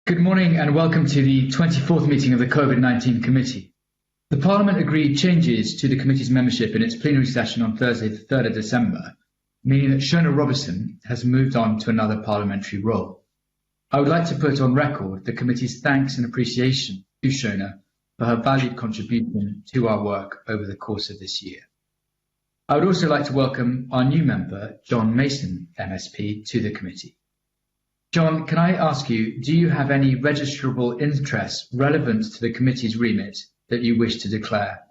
Good morning and welcome to the 24th meeting of the COVID-19 Committee. The Parliament agreed changes to the committee's membership in its plenary session on Thursday, the 3rd of December, meaning that Shona Robertson has moved on to another parliamentary role. I would like to put on record the committee's thanks and appreciation to Shona for her valued contribution to our work over the course of this year. I would also like to welcome our new member, John Mason, MSP, to the committee. John, can I ask you, do you have any registrable interests relevant to the committee's remit that you wish to declare?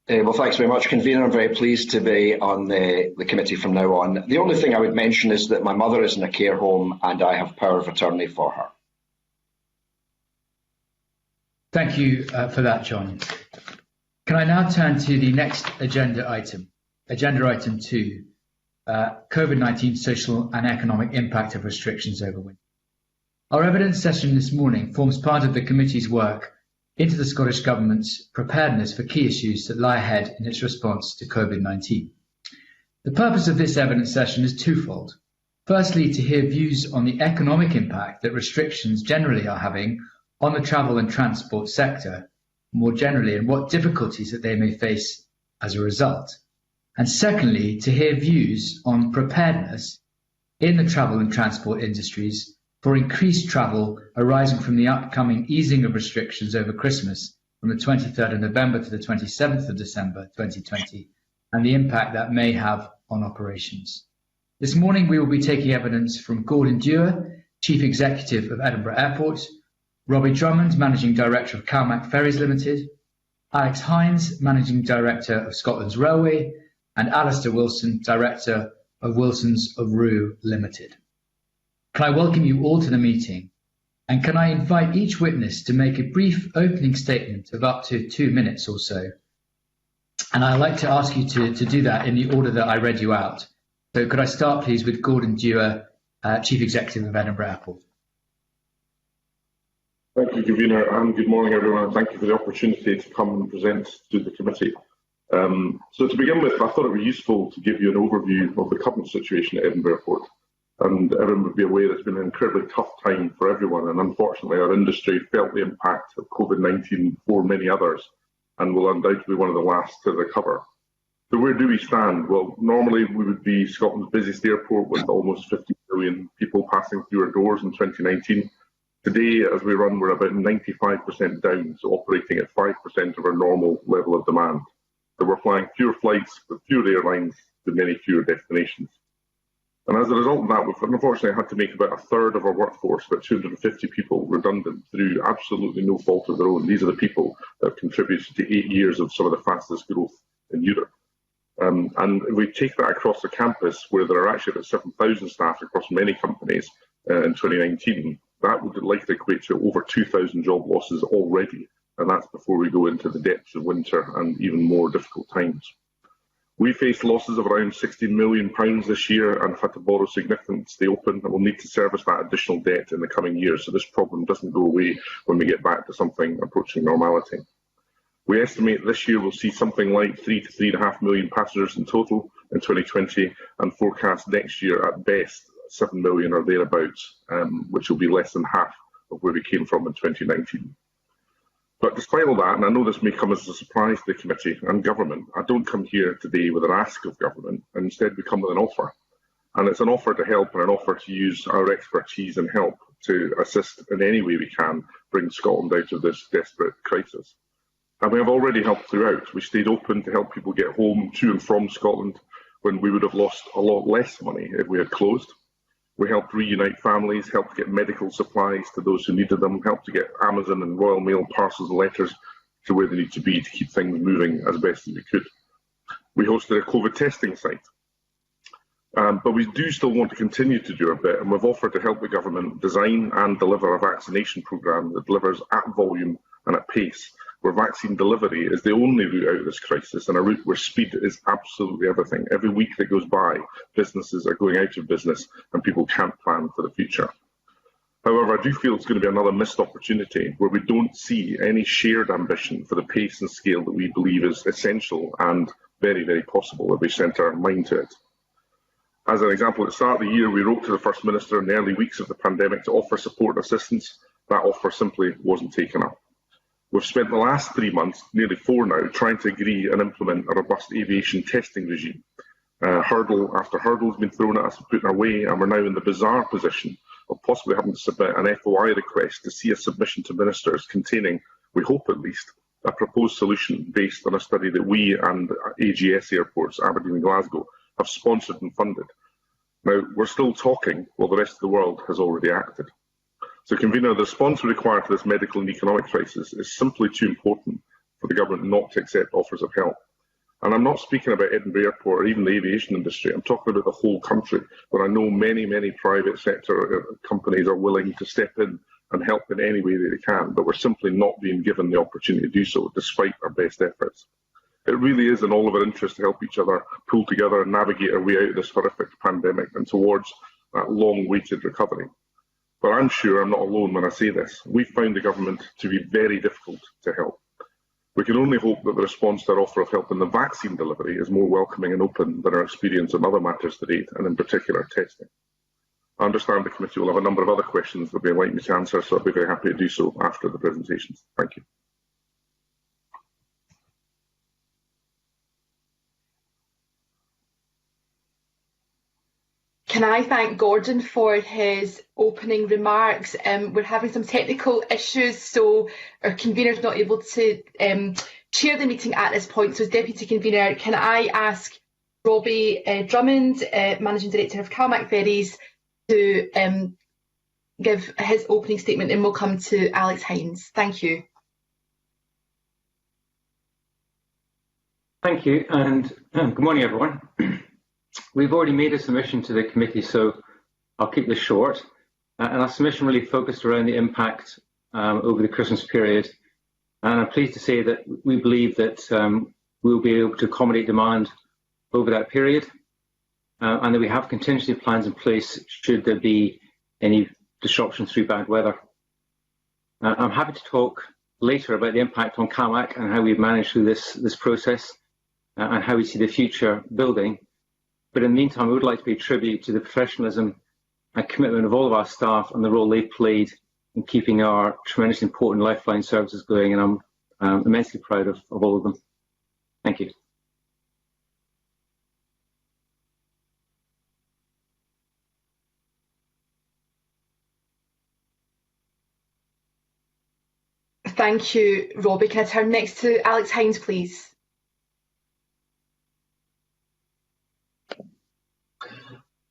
Well, thanks very much, Convener. I'm very pleased to be on the committee from now on. The only thing I would mention is that my mother is in a care home and I have power of attorney for her. Thank you for that, John. Can I now turn to the next agenda item item 2, COVID-19 social and economic impact of restrictions over winter. Our evidence session this morning forms part of the committee's work into the Scottish Government's preparedness for key issues that lie ahead in its response to COVID-19. The purpose of this evidence session is twofold. Firstly, to hear views on the economic impact that restrictions generally are having on the travel and transport sector more generally, and what difficulties that they may face as a result. And secondly, to hear views on preparedness in the travel and transport industries for increased travel arising from the upcoming easing of restrictions over Christmas from the 23rd of November to the 27th of December 2020, and the impact that may have on operations. This morning we will be taking evidence from Gordon Dewar, Chief Executive of Edinburgh Airport, Robbie Drummond, Managing Director of Calmac Ferries Limited, Alex Hines, Managing Director of Scotland's Railway, and Alistair Wilson, Director of Wilson's of Rue Limited. Can I welcome you all to the meeting, and can I invite each witness to make a brief opening statement of up to 2 minutes or so. And I'd like to ask you to do that in the order that I read you out. So could I start please with Gordon Dewar, Chief Executive of Edinburgh Airport. Thank you, Convener, and good morning everyone. Thank you for the opportunity to come and present to the committee. So to begin with, I thought it would be useful to give you an overview of the current situation at Edinburgh Airport. And everyone would be aware it's been an incredibly tough time for everyone, and unfortunately our industry felt the impact of COVID-19 before many others, and will undoubtedly be one of the last to recover. So where do we stand? Well, normally we would be Scotland's busiest airport with almost 50 million people passing through our doors in 2019. Today, as we run, we're about 95% down, so operating at 5% of our normal level of demand. So we're flying fewer flights with fewer airlines to many fewer destinations. And as a result of that, we've unfortunately had to make about a third of our workforce, about 250 people, redundant through absolutely no fault of their own. These are the people that have contributed to 8 years of some of the fastest growth in Europe. And if we take that across the campus, where there are actually about 7,000 staff across many companies in 2019, that would likely equate to over 2,000 job losses already. And that's before we go into the depths of winter and even more difficult times. We faced losses of around £16 million this year and have had to borrow significantly to stay open, and we'll need to service that additional debt in the coming years, so this problem doesn't go away when we get back to something approaching normality. We estimate this year we'll see something like 3 to 3.5 million passengers in total in 2020, and forecast next year at best 7 million or thereabouts, which will be less than half of where we came from in 2019. But despite all that, and I know this may come as a surprise to the committee and government, I don't come here today with an ask of government, and instead we come with an offer. And it's an offer to help and an offer to use our expertise and help to assist in any way we can bring Scotland out of this desperate crisis. And we have already helped throughout. We stayed open to help people get home to and from Scotland when we would have lost a lot less money if we had closed. We helped reunite families, helped get medical supplies to those who needed them, helped to get Amazon and Royal Mail parcels and letters to where they need to be to keep things moving as best as we could. We hosted a COVID testing site. But we do still want to continue to do a bit, and we've offered to help the government design and deliver a vaccination programme that delivers at volume and at pace, where vaccine delivery is the only route out of this crisis, and a route where speed is absolutely everything. Every week that goes by, businesses are going out of business and people can't plan for the future. However, I do feel it's going to be another missed opportunity where we don't see any shared ambition for the pace and scale that we believe is essential and very, very possible if we centre our mind to it. As an example, at the start of the year, we wrote to the First Minister in the early weeks of the pandemic to offer support and assistance. That offer simply wasn't taken up. We've spent the last 3 months, nearly 4 now, trying to agree and implement a robust aviation testing regime. Hurdle after hurdle has been thrown at us and put in our way, and we're now in the bizarre position of possibly having to submit an FOI request to see a submission to ministers containing, we hope at least, a proposed solution based on a study that we and AGS airports, Aberdeen and Glasgow, have sponsored and funded. Now, we're still talking while the rest of the world has already acted. So, Convener, the response required to this medical and economic crisis is simply too important for the government not to accept offers of help. And I'm not speaking about Edinburgh Airport or even the aviation industry. I'm talking about the whole country, where I know many, many private sector companies are willing to step in and help in any way that they can, but we're simply not being given the opportunity to do so, despite our best efforts. It really is in all of our interest to help each other pull together and navigate our way out of this horrific pandemic and towards that long-awaited recovery. But I'm sure I'm not alone when I say this. We've found the government to be very difficult to help. We can only hope that the response to our offer of help in the vaccine delivery is more welcoming and open than our experience on other matters to date, and in particular testing. I understand the committee will have a number of other questions that they'd like me to answer, so I'll be very happy to do so after the presentations. Thank you. Can I thank Gordon for his opening remarks? We're having some technical issues, so our convener is not able to chair the meeting at this point. So as Deputy Convener, can I ask Robbie Drummond, Managing Director of CalMac Ferries, to give his opening statement, and we'll come to Alex Hines. Thank you. Thank you, and good morning, everyone. We've already made a submission to the committee, so I'll keep this short. And our submission really focused around the impact over the Christmas period. And I'm pleased to say that we believe that we'll be able to accommodate demand over that period, and that we have contingency plans in place should there be any disruption through bad weather. I'm happy to talk later about the impact on CalMac and how we've managed through this process and how we see the future building. But in the meantime, I would like to pay tribute to the professionalism and commitment of all of our staff and the role they played in keeping our tremendously important lifeline services going, and I'm immensely proud of all of them. Thank you. Thank you, Robbie. Can I turn next to Alex Hines, please?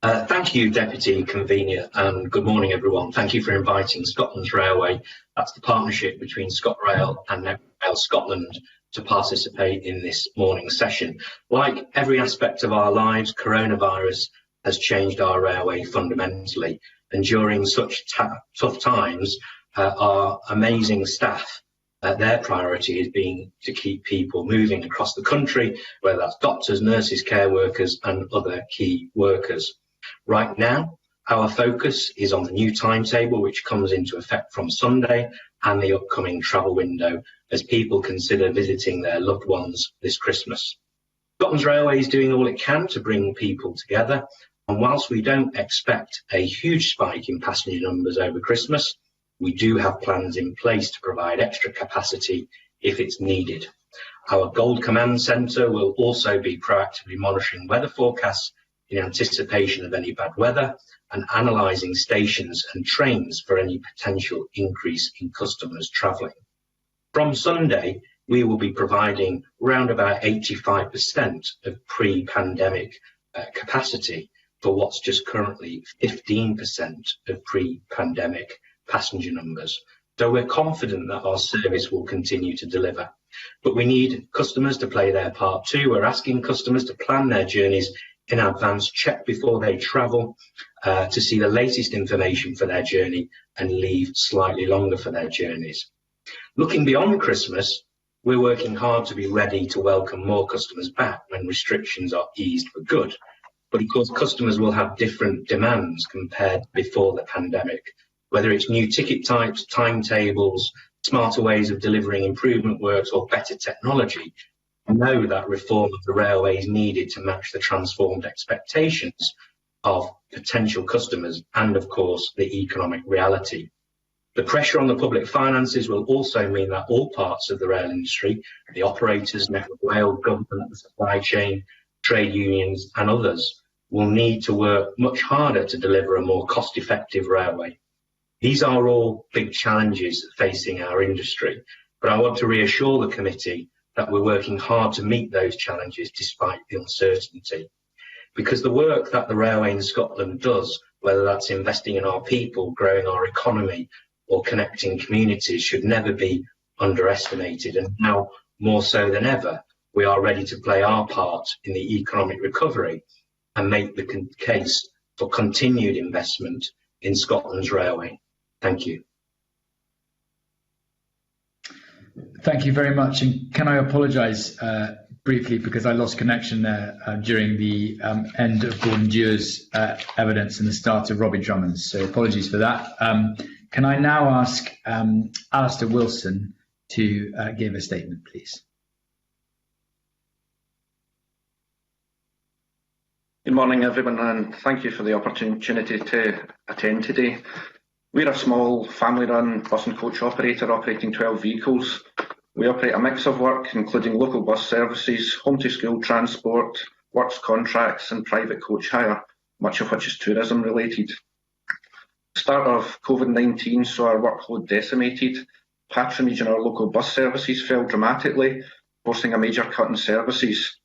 Thank you, Deputy Convener, and good morning, everyone. Thank you for inviting Scotland's Railway, that's the partnership between ScotRail and Rail Scotland, to participate in this morning's session. Like every aspect of our lives, coronavirus has changed our railway fundamentally, and during such tough times, our amazing staff, their priority is being to keep people moving across the country, whether that's doctors, nurses, care workers and other key workers. Right now, our focus is on the new timetable, which comes into effect from Sunday, and the upcoming travel window as people consider visiting their loved ones this Christmas. Scotland's Railway is doing all it can to bring people together, and whilst we don't expect a huge spike in passenger numbers over Christmas, we do have plans in place to provide extra capacity if it's needed. Our Gold Command Centre will also be proactively monitoring weather forecasts in anticipation of any bad weather and analysing stations and trains for any potential increase in customers travelling. From Sunday, we will be providing around about 85% of pre-pandemic capacity for what's just currently 15% of pre-pandemic passenger numbers. So we're confident that our service will continue to deliver. But we need customers to play their part too. We're asking customers to plan their journeys in advance, check before they travel to see the latest information for their journey and leave slightly longer for their journeys. Looking beyond Christmas, we're working hard to be ready to welcome more customers back when restrictions are eased for good. But of course, customers will have different demands compared before the pandemic, whether it's new ticket types, timetables, smarter ways of delivering improvement works or better technology. Know that reform of the railway is needed to match the transformed expectations, of potential customers and, of course, the economic reality. The pressure on the public finances will also mean that all parts of the rail industry, the operators, Network Rail, government, the supply chain, trade unions and others, will need to work much harder to deliver a more cost-effective railway. These are all big challenges facing our industry, but I want to reassure the committee that we're working hard to meet those challenges despite the uncertainty. Because the work that the Railway in Scotland does, whether that's investing in our people, growing our economy, or connecting communities, should never be underestimated. And now, more so than ever, we are ready to play our part in the economic recovery and make the case for continued investment in Scotland's railway. Thank you. Thank you very much. And can I apologise briefly because I lost connection there during the end of Gordon Dewar's evidence and the start of Robbie Drummond's. So apologies for that. Can I now ask Alistair Wilson to give a statement, please? Good morning, everyone, and thank you for the opportunity to attend today. We're a small family-run bus and coach operator operating 12 vehicles. We operate a mix of work, including local bus services, home-to-school transport, works contracts and private coach hire, much of which is tourism related. The start of COVID-19 saw our workload decimated. Patronage in our local bus services fell dramatically, forcing a major cut in services.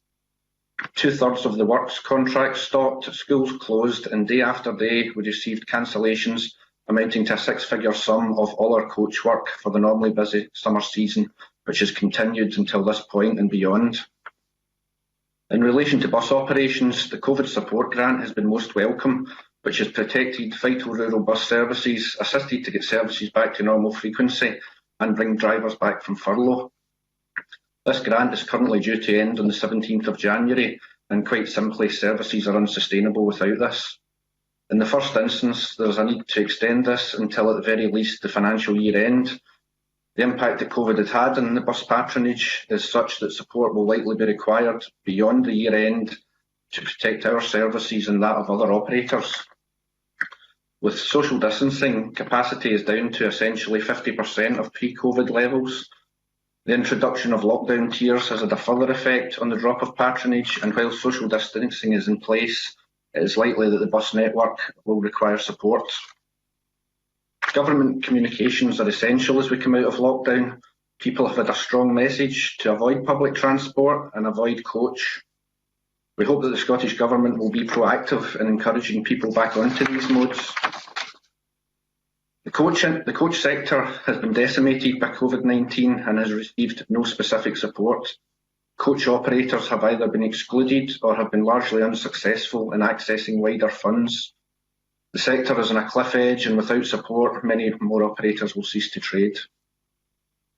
2/3 of the works contracts stopped, schools closed, and day after day we received cancellations amounting to a six-figure sum of all our coach work for the normally busy summer season, which has continued until this point and beyond. In relation to bus operations, the COVID support grant has been most welcome, which has protected vital rural bus services, assisted to get services back to normal frequency and bring drivers back from furlough. This grant is currently due to end on the 17th of January, and quite simply, services are unsustainable without this. In the first instance, there is a need to extend this until at the very least the financial year end. The impact that COVID has had on the bus patronage is such that support will likely be required beyond the year end to protect our services and that of other operators. With social distancing, capacity is down to essentially 50% of pre-COVID levels. The introduction of lockdown tiers has had a further effect on the drop of patronage, and while social distancing is in place, it is likely that the bus network will require support. Government communications are essential as we come out of lockdown. People have had a strong message to avoid public transport and avoid coach. We hope that the Scottish Government will be proactive in encouraging people back onto these modes. The coach sector has been decimated by COVID-19 and has received no specific support. Coach operators have either been excluded or have been largely unsuccessful in accessing wider funds. The sector is on a cliff edge, and without support, many more operators will cease to trade.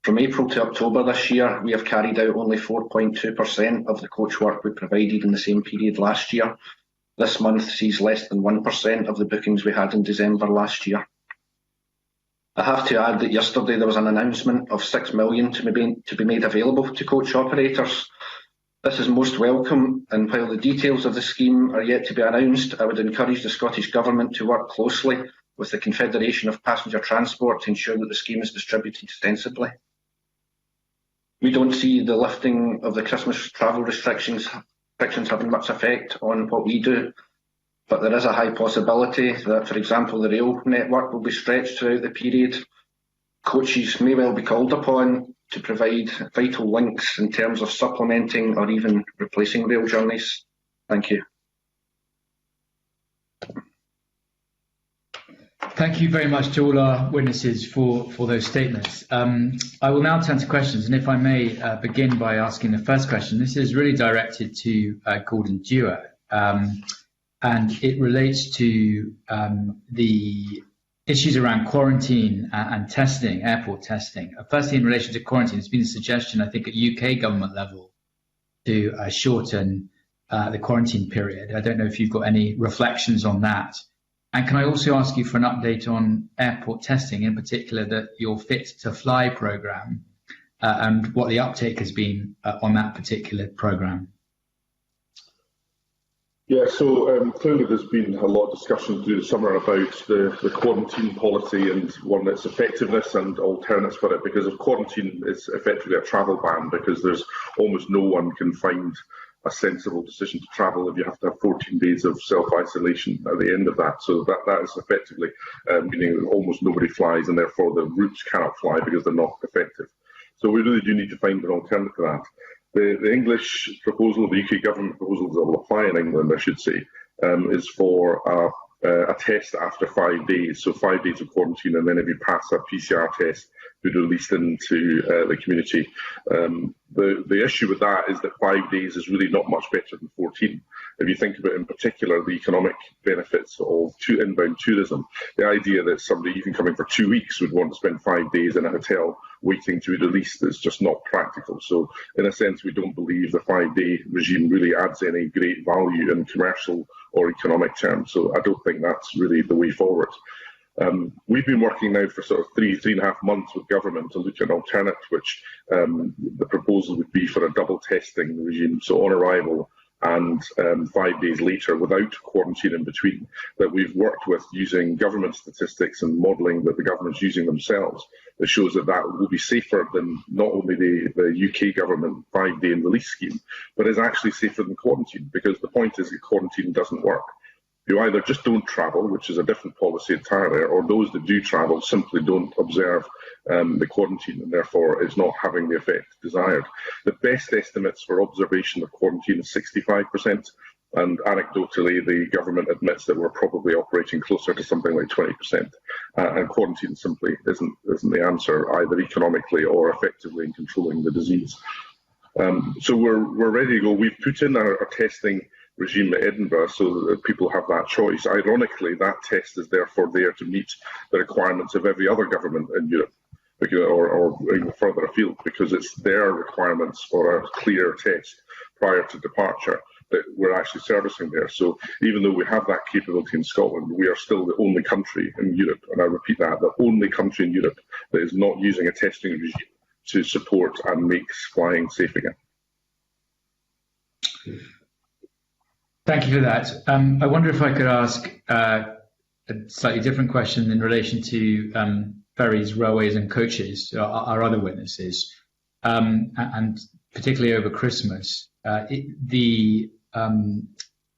From April to October this year, we have carried out only 4.2% of the coach work we provided in the same period last year. This month sees less than 1% of the bookings we had in December last year. I have to add that yesterday there was an announcement of £6 million to be made available to coach operators. This is most welcome, and while the details of the scheme are yet to be announced, I would encourage the Scottish Government to work closely with the Confederation of Passenger Transport to ensure that the scheme is distributed sensibly. We don't see the lifting of the Christmas travel restrictions having much effect on what we do, but there is a high possibility that, for example, the rail network will be stretched throughout the period. Coaches may well be called upon to provide vital links in terms of supplementing or even replacing rail journeys. Thank you. Thank you very much to all our witnesses for those statements. I will now turn to questions, and if I may begin by asking the first question. This is really directed to Gordon Dewar, and it relates to the issues around quarantine and testing, airport testing. Firstly, in relation to quarantine, there's been a suggestion, I think, at UK government level to shorten the quarantine period. I don't know if you've got any reflections on that. And can I also ask you for an update on airport testing, in particular your Fit to Fly programme, and what the uptake has been on that particular programme? Yeah, so clearly there's been a lot of discussion through the summer about the quarantine policy and one, its effectiveness and alternates for it, because if quarantine is effectively a travel ban, because there's almost no one can find a sensible decision to travel if you have to have 14 days of self-isolation at the end of that. So that is effectively meaning that almost nobody flies, and therefore the routes cannot fly because they're not effective. So we really do need to find an alternative to that. The English proposal, the UK government proposal that will apply in England, I should say, is for a test after 5 days. So 5 days of quarantine, and then if you pass a PCR test, you're released into the community. The issue with that is that 5 days is really not much better than 14. If you think about, in particular, the economic benefits of inbound tourism, the idea that somebody even coming for 2 weeks would want to spend 5 days in a hotel waiting to be released is just not practical. So in a sense, we don't believe the 5-day regime really adds any great value in commercial or economic terms. So I don't think that's really the way forward. We've been working now for sort of 3.5 months with government to look at an alternate, which the proposal would be for a double testing regime. So on arrival and 5 days later without quarantine in between, that we've worked with using government statistics and modelling that the government's using themselves, that shows that that will be safer than not only the UK government 5-day release scheme, but is actually safer than quarantine, because the point is that quarantine doesn't work. You either just don't travel, which is a different policy entirely, or those that do travel simply don't observe the quarantine, and therefore it's not having the effect desired. The best estimates for observation of quarantine is 65%, and anecdotally the government admits that we're probably operating closer to something like 20%, and quarantine simply isn't the answer, either economically or effectively in controlling the disease. So we're ready to go. We've put in our testing regime at Edinburgh so that people have that choice. Ironically, that test is therefore there to meet the requirements of every other government in Europe, or even further afield, because it's their requirements for a clear test prior to departure that we're actually servicing there. So even though we have that capability in Scotland, we are still the only country in Europe, and I repeat that, the only country in Europe that is not using a testing regime to support and make flying safe again. Thank you for that. I wonder if I could ask a slightly different question in relation to ferries, railways and coaches, our other witnesses, and particularly over Christmas. To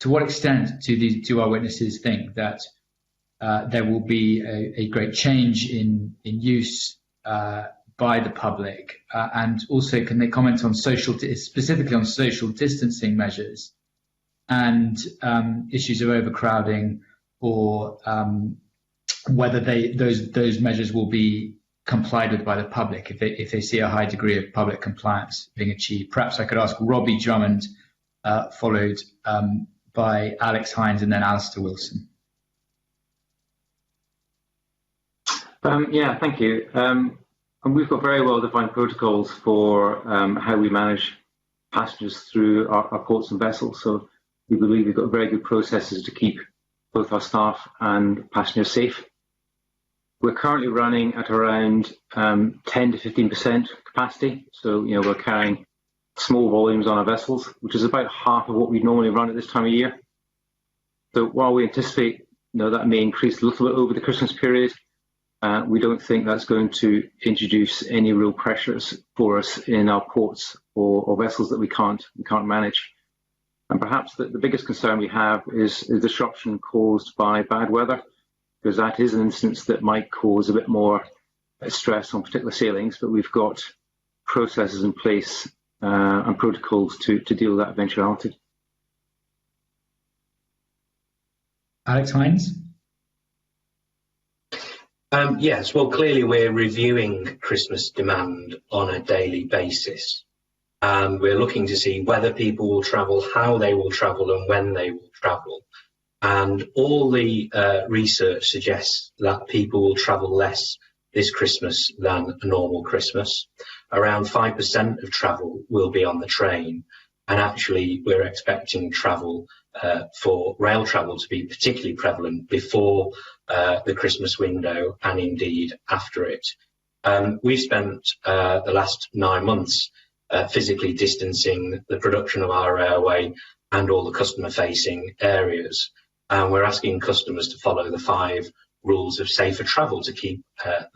what extent do our witnesses think that there will be a great change in use by the public, and also can they comment on specifically on social distancing measures and issues of overcrowding, or whether those measures will be complied with by the public if they see a high degree of public compliance being achieved. Perhaps I could ask Robbie Drummond, followed by Alex Hines and then Alistair Wilson. Yeah, thank you. And we've got very well-defined protocols for how we manage passengers through our ports and vessels. So we believe we've got very good processes to keep both our staff and passengers safe. We're currently running at around 10 to 15% capacity. So, we're carrying small volumes on our vessels, which is about half of what we normally run at this time of year. So while we anticipate that may increase a little bit over the Christmas period, we don't think that's going to introduce any real pressures for us in our ports or vessels that we can't manage. And perhaps the biggest concern we have is disruption caused by bad weather, because that is an instance that might cause a bit more stress on particular sailings, but we've got processes in place and protocols to deal with that eventuality. Alex Hines? Yes, well, clearly we're reviewing Christmas demand on a daily basis. We're looking to see whether people will travel, how they will travel and when they will travel. And all the research suggests that people will travel less this Christmas than a normal Christmas. Around 5% of travel will be on the train. And actually, we're expecting travel for rail travel to be particularly prevalent before the Christmas window and indeed after it. We've spent the last 9 months physically distancing the production of our railway and all the customer-facing areas. And we're asking customers to follow the 5 rules of safer travel to keep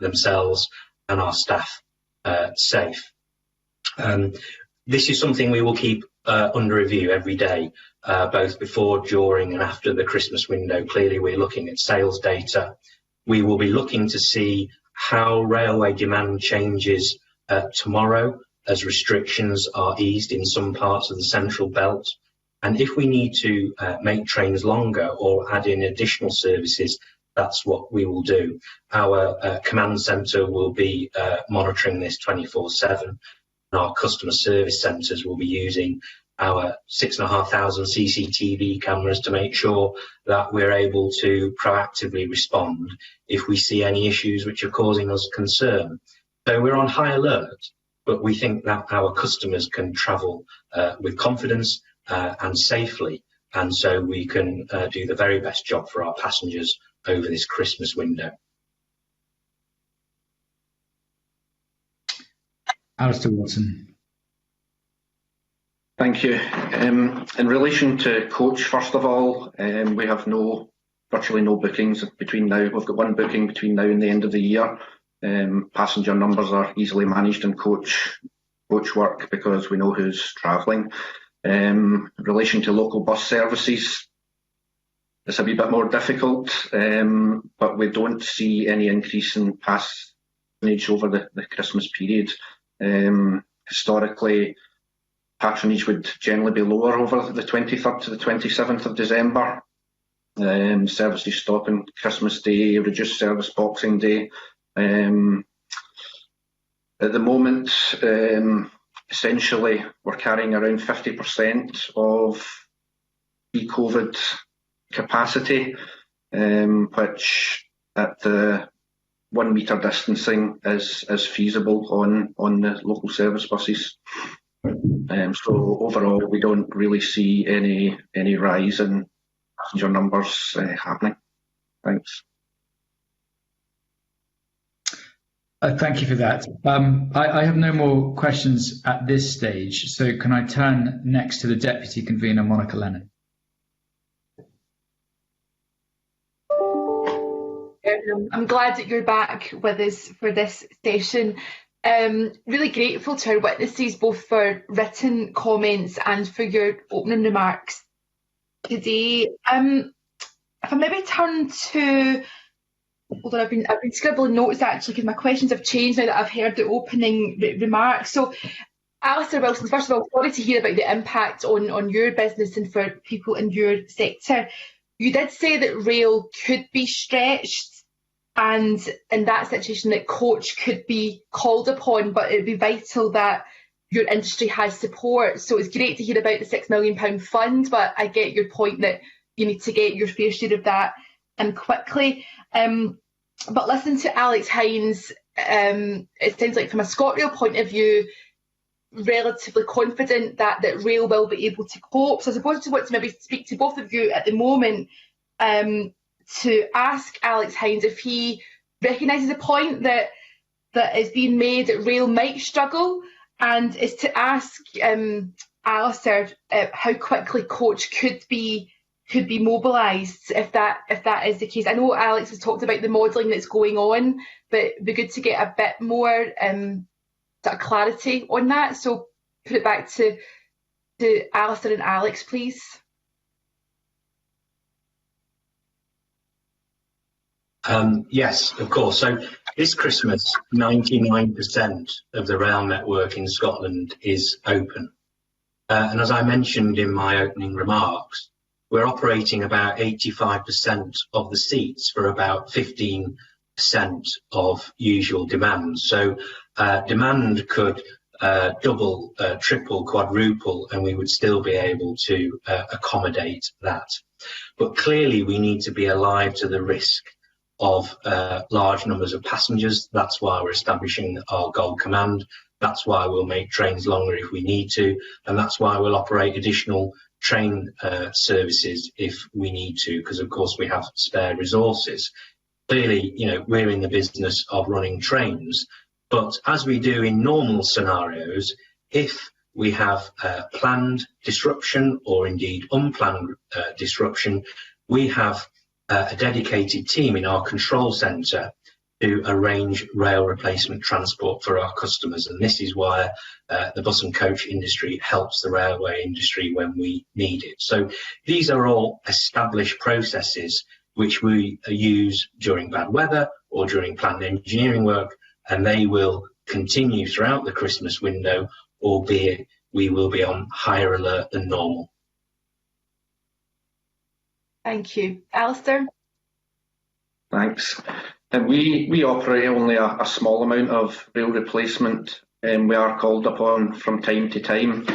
themselves and our staff safe. This is something we will keep under review every day, both before, during and after the Christmas window. Clearly, we're looking at sales data. We will be looking to see how railway demand changes tomorrow as restrictions are eased in some parts of the central belt. And if we need to make trains longer or add in additional services, that's what we will do. Our command centre will be monitoring this 24/7. And our customer service centres will be using our 6,500 CCTV cameras to make sure that we're able to proactively respond if we see any issues which are causing us concern. So we're on high alert, but we think that our customers can travel with confidence and safely, and so we can do the very best job for our passengers over this Christmas window. Alistair Watson. Thank you. In relation to coach, first of all, we have virtually no bookings between now. We've got 1 booking between now and the end of the year. Passenger numbers are easily managed in coach work because we know who's travelling. In relation to local bus services, it's a wee bit more difficult, but we don't see any increase in patronage over the Christmas period. Historically, patronage would generally be lower over the 23rd to the 27th of December. Services stop on Christmas Day, reduced service Boxing Day. At the moment, essentially, we're carrying around 50% of pre-COVID capacity, which at the 1 metre distancing is feasible on the local service buses. So overall, we don't really see any rise in passenger numbers happening. Thanks. Thank you for that. I have no more questions at this stage, so can I turn next to the Deputy Convener, Monica Lennon? I'm glad that you're back with us for this session. Really grateful to our witnesses, both for written comments and for your opening remarks today. If I maybe turn to, hold on, I've been scribbling notes actually because my questions have changed now that I've heard the opening remarks. So, Alistair Wilson, first of all, sorry to hear about the impact on your business and for people in your sector. You did say that rail could be stretched, and in that situation that coach could be called upon, but it would be vital that your industry has support. So it's great to hear about the £6 million fund, but I get your point that you need to get your fair share of that and quickly. But listen to Alex Hines, it sounds like from a ScotRail point of view, relatively confident that rail will be able to cope. So I suppose I want to maybe speak to both of you at the moment, to ask Alex Hines if he recognises the point that is being made that rail might struggle, and is to ask Alistair how quickly coach could be mobilised if that is the case. I know Alex has talked about the modelling that's going on, but it'd be good to get a bit more sort of clarity on that. So put it back to Alistair and Alex, please. Yes, of course. So this Christmas, 99% of the rail network in Scotland is open. And as I mentioned in my opening remarks, we're operating about 85% of the seats for about 15% of usual demand. So demand could double, triple, quadruple, and we would still be able to accommodate that. But clearly we need to be alive to the risk of large numbers of passengers. That's why we're establishing our Gold Command. That's why we'll make trains longer if we need to, and that's why we'll operate additional train services if we need to, because of course we have spare resources. Clearly, we're in the business of running trains, but as we do in normal scenarios, if we have planned disruption or indeed unplanned disruption, we have a dedicated team in our control centre to arrange rail replacement transport for our customers, and this is why the bus and coach industry helps the railway industry when we need it. So these are all established processes which we use during bad weather or during planned engineering work, and they will continue throughout the Christmas window, albeit we will be on higher alert than normal. Thank you. Alistair? Thanks. And we operate only a small amount of rail replacement, and we are called upon from time to time.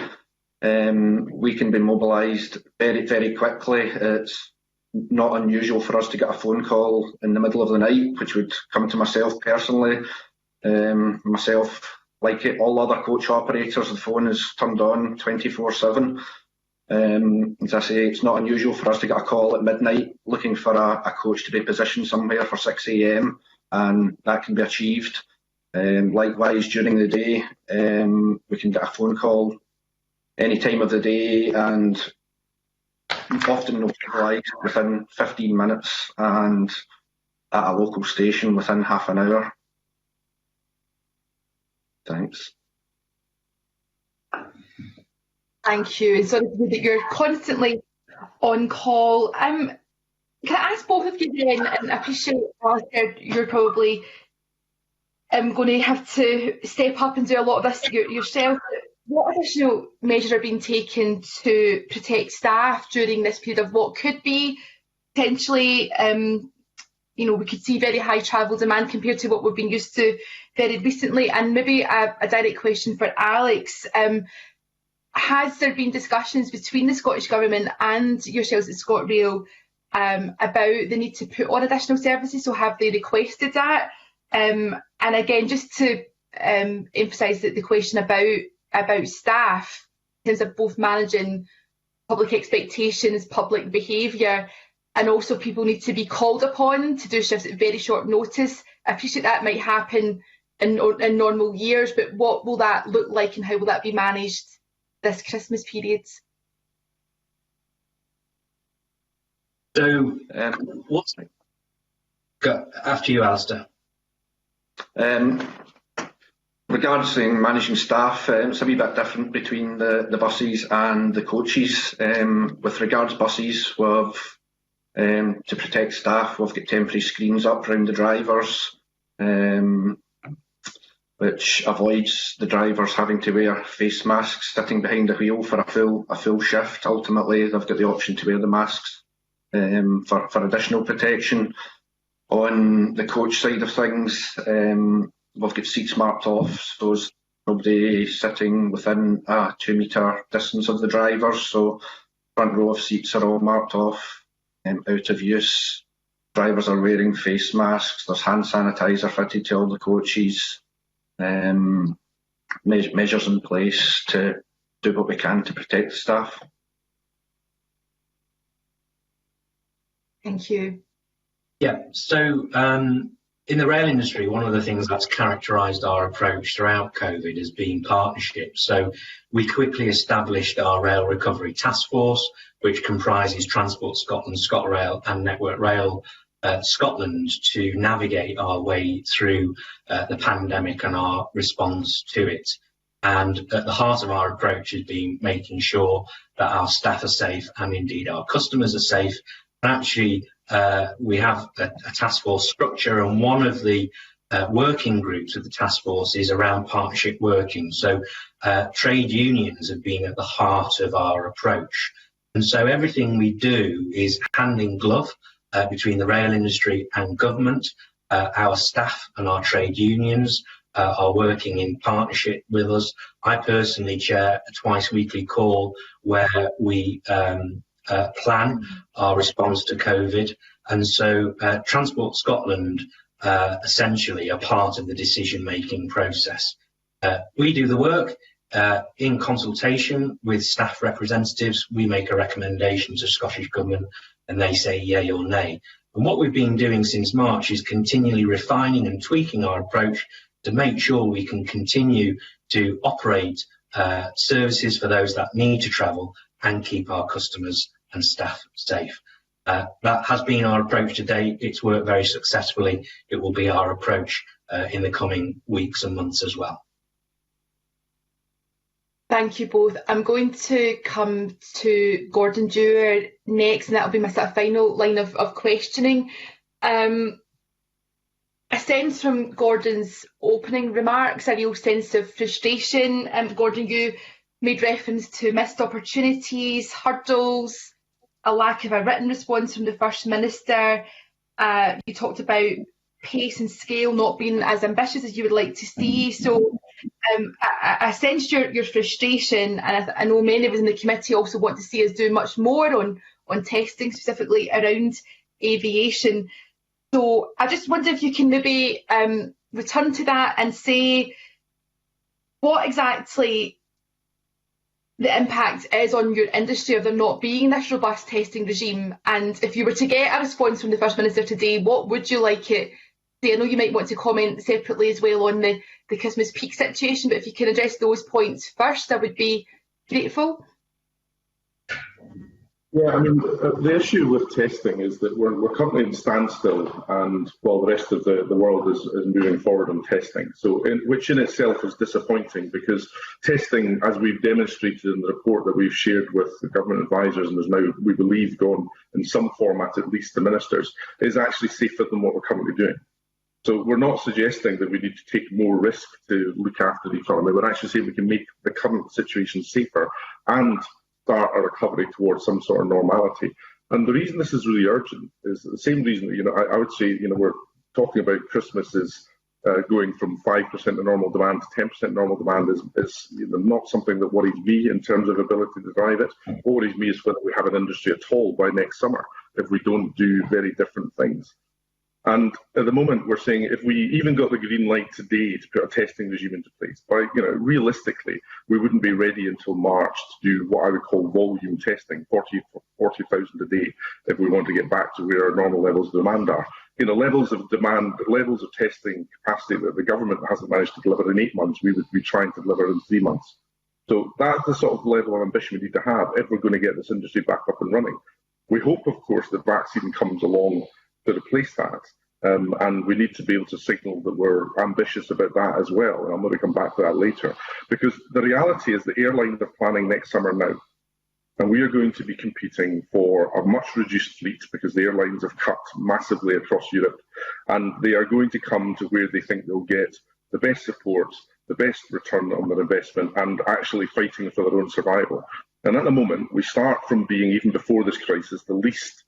We can be mobilised very, very quickly. It's not unusual for us to get a phone call in the middle of the night, which would come to myself personally. Myself, like all other coach operators, the phone is turned on 24/7. As I say, it's not unusual for us to get a call at midnight looking for a coach to be positioned somewhere for 6 AM, and that can be achieved. Likewise, during the day, we can get a phone call any time of the day, and often notified within 15 minutes and at a local station within half an hour. Thanks. Thank you. And sorry that you're constantly on call. Can I ask both of you then, and I appreciate, Alistair, you're probably going to have to step up and do a lot of this yourself. What additional measures are being taken to protect staff during this period of what could be potentially, we could see very high travel demand compared to what we've been used to very recently? And maybe a direct question for Alex. Has there been discussions between the Scottish Government and yourselves at ScotRail about the need to put on additional services? So have they requested that? And again, just to emphasise the question about staff in terms of both managing public expectations, public behaviour, and also people need to be called upon to do shifts at very short notice. I appreciate that might happen in normal years, but what will that look like and how will that be managed this Christmas period? So, after you, Alistair. Regards to managing staff, it's a wee bit different between the buses and the coaches. With regards buses, we've to protect staff, we've got temporary screens up around the drivers, which avoids the drivers having to wear face masks sitting behind the wheel for a full shift. Ultimately, they've got the option to wear the masks for additional protection. On the coach side of things, we've got seats marked off, so there's nobody sitting within a 2 metre distance of the drivers. So front row of seats are all marked off, out of use. Drivers are wearing face masks. There's hand sanitizer fitted to all the coaches. Measures in place to do what we can to protect the staff. Thank you. Yeah, so in the rail industry, one of the things that's characterised our approach throughout COVID has been partnerships. So we quickly established our Rail Recovery Task Force, which comprises Transport Scotland, ScotRail and Network Rail Scotland, to navigate our way through the pandemic and our response to it. And at the heart of our approach has been making sure that our staff are safe and indeed our customers are safe. And actually, we have a task force structure, and one of the working groups of the task force is around partnership working. So trade unions have been at the heart of our approach. And so everything we do is hand in glove between the rail industry and government. Our staff and our trade unions are working in partnership with us. I personally chair a twice weekly call where we plan our response to COVID. And so Transport Scotland essentially are part of the decision-making process. We do the work in consultation with staff representatives. We make a recommendation to Scottish Government and they say yay or nay. And what we've been doing since March is continually refining and tweaking our approach to make sure we can continue to operate services for those that need to travel, and keep our customers and staff safe. That has been our approach to date. It's worked very successfully. It will be our approach in the coming weeks and months as well. Thank you both. I'm going to come to Gordon Dewar next, and that'll be my sort of final line of questioning. A sense from Gordon's opening remarks, a real sense of frustration. Gordon, you made reference to missed opportunities, hurdles, a lack of a written response from the First Minister. You talked about pace and scale not being as ambitious as you would like to see. So I sensed your frustration, and I know many of us in the committee also want to see us do much more on testing, specifically around aviation. So I just wonder if you can maybe return to that and say what exactly the impact is on your industry of there not being this robust testing regime, and if you were to get a response from the First Minister today, what would you like it? I know you might want to comment separately as well on the Christmas peak situation, but if you can address those points first, I would be grateful. Yeah, I mean, the issue with testing is that we're currently in standstill, and while the rest of the world is moving forward on testing, which in itself is disappointing, because testing, as we've demonstrated in the report that we've shared with the government advisors and is now, we believe, gone in some format, at least the ministers, is actually safer than what we're currently doing. So we're not suggesting that we need to take more risk to look after the economy. We're actually saying we can make the current situation safer and start a recovery towards some sort of normality. And the reason this is really urgent is the same reason that, I would say, we're talking about Christmas is going from 5% of normal demand to 10% normal demand is not something that worries me in terms of ability to drive it. What worries me is whether we have an industry at all by next summer if we don't do very different things. And at the moment, we're saying if we even got the green light today to put a testing regime into place, realistically, we wouldn't be ready until March to do what I would call volume testing, 40,000 a day, if we want to get back to where our normal levels of demand are. Levels of demand, levels of testing capacity that the government hasn't managed to deliver in 8 months, we would be trying to deliver in 3 months. So that's the sort of level of ambition we need to have if we're going to get this industry back up and running. We hope, of course, that vaccine comes along to replace that. And we need to be able to signal that we're ambitious about that as well. And I'm going to come back to that later. Because the reality is the airlines are planning next summer now. And we are going to be competing for a much reduced fleet because the airlines have cut massively across Europe. And they are going to come to where they think they'll get the best support, the best return on their investment, and actually fighting for their own survival. And at the moment, we start from being, even before this crisis, the least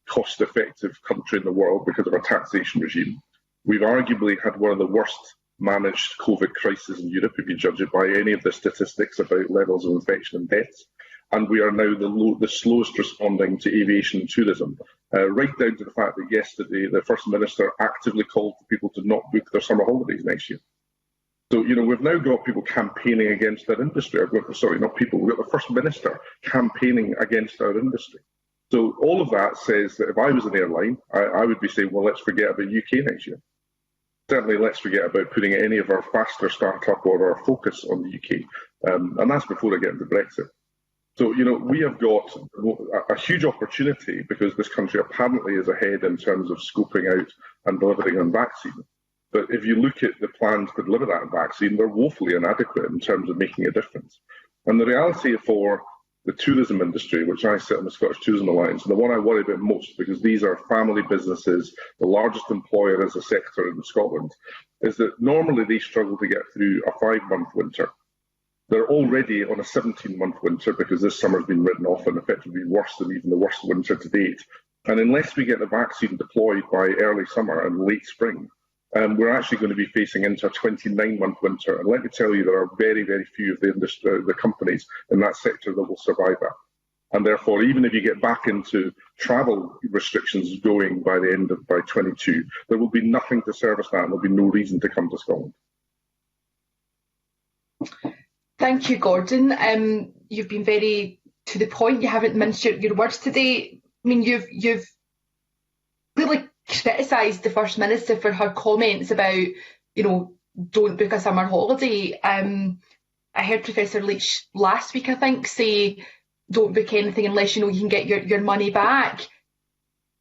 cost-effective country in the world because of our taxation regime. We've arguably had one of the worst managed COVID crises in Europe, if you judge it by any of the statistics about levels of infection and deaths. And we are now the slowest responding to aviation and tourism, right down to the fact that yesterday the First Minister actively called for people to not book their summer holidays next year. So, we've now got people campaigning against our industry. Sorry, not people. We've got the First Minister campaigning against our industry. So all of that says that if I was an airline, I would be saying, well, let's forget about UK next year. Certainly, let's forget about putting any of our faster start-up or our focus on the UK. And that's before I get into Brexit. So, we have got a huge opportunity because this country apparently is ahead in terms of scoping out and delivering on vaccine. But if you look at the plans to deliver that vaccine, they're woefully inadequate in terms of making a difference. And the reality for the tourism industry, which I sit on the Scottish Tourism Alliance, and the one I worry about most, because these are family businesses, the largest employer as a sector in Scotland, is that normally they struggle to get through a 5-month winter. They're already on a 17-month winter because this summer's been written off and effectively worse than even the worst winter to date. And unless we get the vaccine deployed by early summer and late spring, we're actually going to be facing into a 29-month winter. And let me tell you, there are very, very few of the companies in that sector that will survive that. And therefore, even if you get back into travel restrictions going by 22, there will be nothing to service that, and there'll be no reason to come to Scotland. Thank you, Gordon. You've been very to the point. You haven't minced your words today. I mean, you've really criticised the First Minister for her comments about, don't book a summer holiday. And I heard Professor Leach last week, I think, say don't book anything unless you know you can get your money back.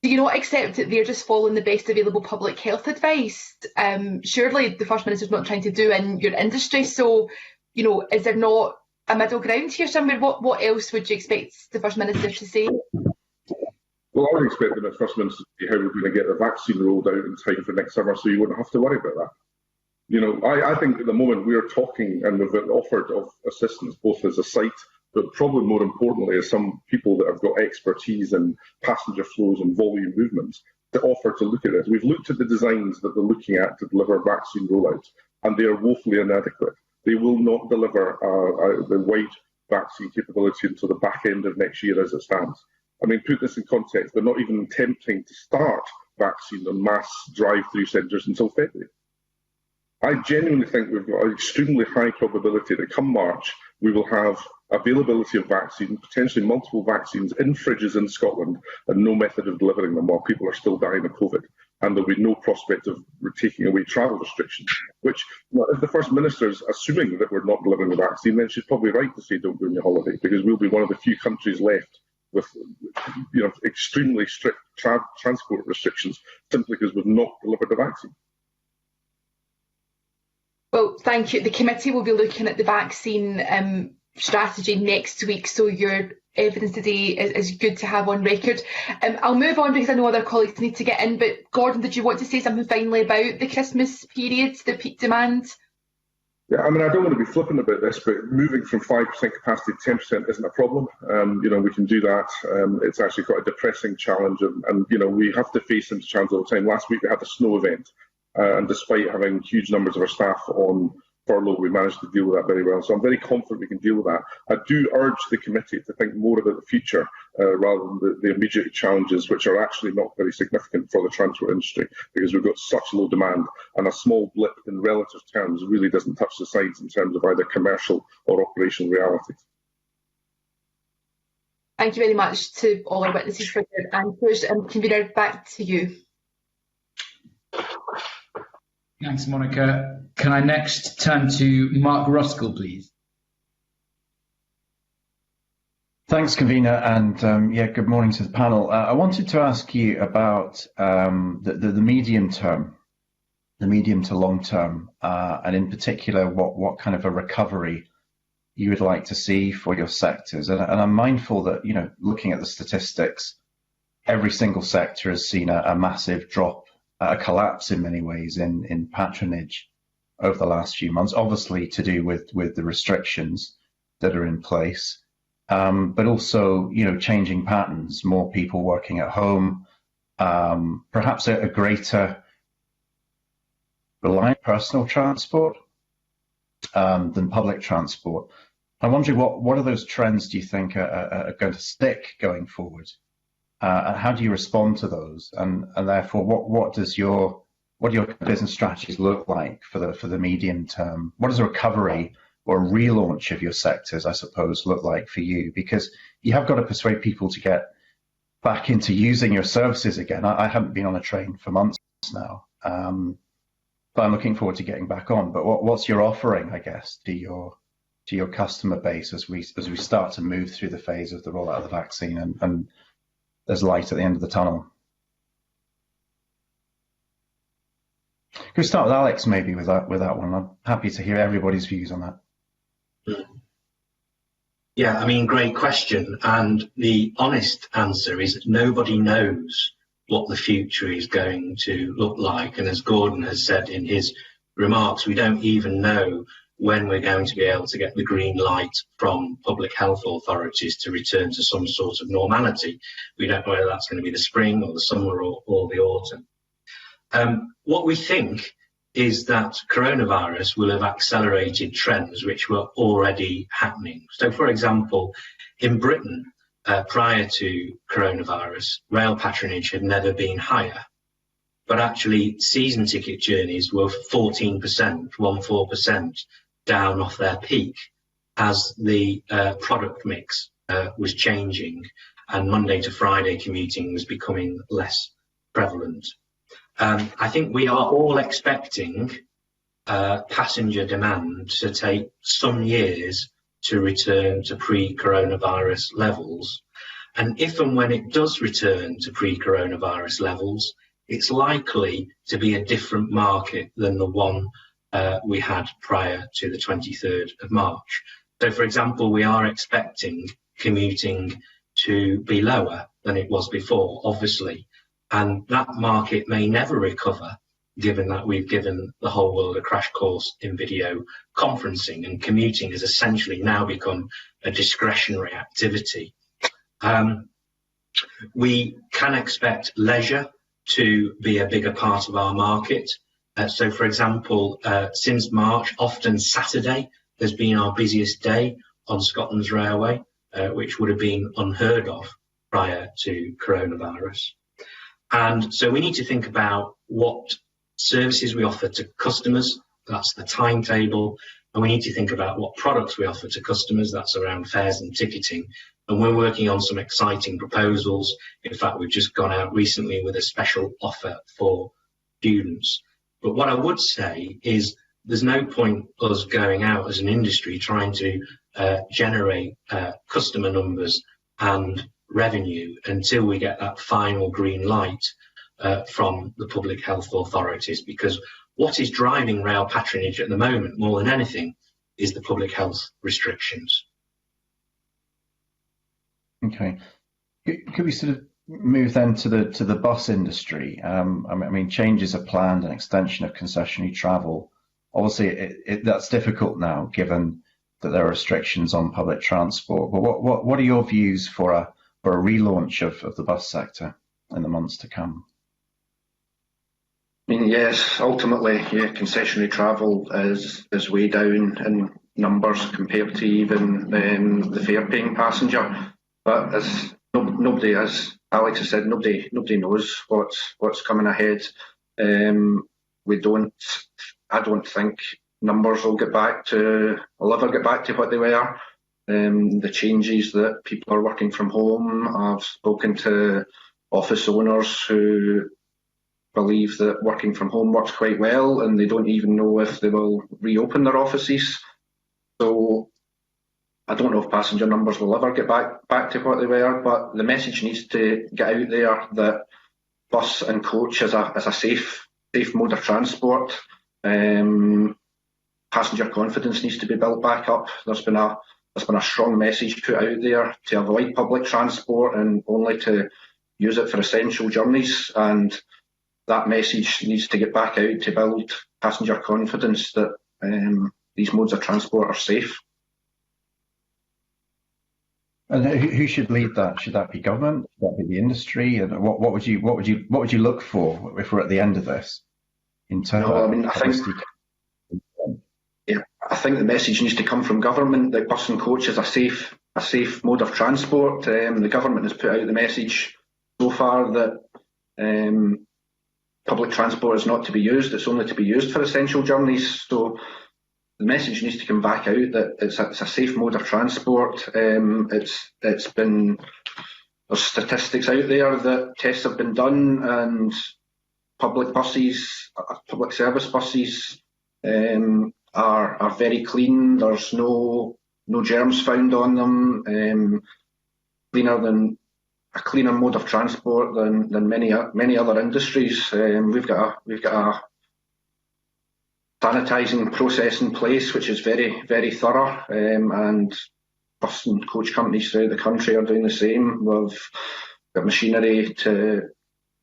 Do you not accept that they're just following the best available public health advice? Surely the First Minister's not trying to do in your industry. So, you know, is there not a middle ground here somewhere? What else would you expect the First Minister to say? Well, I would expect the First Minister to say how we're going to get the vaccine rolled out in time for next summer, so you wouldn't have to worry about that. You know, I think at the moment we are talking and we've offered of assistance both as a site, but probably more importantly as some people that have got expertise in passenger flows and volume movements to offer to look at it. We've looked at the designs that they're looking at to deliver vaccine rollout, and they are woefully inadequate. They will not deliver the wide vaccine capability until the back end of next year as it stands. I mean, put this in context, they're not even attempting to start vaccine on mass drive-through centres until February. I genuinely think we've got an extremely high probability that come March we will have availability of vaccine, potentially multiple vaccines in fridges in Scotland and no method of delivering them while people are still dying of COVID. And there'll be no prospect of taking away travel restrictions, which, well, if the First Minister is assuming that we're not delivering the vaccine, then she's probably right to say don't go on your holiday, because we'll be one of the few countries left with, you know, extremely strict transport restrictions simply because we've not delivered the vaccine. Well, thank you. The committee will be looking at the vaccine strategy next week, so your evidence today is good to have on record. I'll move on because I know other colleagues need to get in, but Gordon, did you want to say something finally about the Christmas period, the peak demand? Yeah, I mean, I don't want to be flippant about this, but moving from 5% capacity to 10% isn't a problem. You know, we can do that. It's actually quite a depressing challenge, and you know, we have to face into challenge all the time. Last week we had a snow event, and despite having huge numbers of our staff on furlough, we managed to deal with that very well. So I'm very confident we can deal with that. I do urge the committee to think more about the future rather than the immediate challenges, which are actually not very significant for the transport industry, because we've got such low demand, and a small blip in relative terms really doesn't touch the sides in terms of either commercial or operational realities. Thank you very much to all our witnesses for their answers. Convener, back to you. Thanks, Monica. Can I next turn to Mark Ruskell, please? Thanks, Convener, and good morning to the panel. I wanted to ask you about the medium term, the medium to long term, and in particular, what kind of a recovery you would like to see for your sectors. And I'm mindful that, you know, looking at the statistics, every single sector has seen a massive drop, a collapse in many ways in patronage over the last few months, obviously to do with the restrictions that are in place, but also, you know, changing patterns, more people working at home, perhaps a greater reliance on personal transport than public transport. I'm wondering what are those trends do you think are going to stick going forward? And how do you respond to those? And therefore, what do your business strategies look like for the medium term? What does a recovery or a relaunch of your sectors, I suppose, look like for you? Because you have got to persuade people to get back into using your services again. I haven't been on a train for months now, but I'm looking forward to getting back on. But what's your offering, I guess, to your customer base as we start to move through the phase of the rollout of the vaccine and there's light at the end of the tunnel? Can we start with Alex maybe with that one? I'm happy to hear everybody's views on that. Yeah, I mean, great question. And the honest answer is that nobody knows what the future is going to look like. And as Gordon has said in his remarks, we don't even know when we're going to be able to get the green light from public health authorities to return to some sort of normality. We don't know whether that's going to be the spring or the summer or the autumn. What we think is that coronavirus will have accelerated trends which were already happening. So, for example, in Britain, prior to coronavirus, rail patronage had never been higher. But actually, season ticket journeys were 14% down off their peak as the product mix was changing and Monday to Friday commuting was becoming less prevalent. I think we are all expecting passenger demand to take some years to return to pre-coronavirus levels. And if and when it does return to pre-coronavirus levels, it's likely to be a different market than the one we had prior to the 23rd of March. So, for example, we are expecting commuting to be lower than it was before, obviously, and that market may never recover, given that we've given the whole world a crash course in video conferencing, and commuting has essentially now become a discretionary activity. We can expect leisure to be a bigger part of our market. So, for example, since March, often Saturday has been our busiest day on Scotland's railway, which would have been unheard of prior to coronavirus. And so we need to think about what services we offer to customers, that's the timetable, and we need to think about what products we offer to customers, that's around fares and ticketing. And we're working on some exciting proposals. In fact, we've just gone out recently with a special offer for students. But what I would say is there's no point us going out as an industry trying to generate customer numbers and revenue until we get that final green light from the public health authorities, because what is driving rail patronage at the moment more than anything is the public health restrictions. Okay, could we sort of move then to the bus industry? I mean, changes are planned, an extension of concessionary travel. Obviously, that's difficult now, given that there are restrictions on public transport. But what are your views for a relaunch of the bus sector in the months to come? I mean, yes, ultimately, yeah, concessionary travel is way down in numbers compared to even the fare-paying passenger. But as nobody, as Alex has said, nobody knows what's coming ahead. I don't think numbers will ever get back to what they were. The changes that people are working from home. I've spoken to office owners who believe that working from home works quite well, and they don't even know if they will reopen their offices. So I don't know if passenger numbers will ever get back to what they were, but the message needs to get out there that bus and coach is a safe mode of transport. Passenger confidence needs to be built back up. There's been a strong message put out there to avoid public transport and only to use it for essential journeys, and that message needs to get back out to build passenger confidence that these modes of transport are safe. And who should lead that? Should that be government? Should that be the industry? And what would you look for if we're at the end of this? In terms I think the message needs to come from government that bus and coach is a safe mode of transport. The government has put out the message so far that public transport is not to be used; it's only to be used for essential journeys. So the message needs to come back out that it's a safe mode of transport. There's statistics out there that tests have been done, and public service buses are very clean. There's no germs found on them. A cleaner mode of transport than many other industries. We've got a sanitising process in place which is very, very thorough, and bus and coach companies throughout the country are doing the same. We've got machinery to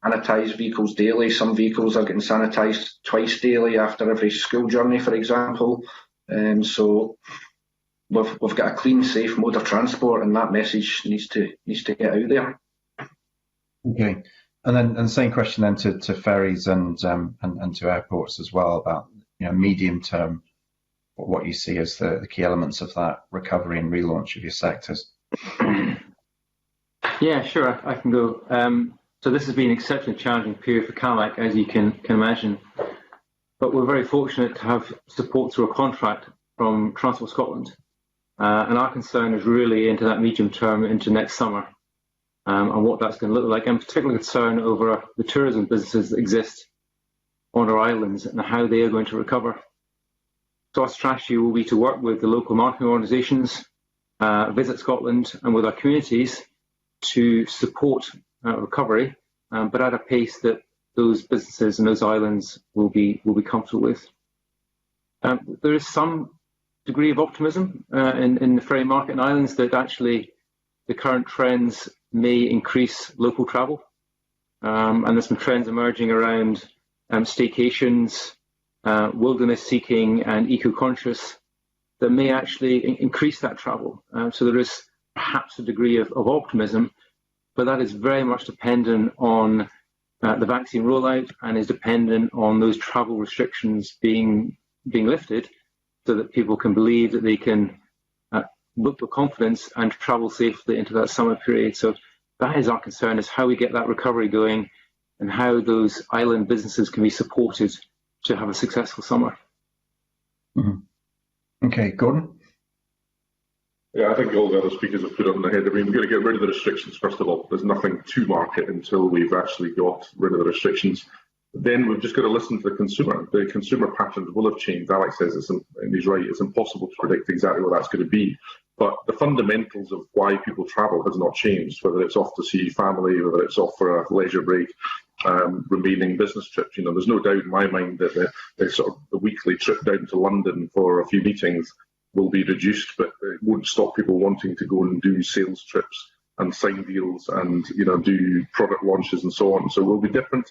sanitise vehicles daily. Some vehicles are getting sanitised twice daily after every school journey, for example. So we've got a clean, safe mode of transport, and that message needs to get out there. Okay, and same question then to ferries and to airports as well, about medium term, what you see as the key elements of that recovery and relaunch of your sectors. Yeah, sure, I can go. So this has been an exceptionally challenging period for CALAC, as you can imagine. But we're very fortunate to have support through a contract from Transport Scotland. And our concern is really into that medium term, into next summer, and what that's going to look like. And particularly concern over the tourism businesses that exist on our islands and how they are going to recover. So our strategy will be to work with the local marketing organisations, Visit Scotland, and with our communities to support recovery, but at a pace that those businesses and those islands will be comfortable with. There is some degree of optimism in the ferry market and islands that actually the current trends may increase local travel, and there's some trends emerging around staycations, wilderness seeking, and eco-conscious that may actually increase that travel. So there is perhaps a degree of optimism, but that is very much dependent on the vaccine rollout and is dependent on those travel restrictions being lifted so that people can believe that they can look with confidence and travel safely into that summer period. So that is our concern, is how we get that recovery going and how those island businesses can be supported to have a successful summer. Mm-hmm. Okay, Gordon? Yeah, I think all the other speakers have put it on the head. I mean, we've got to get rid of the restrictions, first of all. There's nothing to market until we've actually got rid of the restrictions. Then we've just got to listen to the consumer. The consumer patterns will have changed. Alex says, and he's right, it's impossible to predict exactly what that's going to be. But the fundamentals of why people travel has not changed, whether it's off to see family, whether it's off for a leisure break, remaining business trips. You know, there's no doubt in my mind that the weekly trip down to London for a few meetings will be reduced, but it won't stop people wanting to go and do sales trips and sign deals and, you know, do product launches and so on. So it will be different,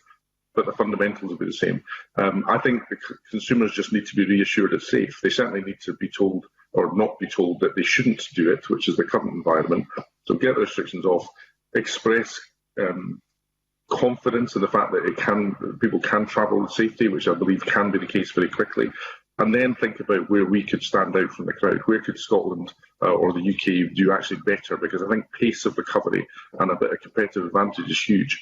but the fundamentals will be the same. I think the consumers just need to be reassured it's safe. They certainly need to be told or not be told that they shouldn't do it, which is the current environment. So get the restrictions off, express confidence in the fact that people can travel with safety, which I believe can be the case very quickly. And then think about where we could stand out from the crowd. Where could Scotland or the UK do actually better? Because I think pace of recovery and a bit of competitive advantage is huge.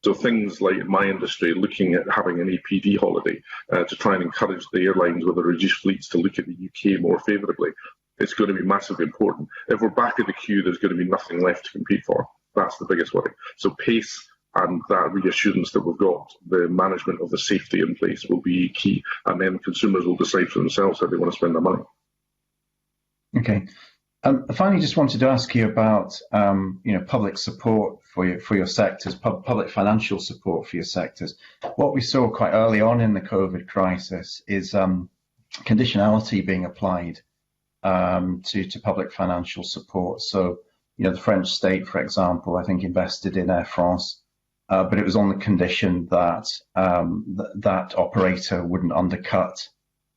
So things like in my industry, looking at having an APD holiday to try and encourage the airlines with the reduced fleets to look at the UK more favourably, it's going to be massively important. If we're back in the queue, there's going to be nothing left to compete for. That's the biggest worry. So pace and that reassurance that we've got the management of the safety in place will be key, and then consumers will decide for themselves how they want to spend their money. Okay. Finally, just wanted to ask you about public support for your sectors, public financial support for your sectors. What we saw quite early on in the COVID crisis is conditionality being applied to public financial support. So, the French state, for example, I think invested in Air France. But it was on the condition that that operator wouldn't undercut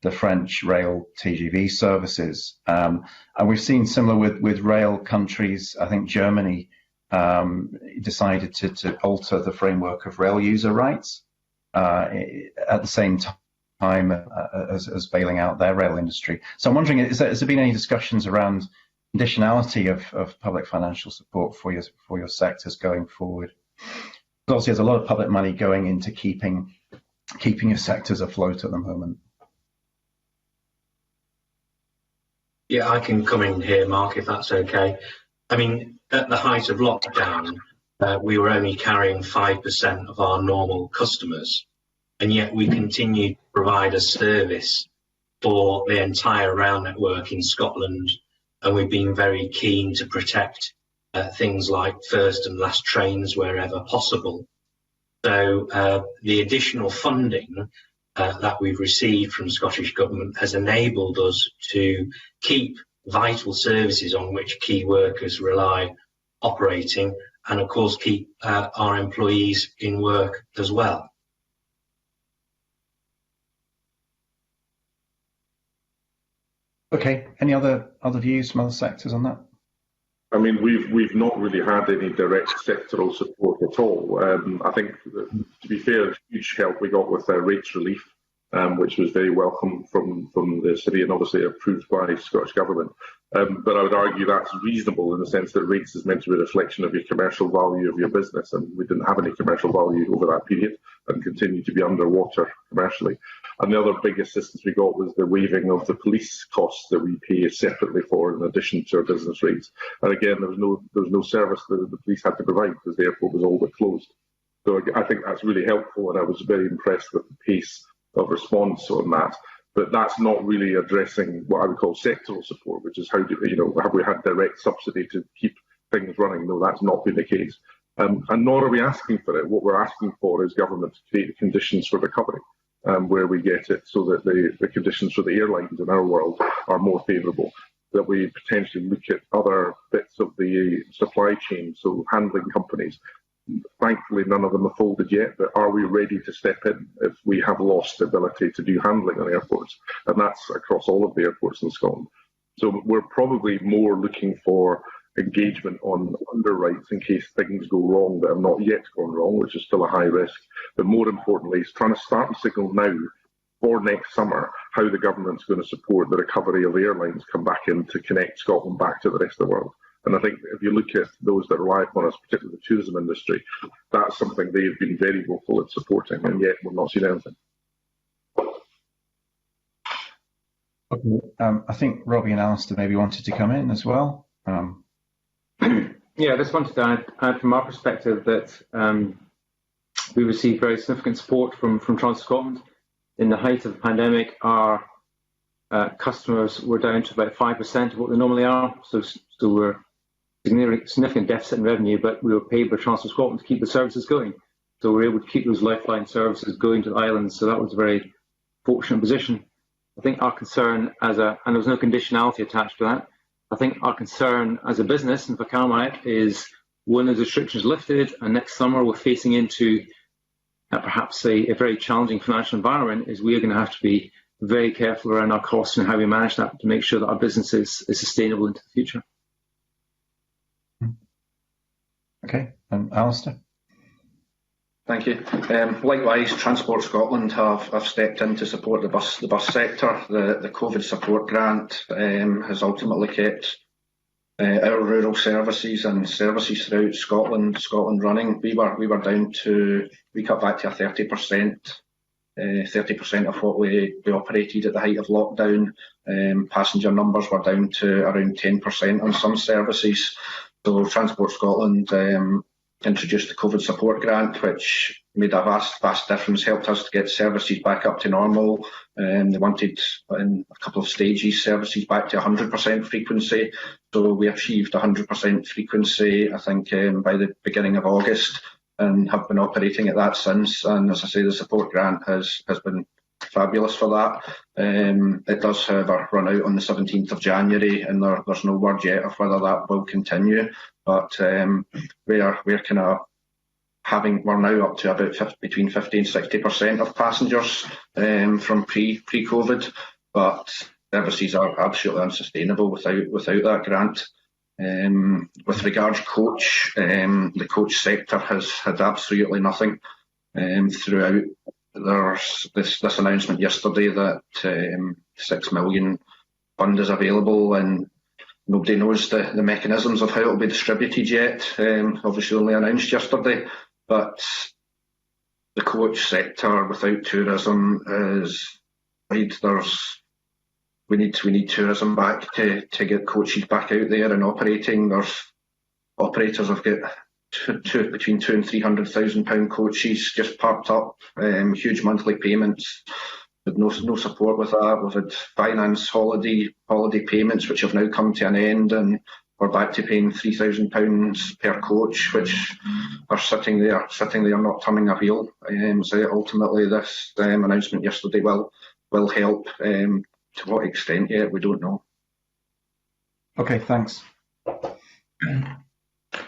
the French rail TGV services. And we've seen similar with rail countries. I think Germany decided to alter the framework of rail user rights at the same time as bailing out their rail industry. So I'm wondering, has there been any discussions around conditionality of public financial support for your sectors going forward? Obviously, there's a lot of public money going into keeping your sectors afloat at the moment. Yeah, I can come in here, Mark, if that's okay. I mean, at the height of lockdown, we were only carrying 5% of our normal customers, and yet we continue to provide a service for the entire rail network in Scotland, and we've been very keen to protect things like first and last trains wherever possible. So the additional funding that we've received from Scottish Government has enabled us to keep vital services on which key workers rely operating, and of course keep our employees in work as well. Okay, any other views from other sectors on that? I mean, we've not really had any direct sectoral support at all. I think, to be fair, huge help we got with rates relief, which was very welcome from the city and obviously approved by the Scottish Government. But I would argue that's reasonable in the sense that rates is meant to be a reflection of your commercial value of your business, and we didn't have any commercial value over that period and continue to be underwater commercially. And the other big assistance we got was the waiving of the police costs that we pay separately for in addition to our business rates. And again, there was no service that the police had to provide because the airport was all but closed. So I think that's really helpful, and I was very impressed with the pace of response on that. But that's not really addressing what I would call sectoral support, which is how do have we had direct subsidy to keep things running? No, that's not been the case. And nor are we asking for it. What we're asking for is government to create the conditions for recovery, where we get it so that the conditions for the airlines in our world are more favourable, that we potentially look at other bits of the supply chain, so handling companies. Thankfully, none of them have folded yet, but are we ready to step in if we have lost the ability to do handling on airports? And that's across all of the airports in Scotland. So we're probably more looking for engagement on underwrites in case things go wrong that have not yet gone wrong, which is still a high risk. But more importantly, is trying to start to signal now for next summer how the government's going to support the recovery of airlines come back in to connect Scotland back to the rest of the world. And I think if you look at those that rely upon us, particularly the tourism industry, that's something they've been very vocal at supporting, and yet we've not seen anything. I think Robbie and Alistair maybe wanted to come in as well. Yeah, I just wanted to add from our perspective that we received very significant support from Transport Scotland. In the height of the pandemic, our customers were down to about 5% of what they normally are, so we're significant deficit in revenue, but we were paid by Transport Scotland to keep the services going. So we were able to keep those lifeline services going to the islands, so that was a very fortunate position. I think our concern and there was no conditionality attached to that, I think our concern as a business and for CalMac is when those restrictions lifted and next summer we're facing into perhaps a very challenging financial environment, is we are going to have to be very careful around our costs and how we manage that to make sure that our business is sustainable into the future. Okay, Alistair. Thank you. Likewise, Transport Scotland have stepped in to support the bus sector. The COVID support grant has ultimately kept our rural services and services throughout Scotland running. We cut back to a 30% of what we operated at the height of lockdown. Passenger numbers were down to around 10% on some services. So Transport Scotland introduced the COVID support grant, which made a vast difference, helped us to get services back up to normal. They wanted, in a couple of stages, services back to 100% frequency. So we achieved 100% frequency, I think, by the beginning of August, and have been operating at that since. And as I say, the support grant has been fabulous for that. It does, however, run out on the 17th of January, and there's no word yet of whether that will continue. But we're now up to about between 50 and 60% of passengers from pre-COVID, but services are absolutely unsustainable without that grant. With regards coach, the coach sector has had absolutely nothing throughout. There's this announcement yesterday that 6 million fund is available, and nobody knows the mechanisms of how it will be distributed yet. Obviously only announced yesterday, but the coach sector without tourism is right. We need tourism back to get coaches back out there and operating. There's operators have got between £200,000 and £300,000 coaches just parked up, huge monthly payments, with no support with that. We've had finance holiday payments which have now come to an end, and we're back to paying £3,000 per coach, which are sitting there not turning a wheel. So ultimately this announcement yesterday will help. To what extent yet, we don't know. Okay, thanks.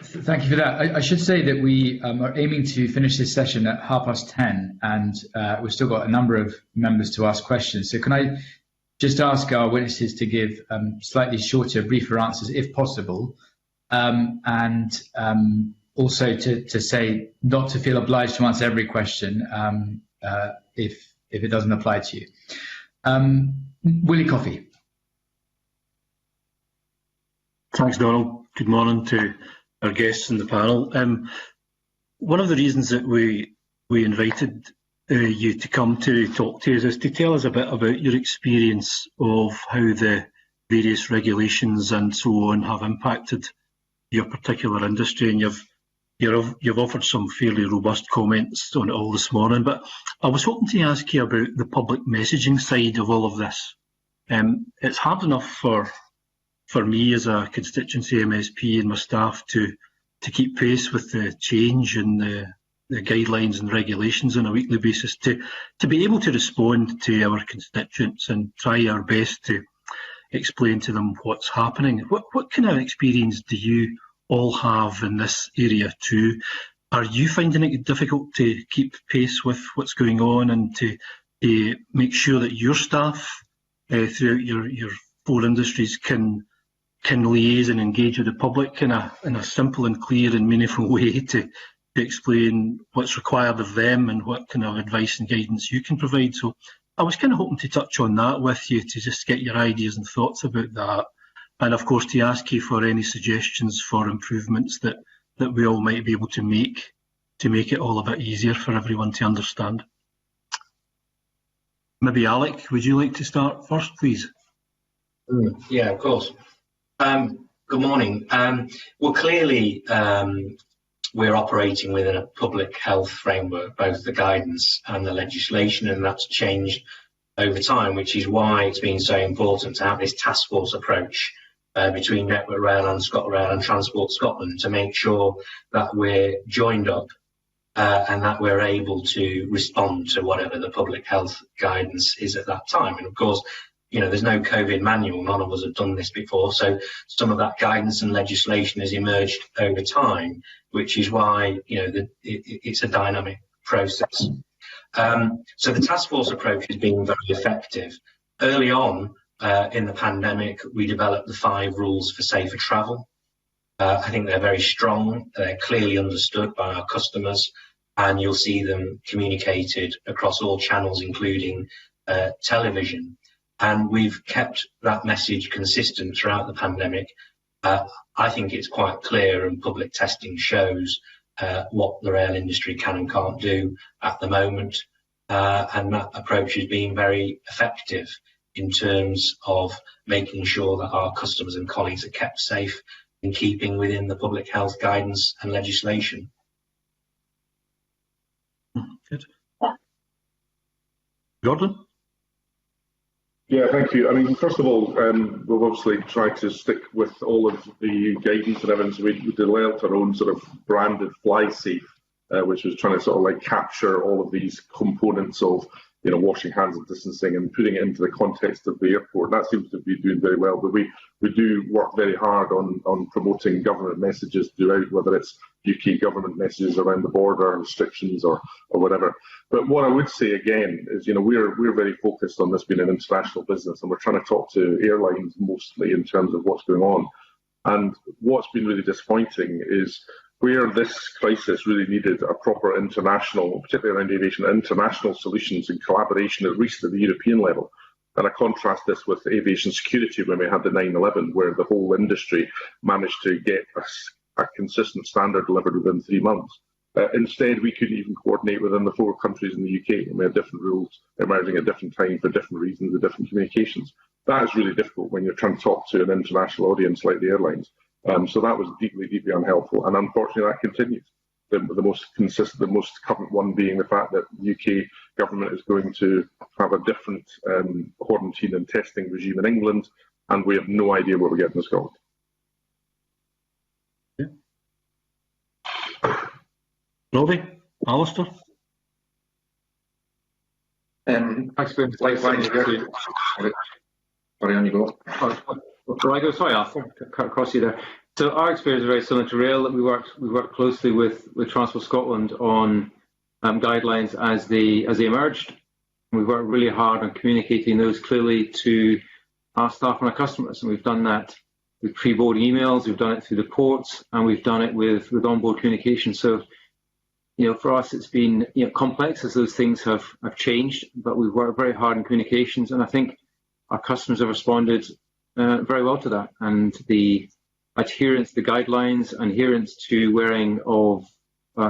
Thank you for that. I should say that we are aiming to finish this session at 10:30, and we've still got a number of members to ask questions. So can I just ask our witnesses to give slightly shorter, briefer answers if possible, and also to say not to feel obliged to answer every question if it doesn't apply to you. Willie Coffey. Thanks, Donald. Good morning to our guests in the panel. One of the reasons that we invited you to come to talk to us is to tell us a bit about your experience of how the various regulations and so on have impacted your particular industry. And you've offered some fairly robust comments on it all this morning, but I was hoping to ask you about the public messaging side of all of this. It's hard enough for me as a constituency MSP and my staff to keep pace with the change in the guidelines and regulations on a weekly basis, to be able to respond to our constituents and try our best to explain to them what's happening. What kind of experience do you all have in this area too? Are you finding it difficult to keep pace with what's going on and to make sure that your staff throughout your 4 industries can liaise and engage with the public in a simple and clear and meaningful way to explain what's required of them and what kind of advice and guidance you can provide? So I was kind of hoping to touch on that with you, to just get your ideas and thoughts about that, and of course to ask you for any suggestions for improvements that we all might be able to make it all a bit easier for everyone to understand. Maybe Alec, would you like to start first, please? Yeah, of course. Good morning. Well, clearly we're operating within a public health framework, both the guidance and the legislation, and that's changed over time, which is why it's been so important to have this task force approach between Network Rail and ScotRail and Transport Scotland to make sure that we're joined up and that we're able to respond to whatever the public health guidance is at that time. And of course, there's no COVID manual. None of us have done this before. So some of that guidance and legislation has emerged over time, which is why, it's a dynamic process. So the task force approach has been very effective. Early on in the pandemic, we developed the 5 rules for safer travel. I think they're very strong. They're clearly understood by our customers, and you'll see them communicated across all channels, including television. And we've kept that message consistent throughout the pandemic. I think it's quite clear, and public testing shows what the rail industry can and can't do at the moment. And that approach has been very effective in terms of making sure that our customers and colleagues are kept safe in keeping within the public health guidance and legislation. Good. Gordon? Yeah, thank you. I mean, first of all, we've obviously tried to stick with all of the guidance and evidence. We developed our own sort of branded Fly Safe, which was trying to sort of like capture all of these components of, washing hands and distancing and putting it into the context of the airport. That seems to be doing very well. But we do work very hard on promoting government messages throughout, whether it's UK government messages around the border, restrictions or whatever. But what I would say again is, we're very focused on this being an international business, and we're trying to talk to airlines mostly in terms of what's going on. And what's been really disappointing is where this crisis really needed a proper international, particularly around aviation, international solutions in collaboration, at least at the European level. And I contrast this with aviation security when we had the 9/11, where the whole industry managed to get a consistent standard delivered within 3 months. Instead, we couldn't even coordinate within the 4 countries in the UK, and we had different rules emerging at different times for different reasons with different communications. That is really difficult when you're trying to talk to an international audience like the airlines. So that was deeply, deeply unhelpful, and unfortunately that continues. The most consistent, the most current one being the fact that the UK government is going to have a different quarantine and testing regime in England, and we have no idea what we're getting in Scotland. Robbie? Alistair? Thanks very much. Sorry, on you go. Sorry, Arthur, cut across you there. So our experience is very similar to rail. We worked closely with Transport Scotland on guidelines as they emerged. We've worked really hard on communicating those clearly to our staff and our customers, and we've done that with pre-boarding emails, we've done it through the ports, and we've done it with onboard communication. So, for us, it's been complex as those things have changed, but we've worked very hard in communications, and I think our customers have responded very well to that. And the adherence to the guidelines, adherence to wearing of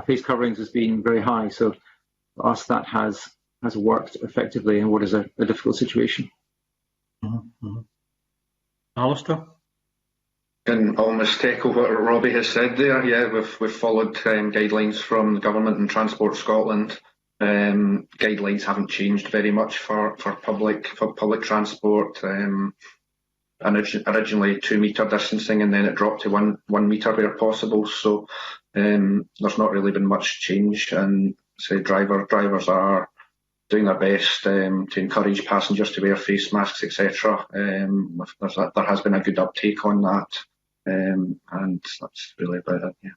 face coverings has been very high. So for us, that has worked effectively in what is a difficult situation. Mm-hmm. Alistair? can almost echo what Robbie has said there. Yeah, we've followed guidelines from the government and Transport Scotland. Guidelines haven't changed very much for public transport. Originally 2 metre distancing, and then it dropped to one metre where possible. So there's not really been much change, and say drivers are doing their best to encourage passengers to wear face masks, etc. There has been a good uptake on that, and that's really about it. Yeah.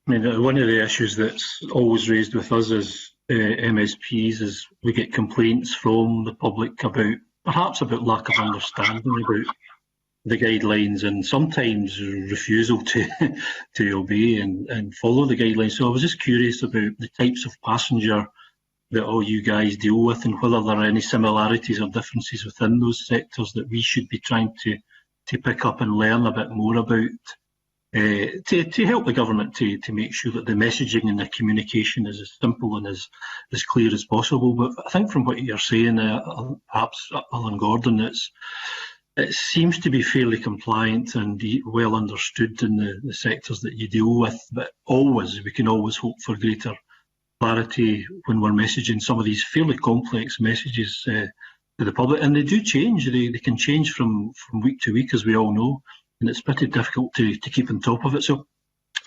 I mean, one of the issues that's always raised with us as MSPs is we get complaints from the public about lack of understanding about the guidelines, and sometimes refusal to obey and follow the guidelines. So I was just curious about the types of passenger that all you guys deal with, and whether there are any similarities or differences within those sectors that we should be trying to pick up and learn a bit more about, to help the government to make sure that the messaging and the communication is as simple and as clear as possible. But I think from what you're saying, perhaps Alan Gordon, it seems to be fairly compliant and well understood in the sectors that you deal with, but we can always hope for greater clarity when we're messaging some of these fairly complex messages to the public. And they do change. They can change from week to week, as we all know, and it's pretty difficult to keep on top of it. So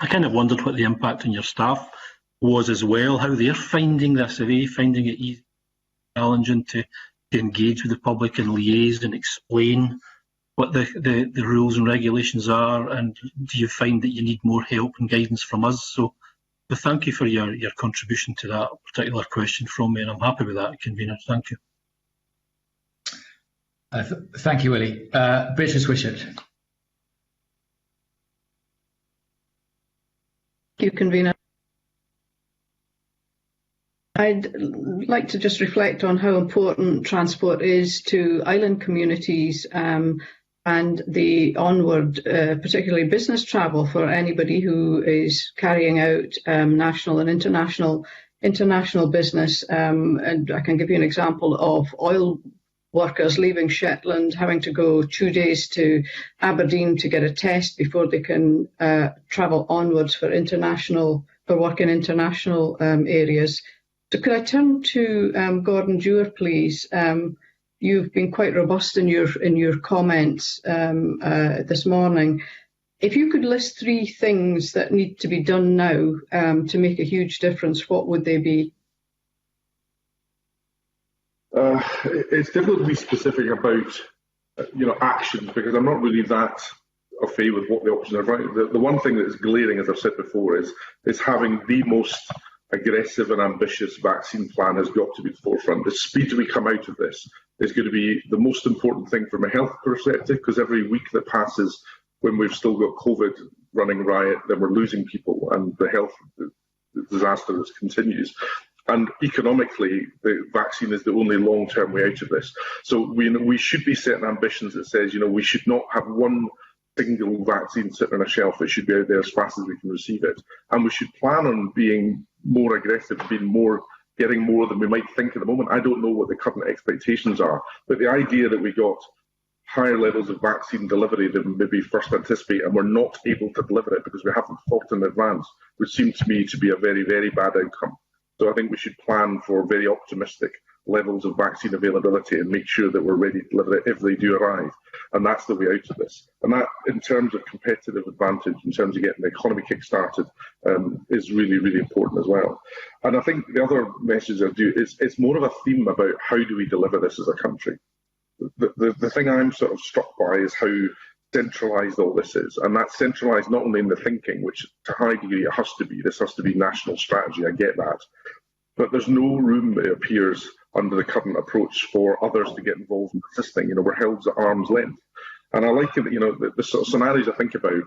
I kind of wondered what the impact on your staff was as well, how they're finding this. Are they finding it easy, challenging to engage with the public and liaise and explain what the rules and regulations are? And do you find that you need more help and guidance from us? So thank you for your contribution to that particular question from me, and I'm happy with that, Convener. Thank you. Thank you, Willie. Beatrice Wishart. Thank you, Convener. I'd like to just reflect on how important transport is to island communities and the onward, particularly business travel for anybody who is carrying out national and international business. And I can give you an example of oil workers leaving Shetland, having to go 2 days to Aberdeen to get a test before they can travel onwards for work in international areas. So could I turn to Gordon Dewar, please? You've been quite robust in your comments this morning. If you could list 3 things that need to be done now to make a huge difference, what would they be? It's difficult to be specific about actions, because I'm not really that au fait with what the options are. Right? The one thing that is glaring, as I've said before, is having the most aggressive and ambitious vaccine plan has got to be at the forefront. The speed we come out of this is going to be the most important thing from a health perspective, because every week that passes when we've still got COVID running riot, then we're losing people, and the health disaster continues. And economically, the vaccine is the only long-term way out of this. So we should be setting ambitions that says, we should not have one single vaccine sitting on a shelf. It should be out there as fast as we can receive it. And we should plan on being more aggressive, getting more than we might think at the moment. I don't know what the current expectations are, but the idea that we got higher levels of vaccine delivery than maybe first anticipate, and we're not able to deliver it because we haven't thought in advance, would seem to me to be a very, very bad outcome. So I think we should plan for very optimistic levels of vaccine availability and make sure that we're ready to deliver it if they do arrive. And that's the way out of this. And that, in terms of competitive advantage, in terms of getting the economy kick-started, is really, really important as well. And I think the other message I do is it's more of a theme about how do we deliver this as a country. The thing I'm sort of struck by is how centralised all this is, and that's centralised not only in the thinking, which to a high degree it has to be. This has to be national strategy, I get that, but there's no room, it appears, under the current approach for others to get involved in assisting. We're held at arm's length, and I like it. The sort of scenarios I think about,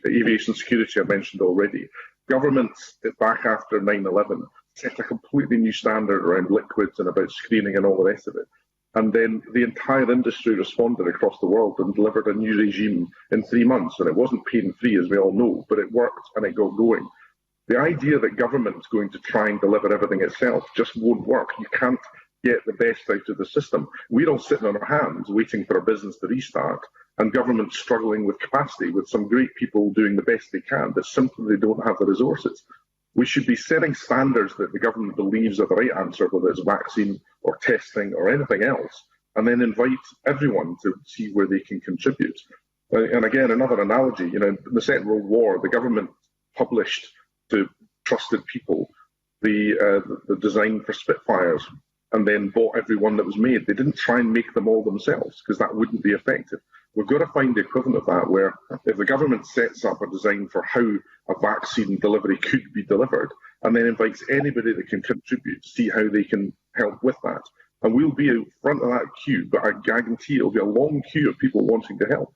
aviation security I mentioned already. Governments back after 9/11 set a completely new standard around liquids and about screening and all the rest of it. And then the entire industry responded across the world and delivered a new regime in 3 months. And it wasn't pain-free, as we all know, but it worked and it got going. The idea that government's going to try and deliver everything itself just won't work. You get the best out of the system. We're all sitting on our hands waiting for our business to restart, and government struggling with capacity, with some great people doing the best they can, but simply they don't have the resources. We should be setting standards that the government believes are the right answer, whether it's vaccine or testing or anything else, and then invite everyone to see where they can contribute. And again, another analogy, in the Second World War, the government published to trusted people the design for Spitfires and then bought every one that was made. They didn't try and make them all themselves because that wouldn't be effective. We've got to find the equivalent of that, where if the government sets up a design for how a vaccine delivery could be delivered and then invites anybody that can contribute to see how they can help with that. And we'll be in front of that queue, but I guarantee it'll be a long queue of people wanting to help.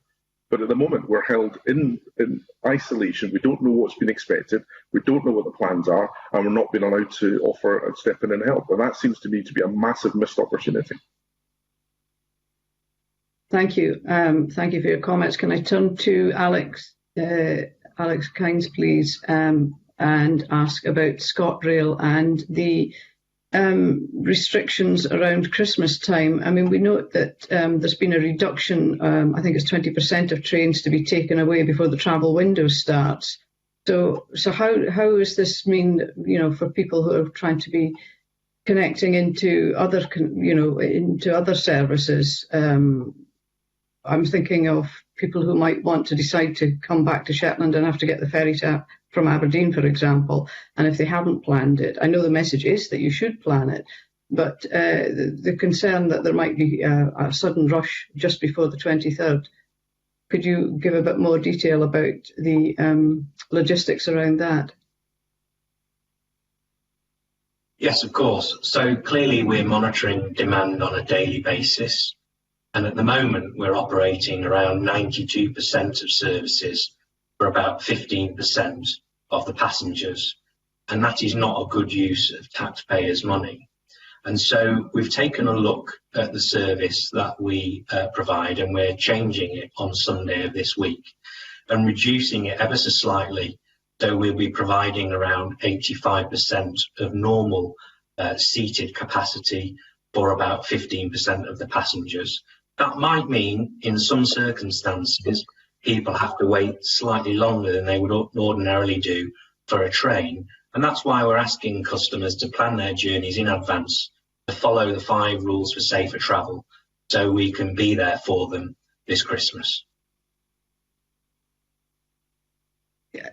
But at the moment, we're held in isolation. We don't know what's been expected. We don't know what the plans are, and we're not being allowed to offer and step in and help. And that seems to me to be a massive missed opportunity. Thank you. Thank you for your comments. Can I turn to Alex Kynes, please, and ask about ScotRail and the restrictions around Christmas time? I mean, we note that there's been a reduction, I think it's 20% of trains to be taken away before the travel window starts. So how does this mean, for people who are trying to be connecting into other, into other services? I'm thinking of people who might want to decide to come back to Shetland and have to get the ferry from Aberdeen, for example, and if they haven't planned it. I know the message is that you should plan it, but the concern that there might be a sudden rush just before the 23rd. Could you give a bit more detail about the logistics around that? Yes, of course. So clearly we're monitoring demand on a daily basis. And at the moment, we're operating around 92% of services for about 15% of the passengers. And that is not a good use of taxpayers' money. And so we've taken a look at the service that we provide, and we're changing it on Sunday of this week and reducing it ever so slightly. So we'll be providing around 85% of normal seated capacity for about 15% of the passengers. That might mean, in some circumstances, people have to wait slightly longer than they would ordinarily do for a train. And that's why we're asking customers to plan their journeys in advance, to follow the 5 rules for safer travel, so we can be there for them this Christmas.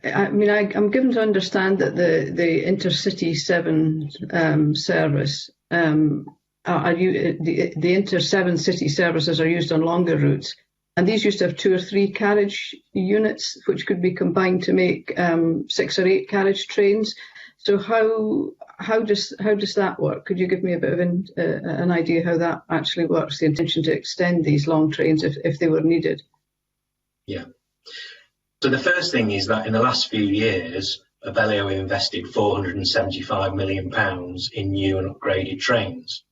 I mean, I'm given to understand that the Intercity 7 service, the Inter-7 city services are used on longer routes, and these used to have 2 or 3 carriage units, which could be combined to make 6 or 8 carriage trains. So how does that work? Could you give me a bit of an idea how that actually works? The intention to extend these long trains if they were needed. Yeah. So the first thing is that in the last few years, Abellio invested £475 million in new and upgraded trains.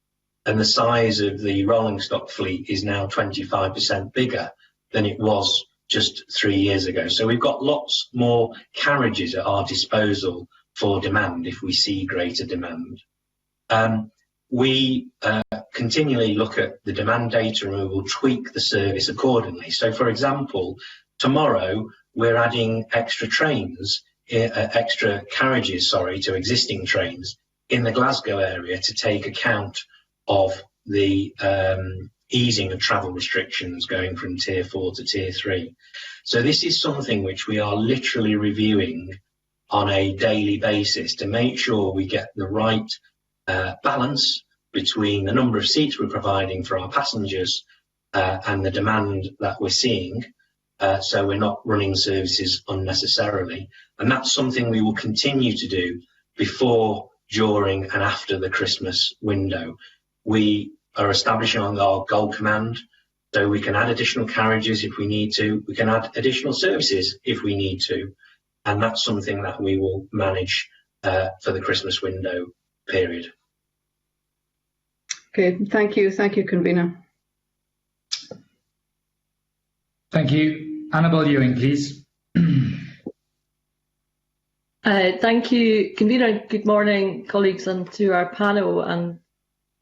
And the size of the rolling stock fleet is now 25% bigger than it was just 3 years ago. So we've got lots more carriages at our disposal for demand if we see greater demand. We continually look at the demand data and we will tweak the service accordingly. So, for example, tomorrow we're adding extra carriages, to existing trains in the Glasgow area to take account of the easing of travel restrictions going from Tier 4 to Tier 3. So this is something which we are literally reviewing on a daily basis to make sure we get the right balance between the number of seats we're providing for our passengers and the demand that we're seeing, so we're not running services unnecessarily. And that's something we will continue to do before, during and after the Christmas window. We are establishing our goal command, so we can add additional carriages if we need to. We can add additional services if we need to. And that's something that we will manage for the Christmas window period. Okay, thank you. Thank you, Convener. Thank you. Annabel Ewing, please. Thank you, Convener. Good morning, colleagues, and to our panel, and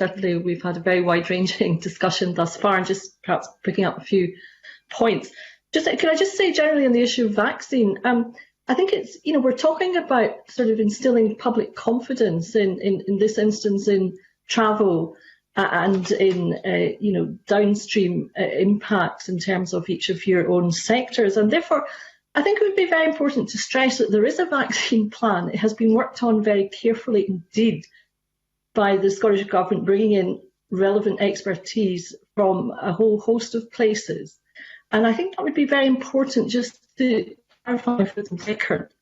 certainly we've had a very wide-ranging discussion thus far, and just perhaps picking up a few points. Can I just say generally on the issue of vaccine, I think it's, we're talking about sort of instilling public confidence in this instance in travel and in, downstream impacts in terms of each of your own sectors. And therefore, I think it would be very important to stress that there is a vaccine plan. It has been worked on very carefully indeed by the Scottish Government, bringing in relevant expertise from a whole host of places. And I think that would be very important just to clarify for the record.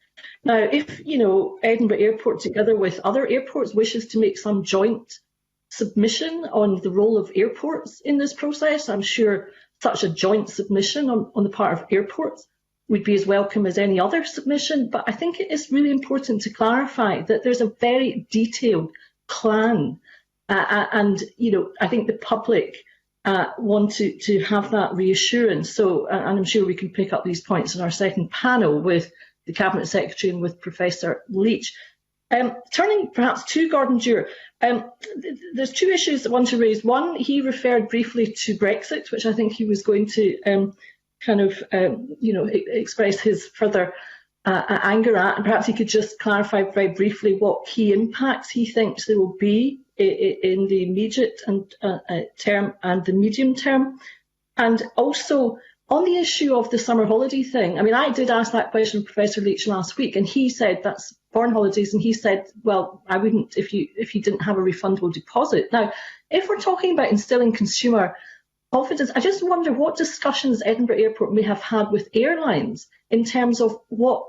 Now, if, Edinburgh Airport, together with other airports, wishes to make some joint submission on the role of airports in this process, I'm sure such a joint submission on the part of airports would be as welcome as any other submission. But I think it is really important to clarify that there's a very detailed plan. And, I think the public want to have that reassurance. So, and I'm sure we can pick up these points in our second panel with the Cabinet Secretary and with Professor Leach. Turning perhaps to Gordon Dewar, there's two issues I want to raise. One, he referred briefly to Brexit, which I think he was going to express his further anger at, and perhaps he could just clarify very briefly what key impacts he thinks there will be in the immediate term and the medium term. And also on the issue of the summer holiday thing, I did ask that question of Professor Leach last week, and he said that's foreign holidays, and he said, well, I wouldn't if you didn't have a refundable deposit. Now, if we're talking about instilling consumer confidence, I just wonder what discussions Edinburgh Airport may have had with airlines in terms of what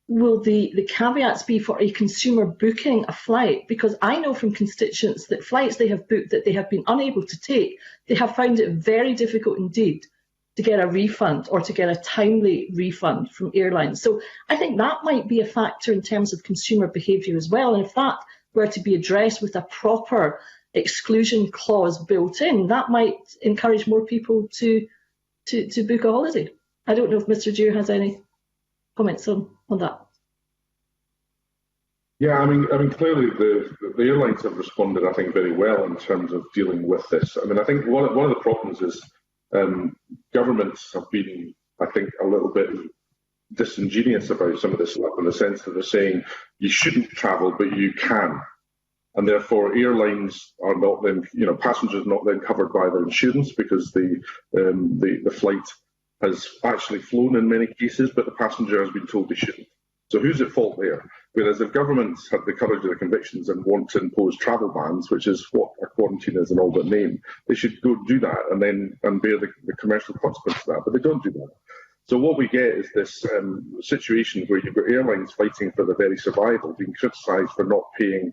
will the caveats be for a consumer booking a flight, because I know from constituents that flights they have booked that they have been unable to take, they have found it very difficult indeed to get a refund or to get a timely refund from airlines. So I think that might be a factor in terms of consumer behaviour as well. And if that were to be addressed with a proper exclusion clause built in, that might encourage more people to book a holiday. I don't know if Mr. Dewar has any comments on that. Yeah, clearly the airlines have responded, I think, very well in terms of dealing with this. I think one of the problems is governments have been, I think, a little bit disingenuous about some of this stuff, in the sense that they're saying you shouldn't travel, but you can. And therefore, airlines are not then, passengers are not then covered by their insurance, because the flight has actually flown in many cases, but the passenger has been told they shouldn't. So who's at fault there? Whereas if governments had the courage of their convictions and want to impose travel bans, which is what a quarantine is in all but name, they should go do that and bear the commercial consequence of that. But they don't do that. So what we get is this situation where you've got airlines fighting for their very survival, being criticised for not paying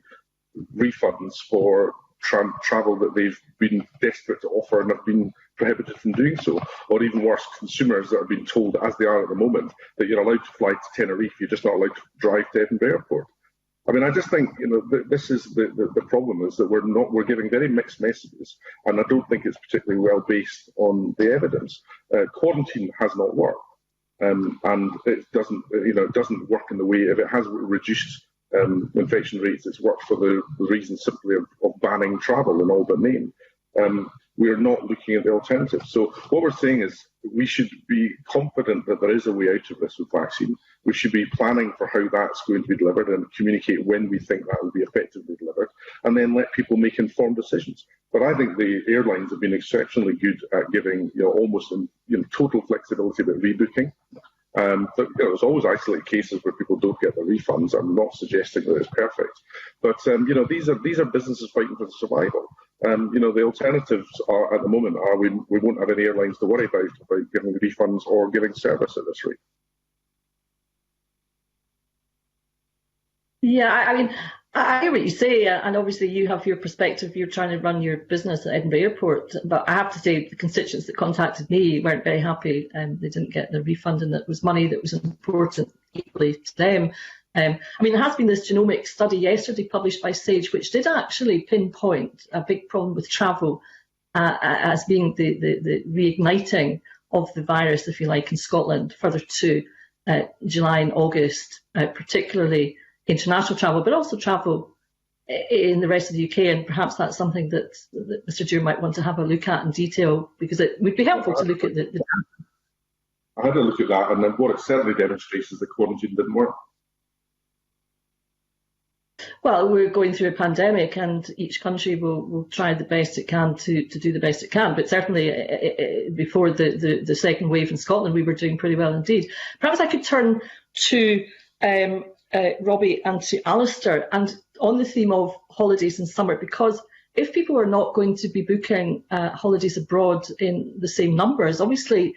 refunds for travel that they've been desperate to offer and have been prohibited from doing so, or even worse, consumers that are being told, as they are at the moment, that you're allowed to fly to Tenerife, you're just not allowed to drive to Edinburgh Airport. I just think this is the problem, is that we're giving very mixed messages, and I don't think it's particularly well based on the evidence. Quarantine has not worked, and it doesn't work in the way, if it has reduced infection rates, it's worked for the reason simply of banning travel in all but name. We're not looking at the alternatives. So what we're saying is we should be confident that there is a way out of this with vaccine. We should be planning for how that's going to be delivered and communicate when we think that will be effectively delivered, and then let people make informed decisions. But I think the airlines have been exceptionally good at giving almost total flexibility about rebooking. But there's always isolated cases where people don't get their refunds. I'm not suggesting that it's perfect, but these are businesses fighting for survival. The alternatives are, at the moment, we won't have any airlines to worry about giving refunds or giving service at this rate. Yeah, I hear what you say, and obviously you have your perspective. You're trying to run your business at Edinburgh Airport, but I have to say the constituents that contacted me weren't very happy, and they didn't get the refund, and that was money that was important equally to them. There has been this genomic study yesterday published by Sage, which did actually pinpoint a big problem with travel as being the reigniting of the virus, if you like, in Scotland further to July and August, particularly international travel, but also travel in the rest of the UK, and perhaps that's something that Mr. Dewar might want to have a look at in detail, because it would be helpful to look at the I had a look at that, and then what it certainly demonstrates is the quarantine didn't work. Well, we're going through a pandemic, and each country will try the best it can to do the best it can. But certainly before the second wave in Scotland, we were doing pretty well indeed. Perhaps I could turn to Robbie and to Alistair, and on the theme of holidays in summer, because if people are not going to be booking holidays abroad in the same numbers, obviously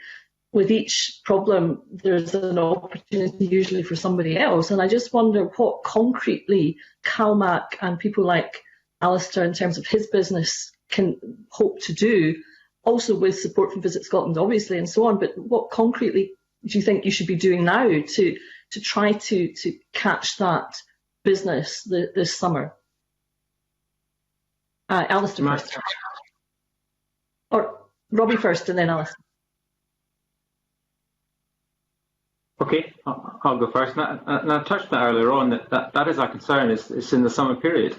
with each problem there's an opportunity usually for somebody else. And I just wonder what concretely CalMac and people like Alistair in terms of his business can hope to do, also with support from Visit Scotland obviously and so on, but what concretely do you think you should be doing now to try to catch that business this summer? Alistair first. Or Robbie first and then Alistair. Okay, I'll go first. And I touched on that earlier on, that is our concern, it's in the summer period.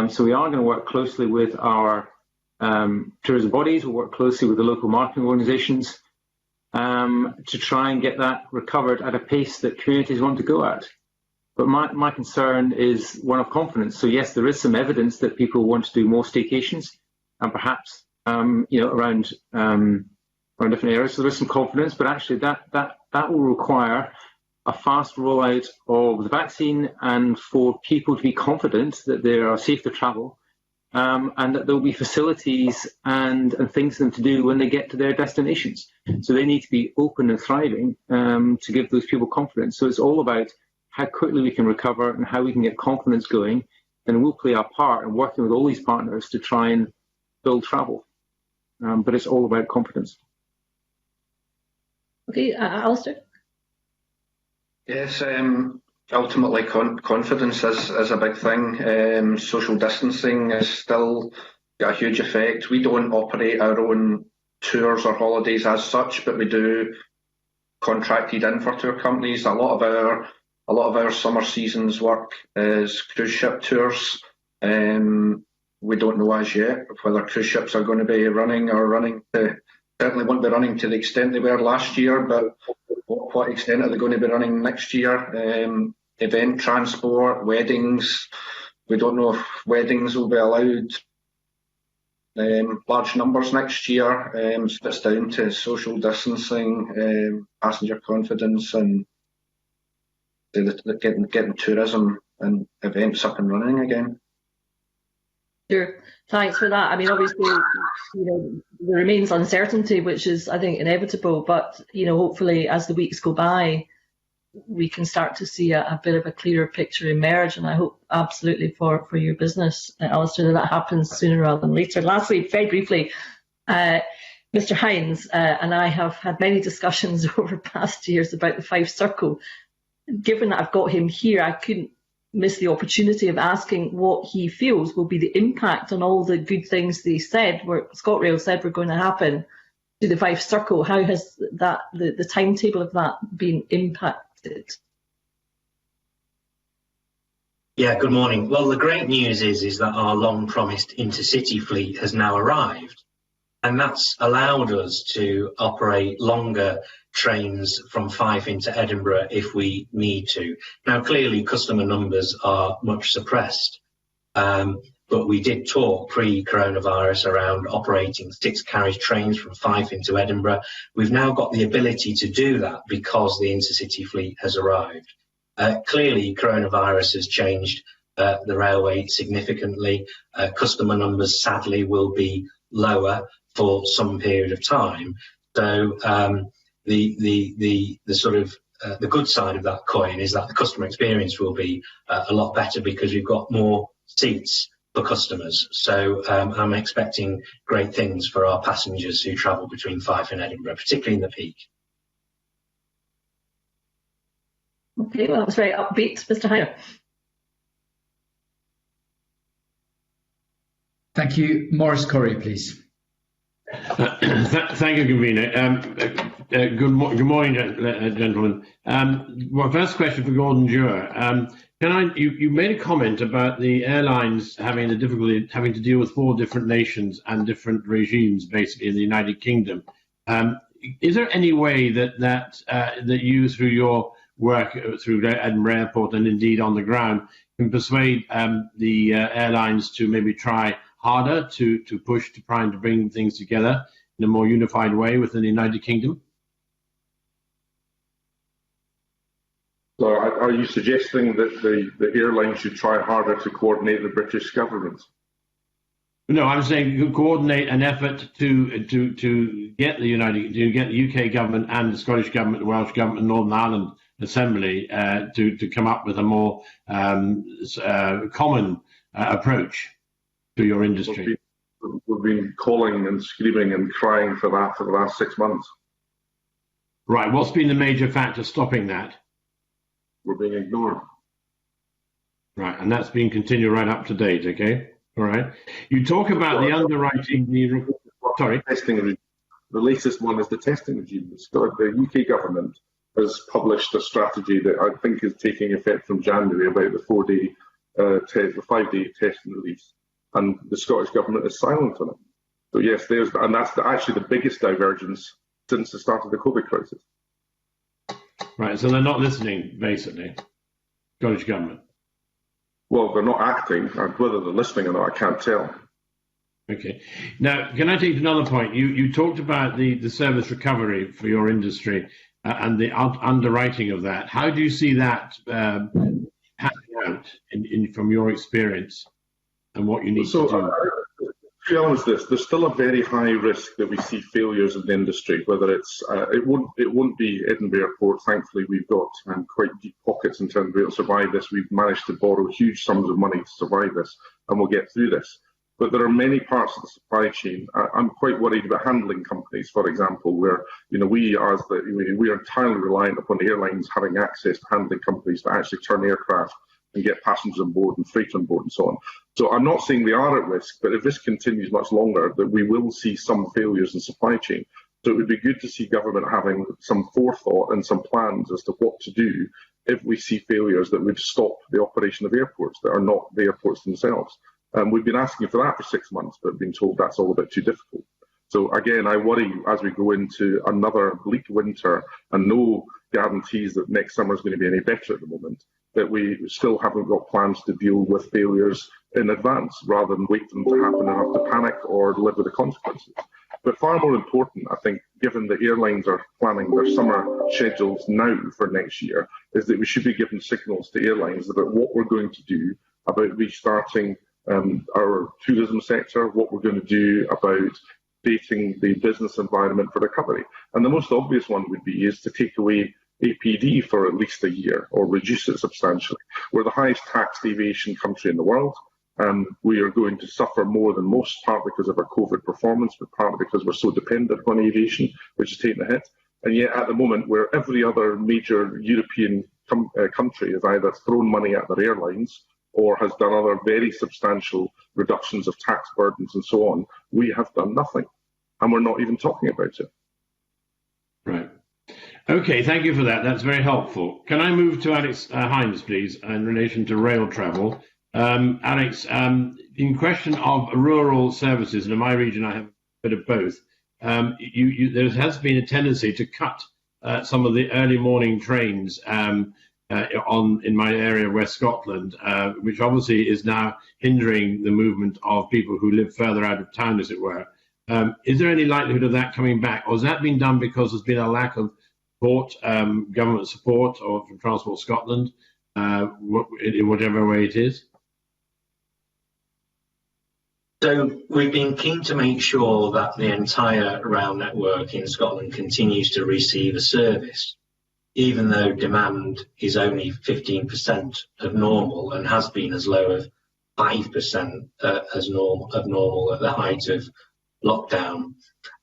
So we are going to work closely with our tourism bodies, we'll work closely with the local marketing organisations to try and get that recovered at a pace that communities want to go at. But my concern is one of confidence. So yes, there is some evidence that people want to do more staycations, and perhaps around different areas. So there is some confidence, but actually that will require a fast rollout of the vaccine, and for people to be confident that they are safe to travel, and that there will be facilities and things for them to do when they get to their destinations. So they need to be open and thriving to give those people confidence. So it's all about how quickly we can recover and how we can get confidence going, and we'll play our part in working with all these partners to try and build travel. But it's all about confidence. Okay, Alistair? Yes, ultimately confidence is a big thing. Social distancing is still got a huge effect. We don't operate our own tours or holidays as such, but we do contracted in for tour companies. A lot of our summer season's work is cruise ship tours. We don't know as yet whether cruise ships are going to be running to, certainly won't be running to the extent they were last year, but what extent are they going to be running next year? Event transport, weddings, we don't know if weddings will be allowed large numbers next year. So it's down to social distancing, passenger confidence, and getting tourism and events up and running again. Sure, thanks for that. I mean, obviously, there remains uncertainty, which is, I think, inevitable. But hopefully, as the weeks go by, we can start to see a bit of a clearer picture emerge. And I hope absolutely for your business, Alistair, that happens sooner rather than later. Lastly, very briefly, Mr. Hines and I have had many discussions over past years about the Five Circle. Given that I've got him here, I couldn't miss the opportunity of asking what he feels will be the impact on all the good things they said, where ScotRail said were going to happen, to the Five Circle. How has that the timetable of that been impacted? Yeah, good morning. Well, the great news is that our long-promised intercity fleet has now arrived, and that's allowed us to operate longer trains from Fife into Edinburgh if we need to. Now, clearly, customer numbers are much suppressed, but we did talk pre-coronavirus around operating 6-carriage trains from Fife into Edinburgh. We've now got the ability to do that because the intercity fleet has arrived. Clearly, coronavirus has changed the railway significantly. Customer numbers, sadly, will be lower for some period of time. So the sort of the good side of that coin is that the customer experience will be a lot better because we've got more seats for customers. So I'm expecting great things for our passengers who travel between Fife and Edinburgh, particularly in the peak. Okay, well, that was very upbeat, Mr. Hiner. Thank you. Maurice Corrie, please. Thank you, Convener. Good morning, gentlemen. Well, first question for Gordon Dewar. You made a comment about the airlines having the difficulty having to deal with 4 different nations and different regimes, basically in the United Kingdom. Is there any way that you, through your work through Edinburgh Airport and indeed on the ground, can persuade the airlines to maybe try harder to push to try and to bring things together in a more unified way within the United Kingdom? So are you suggesting that the airlines should try harder to coordinate the British government? No, I'm saying coordinate an effort to get the UK government and the Scottish government, the Welsh government, and Northern Ireland Assembly to come up with a more common approach to your industry. We've been calling and screaming and crying for that for the last 6 months. Right. What's been the major factor stopping that? We're being ignored. Right, and that's been continued right up to date. Okay. All right. You talk about the underwriting. Sorry. Testing regime. The latest one is the testing regime. The UK government has published a strategy that I think is taking effect from January about the 5-day test and release, and the Scottish government is silent on it. So yes, that's actually the biggest divergence since the start of the COVID crisis. Right, so they're not listening, basically, Scottish government. Well, they're not acting. Whether they're listening or not, I can't tell. Okay. Now, can I take another point? You talked about the service recovery for your industry and the underwriting of that. How do you see that panning out from your experience and what you need to do? To be honest, there's still a very high risk that we see failures in the industry. Whether it's it won't be Edinburgh Airport. Thankfully, we've got quite deep pockets in terms of being able to survive this. We've managed to borrow huge sums of money to survive this, and we'll get through this. But there are many parts of the supply chain. I'm quite worried about handling companies, for example, where we are entirely reliant upon the airlines having access to handling companies to actually turn aircraft and get passengers on board and freight on board and so on. So I'm not saying they are at risk, but if this continues much longer, that we will see some failures in supply chain. So it would be good to see government having some forethought and some plans as to what to do if we see failures that would stop the operation of airports that are not the airports themselves. We've been asking for that for 6 months, but been told that's all a bit too difficult. So again, I worry as we go into another bleak winter and no guarantees that next summer is going to be any better at the moment, that we still haven't got plans to deal with failures in advance rather than wait for them to happen and have to panic or live with the consequences. But far more important, I think, given that airlines are planning their summer schedules now for next year, is that we should be giving signals to airlines about what we're going to do about restarting our tourism sector, what we're going to do about creating the business environment for recovery. And the most obvious one would be is to take away APD for at least a year or reduce it substantially. We're the highest tax deviation country in the world. We are going to suffer more than most, partly because of our COVID performance, but partly because we're so dependent on aviation, which is taking a hit. And yet at the moment, where every other major European country has either thrown money at their airlines or has done other very substantial reductions of tax burdens and so on, we have done nothing. And we're not even talking about it. Right. Okay, thank you for that. That's very helpful. Can I move to Alex Hines, please, in relation to rail travel? Alex, in question of rural services, and in my region I have a bit of both, there has been a tendency to cut some of the early morning trains in my area of West Scotland, which obviously is now hindering the movement of people who live further out of town, as it were. Is there any likelihood of that coming back, or has that been done because there's been a lack of support, government support, or from Transport Scotland, in whatever way it is? So we've been keen to make sure that the entire rail network in Scotland continues to receive a service, even though demand is only 15% of normal and has been as low as 5% of normal at the height of lockdown.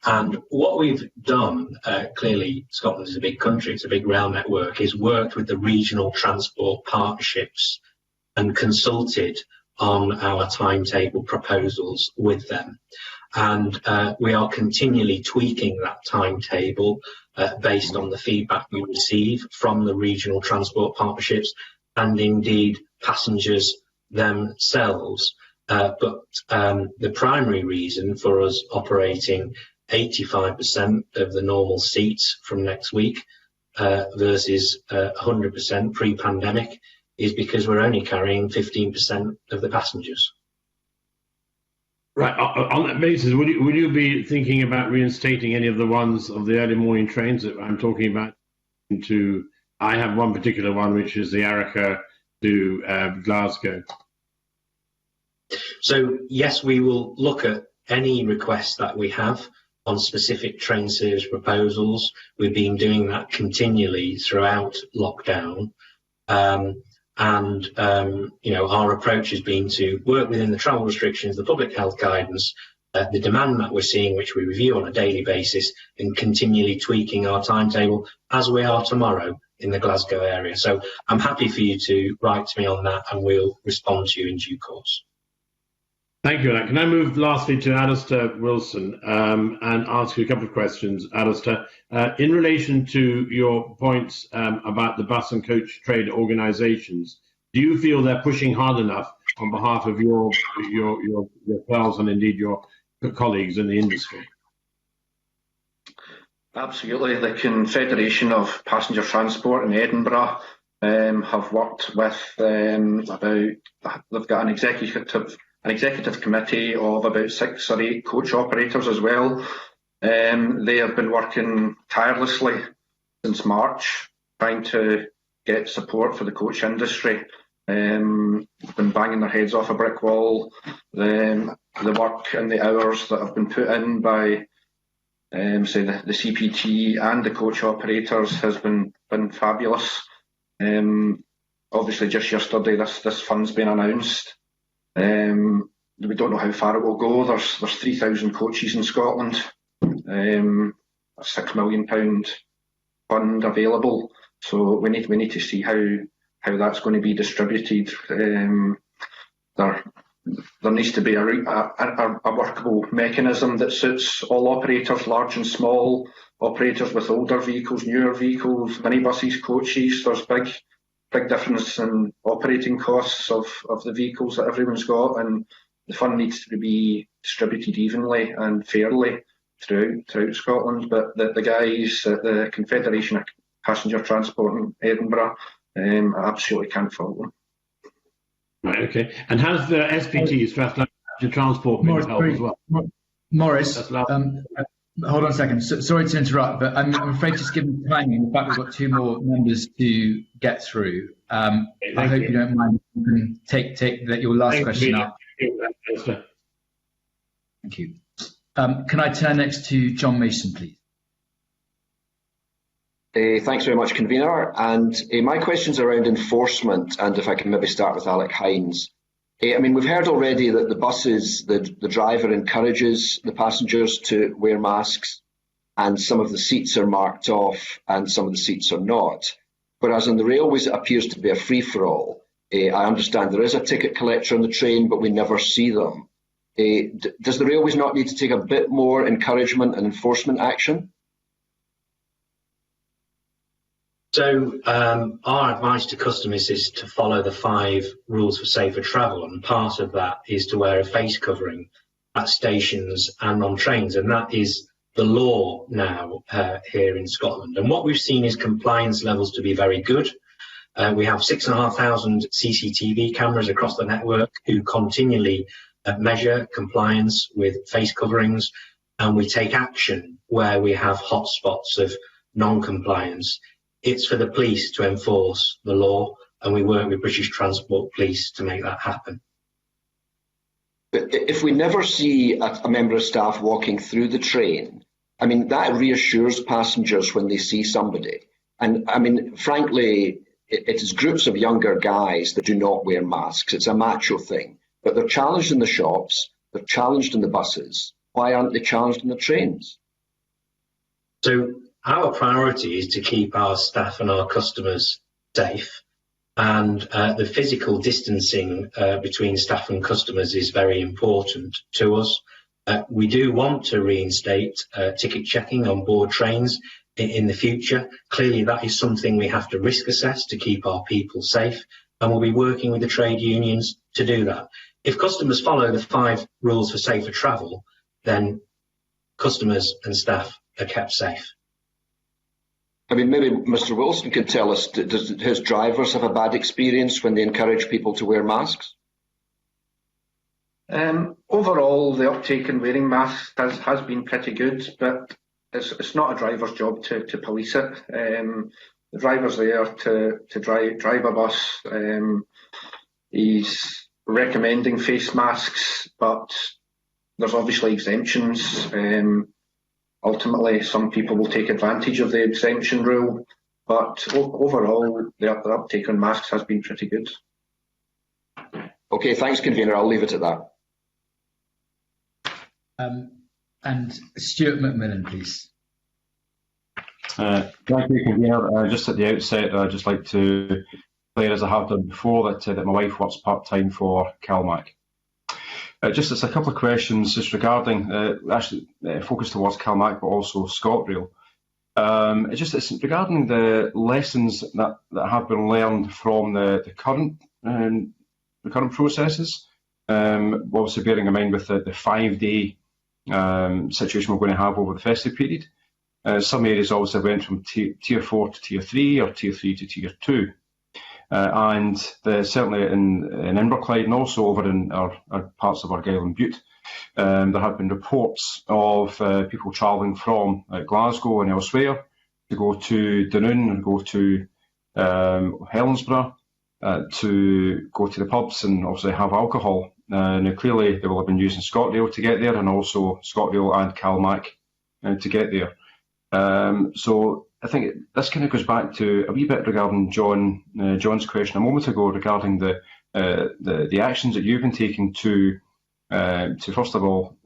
And what we've done, clearly Scotland is a big country, it's a big rail network, is worked with the regional transport partnerships and consulted on our timetable proposals with them. And we are continually tweaking that timetable based on the feedback we receive from the regional transport partnerships and indeed passengers themselves. But the primary reason for us operating 85% of the normal seats from next week versus 100% pre-pandemic is because we're only carrying 15% of the passengers. Right. On that basis, would you be thinking about reinstating any of the ones of the early morning trains that I'm talking about? I have one particular one, which is the Arica to Glasgow. So yes, we will look at any requests that we have on specific train service proposals. We've been doing that continually throughout lockdown. Our approach has been to work within the travel restrictions, the public health guidance, the demand that we're seeing, which we review on a daily basis, and continually tweaking our timetable as we are tomorrow in the Glasgow area. So I'm happy for you to write to me on that, and we'll respond to you in due course. Thank you. Can I move lastly to Alistair Wilson and ask you a couple of questions, Alistair, in relation to your points about the bus and coach trade organisations. Do you feel they're pushing hard enough on behalf of your pals and indeed your colleagues in the industry? Absolutely. The Confederation of Passenger Transport in Edinburgh have worked with they've got an executive committee of about 6 or 8 coach operators as well. They have been working tirelessly since March, trying to get support for the coach industry. Been banging their heads off a brick wall. The work and the hours that have been put in by say the CPT and the coach operators has been fabulous. Obviously just yesterday this fund's been announced. We don't know how far it will go. There's 3,000 coaches in Scotland, a £6 million fund available. So we need to see how that's going to be distributed. There needs to be a workable mechanism that suits all operators, large and small, operators with older vehicles, newer vehicles, minibuses, coaches. There's big difference in operating costs of the vehicles that everyone's got, and the fund needs to be distributed evenly and fairly throughout Scotland. But the guys at the Confederation of Passenger Transport in Edinburgh absolutely can't fault them. Right, okay. And has the SPT, Strathclyde Transport, been held as well? Morris, hold on a second. Sorry to interrupt, but I'm afraid just given the timing, in fact, we've got 2 more members to get through. I hope you don't mind. You can take your last question up. Thank you. Can I turn next to John Mason, please? Thanks very much, Convener. And my question's around enforcement, and if I can maybe start with Alec Hines. We've heard already that the buses, the driver encourages the passengers to wear masks, and some of the seats are marked off and some of the seats are not. Whereas on the railways, it appears to be a free-for-all. I understand there is a ticket collector on the train, but we never see them. Does the railways not need to take a bit more encouragement and enforcement action? So our advice to customers is to follow the 5 rules for safer travel, and part of that is to wear a face covering at stations and on trains, and that is the law now here in Scotland. And what we've seen is compliance levels to be very good. We have 6,500 CCTV cameras across the network who continually measure compliance with face coverings, and we take action where we have hotspots of non-compliance. It's for the police to enforce the law, and we work with British Transport Police to make that happen. But if we never see a member of staff walking through the train, that reassures passengers when they see somebody. And frankly, it is groups of younger guys that do not wear masks. It's a macho thing. But they're challenged in the shops, they're challenged in the buses. Why aren't they challenged in the trains? So our priority is to keep our staff and our customers safe, and the physical distancing between staff and customers is very important to us. We do want to reinstate ticket checking on board trains in the future. Clearly, that is something we have to risk assess to keep our people safe, and we'll be working with the trade unions to do that. If customers follow the 5 rules for safer travel, then customers and staff are kept safe. I mean, maybe Mr. Wilson could tell us, does his drivers have a bad experience when they encourage people to wear masks? Overall, the uptake in wearing masks has been pretty good, but it's not a driver's job to police it. The driver's there to drive a bus. He's recommending face masks, but there's obviously exemptions. Ultimately, some people will take advantage of the exemption rule, but overall, the uptake on masks has been pretty good. Okay, thanks, Convener. I'll leave it at that. And Stuart McMillan, please. Thank you, Convener. Just at the outset, I'd just like to clear, as I have done before, that my wife works part-time for CalMac. Just as a couple of questions just regarding, actually focused towards CalMac, but also ScotRail. It's regarding the lessons that have been learned from the current processes. Obviously bearing in mind with the 5-day situation we're going to have over the festive period. Some areas obviously went from tier 4 to tier 3 or tier 3 to tier 2. And certainly in Inverclyde and also over in our parts of Argyll and Bute, there have been reports of people travelling from Glasgow and elsewhere to go to Dunoon and go to Helensburgh to go to the pubs and obviously have alcohol. Now clearly they will have been using ScotRail to get there, and also ScotRail and CalMac to get there. So I think this kind of goes back to a wee bit regarding John's question a moment ago regarding the actions that you've been taking to first of all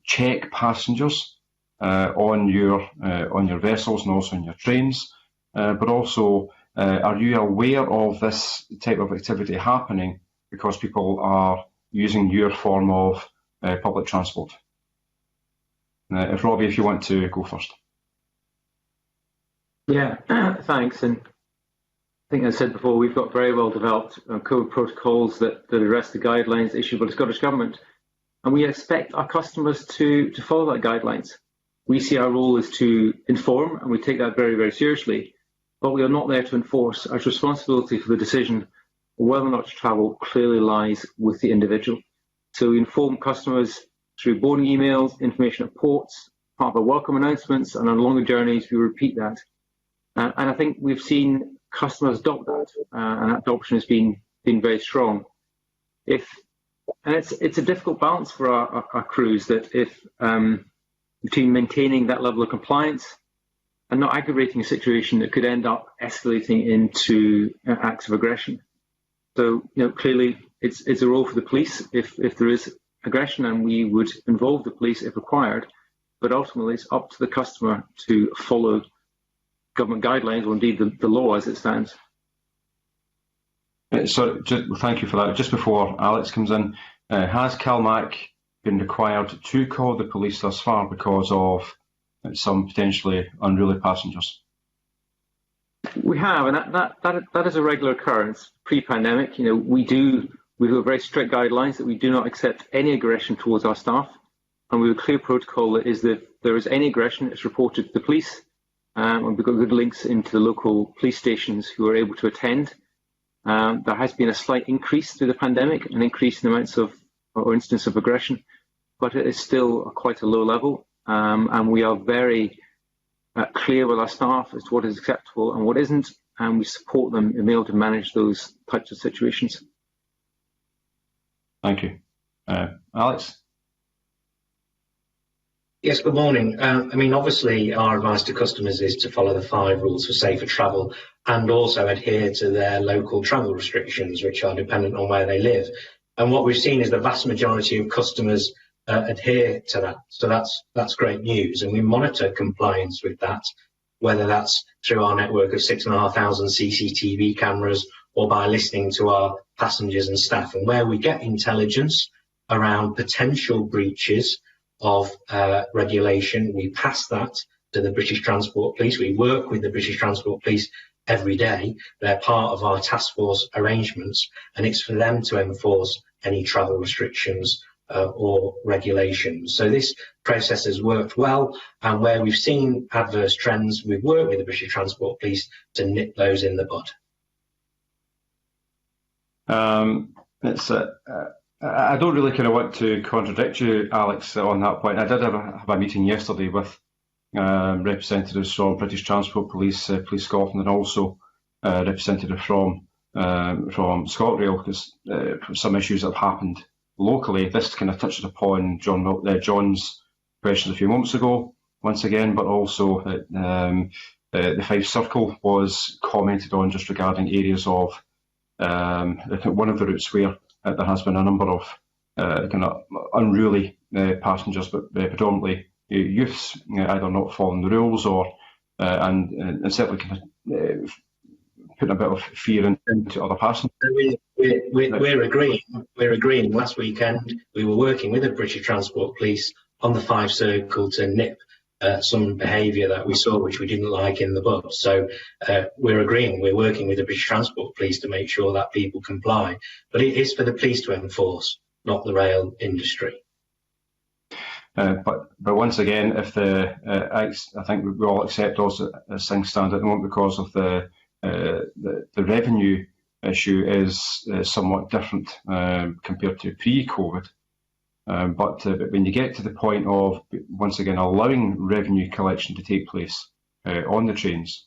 check passengers on your vessels and also on your trains, but also are you aware of this type of activity happening because people are using your form of public transport? If Robbie, if you want to go first. Yeah, thanks. And I think, as I said before, we've got very well developed COVID protocols that address the guidelines issued by the Scottish Government. And we expect our customers to follow that guidelines. We see our role is to inform, and we take that very, very seriously. But we are not there to enforce. Our responsibility for the decision of whether or not to travel clearly lies with the individual. So we inform customers through boarding emails, information at ports, part of our welcome announcements, and on longer journeys, we repeat that. And I think we've seen customers adopt that, and that adoption has been very strong. And it's a difficult balance for our crews that between maintaining that level of compliance and not aggravating a situation that could end up escalating into acts of aggression. So, clearly it's a role for the police if there is aggression, and we would involve the police if required. But ultimately, it's up to the customer to follow government guidelines, or indeed the law as it stands. So, thank you for that. Just before Alex comes in, has CalMac been required to call the police thus far because of some potentially unruly passengers? We have, and that is a regular occurrence. Pre-pandemic, we have very strict guidelines that we do not accept any aggression towards our staff, and we have a clear protocol that is that if there is any aggression, it's reported to the police. And we've got good links into the local police stations who are able to attend. There has been a slight increase through the pandemic, an increase in amounts of or instances of aggression, but it is still quite a low level. And we are very clear with our staff as to what is acceptable and what isn't, and we support them in being able to manage those types of situations. Thank you. Alex? Yes, good morning. Obviously our advice to customers is to follow the 5 rules for safer travel and also adhere to their local travel restrictions, which are dependent on where they live. And what we've seen is the vast majority of customers adhere to that. So that's great news. And we monitor compliance with that, whether that's through our network of 6,500 CCTV cameras or by listening to our passengers and staff. And where we get intelligence around potential breaches of regulation, we pass that to the British Transport Police. We work with the British Transport Police every day. They're part of our task force arrangements, and it's for them to enforce any travel restrictions or regulations. So this process has worked well, and where we've seen adverse trends, we've worked with the British Transport Police to nip those in the bud. I don't really kind of want to contradict you, Alex, on that point. I did have a meeting yesterday with representatives from British Transport Police, Police Scotland, and also representative from ScotRail, because some issues that have happened locally. This kind of touches upon John's questions a few moments ago, once again, but also the Fife Circle was commented on just regarding areas of one of the routes where there has been a number of kind of unruly passengers, but predominantly youths, either not following the rules or and certainly kind of putting a bit of fear into other passengers. We're agreeing. Last weekend we were working with the British Transport Police on the Fife Circle to nip some behaviour that we saw which we didn't like in the bud. So we're agreeing. We're working with the British Transport Police to make sure that people comply. But it is for the police to enforce, not the rail industry. But once again, if I think we all accept also as things stand at the moment, because of the revenue issue is somewhat different compared to pre-COVID. But when you get to the point of, once again, allowing revenue collection to take place on the trains,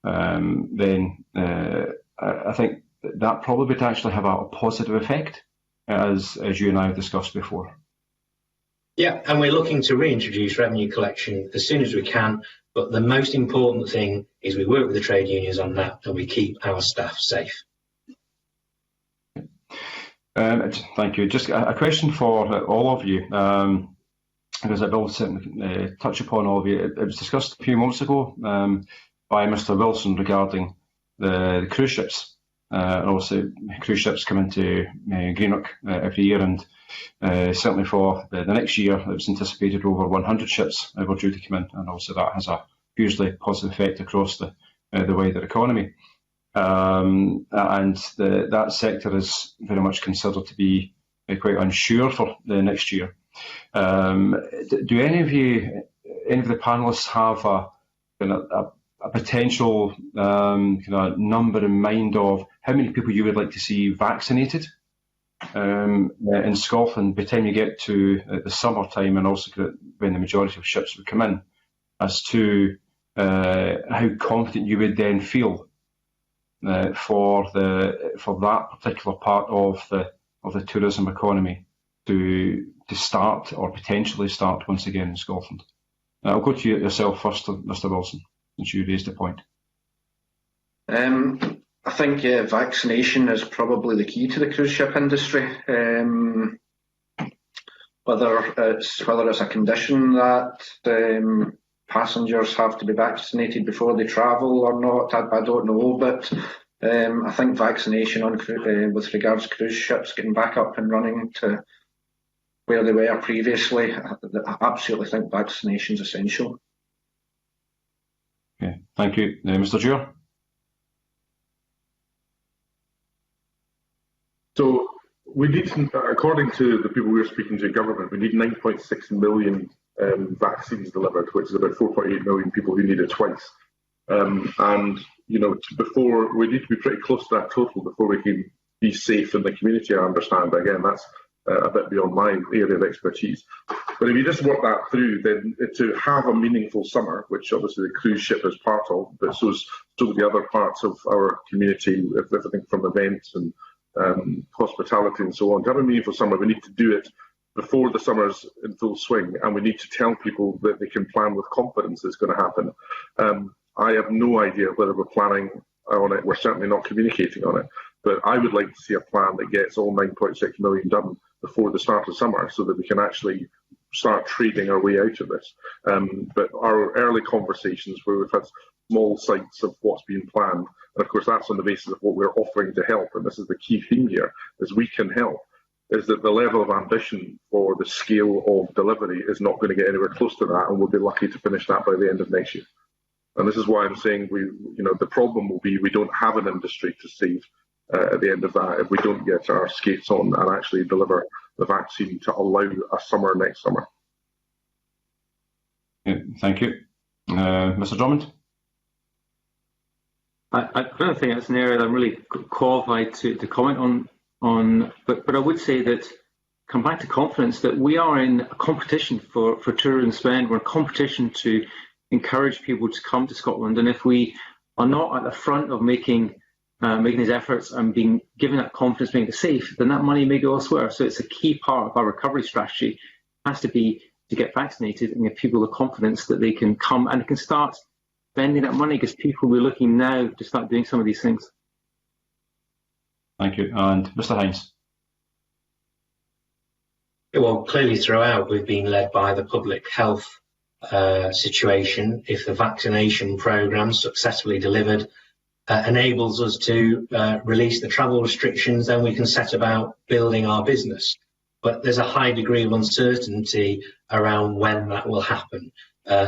then I think that probably would actually have a positive effect, as you and I have discussed before. Yeah, and we're looking to reintroduce revenue collection as soon as we can, but the most important thing is we work with the trade unions on that and we keep our staff safe. Thank you. Just a question for all of you, because I will certainly touch upon all of you. It was discussed a few months ago by Mr. Wilson regarding the cruise ships. And also, cruise ships come into Greenock every year, and certainly for the next year, it was anticipated over 100 ships were due to come in, and also that has a hugely positive effect across the wider economy. And that sector is very much considered to be quite unsure for the next year. Do any of the panellists have a potential kind of number in mind of how many people you would like to see vaccinated in Scotland by the time you get to the summertime, and also when the majority of ships would come in, as to how confident you would then feel for that particular part of the tourism economy to start or potentially start once again in Scotland? I'll go to yourself first, Mr. Wilson, since you raised the point. I think vaccination is probably the key to the cruise ship industry. Whether it's a condition that passengers have to be vaccinated before they travel or not, I don't know. But I think vaccination with regards to cruise ships getting back up and running to where they were previously, I absolutely think vaccination is essential. Okay, thank you. Mr. Dewar? So we need, according to the people we were speaking to in government, we need 9.6 million vaccines delivered, which is about 4.8 million people who need it twice. And, you know, before, we need to be pretty close to that total before we can be safe in the community, I understand. Again, that's a bit beyond my area of expertise. But if you just work that through, then to have a meaningful summer, which obviously the cruise ship is part of, but so the other parts of our community, everything from events and hospitality and so on, to have a meaningful summer, we need to do it before the summer's in full swing, and we need to tell people that they can plan with confidence it's going to happen. I have no idea whether we're planning on it. We're certainly not communicating on it, but I would like to see a plan that gets all 9.6 million done before the start of summer, so that we can actually start trading our way out of this. But our early conversations, where we've had small sites of what's been planned, and of course that's on the basis of what we're offering to help, and this is the key theme here, is we can help, is that the level of ambition for the scale of delivery is not going to get anywhere close to that, and we'll be lucky to finish that by the end of next year. And this is why I'm saying the problem will be we don't have an industry to save at the end of that if we don't get our skates on and actually deliver the vaccine to allow a summer next summer. Yeah, thank you. Mr. Drummond? I don't think that's an area that I'm really qualified to comment on, but I would say that, come back to confidence, that we are in a competition for tourism spend. We're in a competition to encourage people to come to Scotland, and if we are not at the front of making these efforts and being given that confidence, making it safe, then that money may go elsewhere. So it's a key part of our recovery strategy. It has to be to get vaccinated and give people the confidence that they can come and can start spending that money, because people will be looking now to start doing some of these things. Thank you. And Mr. Hines? Well, clearly throughout we've been led by the public health situation. If the vaccination programme successfully delivered enables us to release the travel restrictions, then we can set about building our business. But there's a high degree of uncertainty around when that will happen.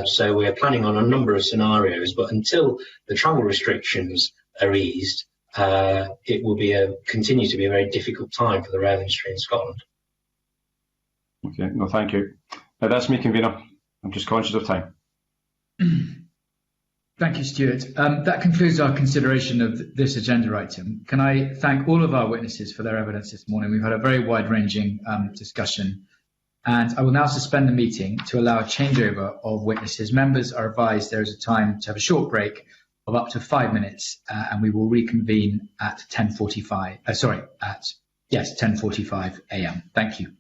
So we're planning on a number of scenarios, but until the travel restrictions are eased, it will be continue to be a very difficult time for the rail industry in Scotland. Okay, no, thank you. That's me, convener. I'm just conscious of time. Thank you, Stuart. That concludes our consideration of this agenda item. Can I thank all of our witnesses for their evidence this morning? We've had a very wide-ranging discussion, and I will now suspend the meeting to allow a changeover of witnesses. Members are advised there is a time to have a short break of up to 5 minutes, and we will reconvene at 10:45. At 10:45 a.m. Thank you.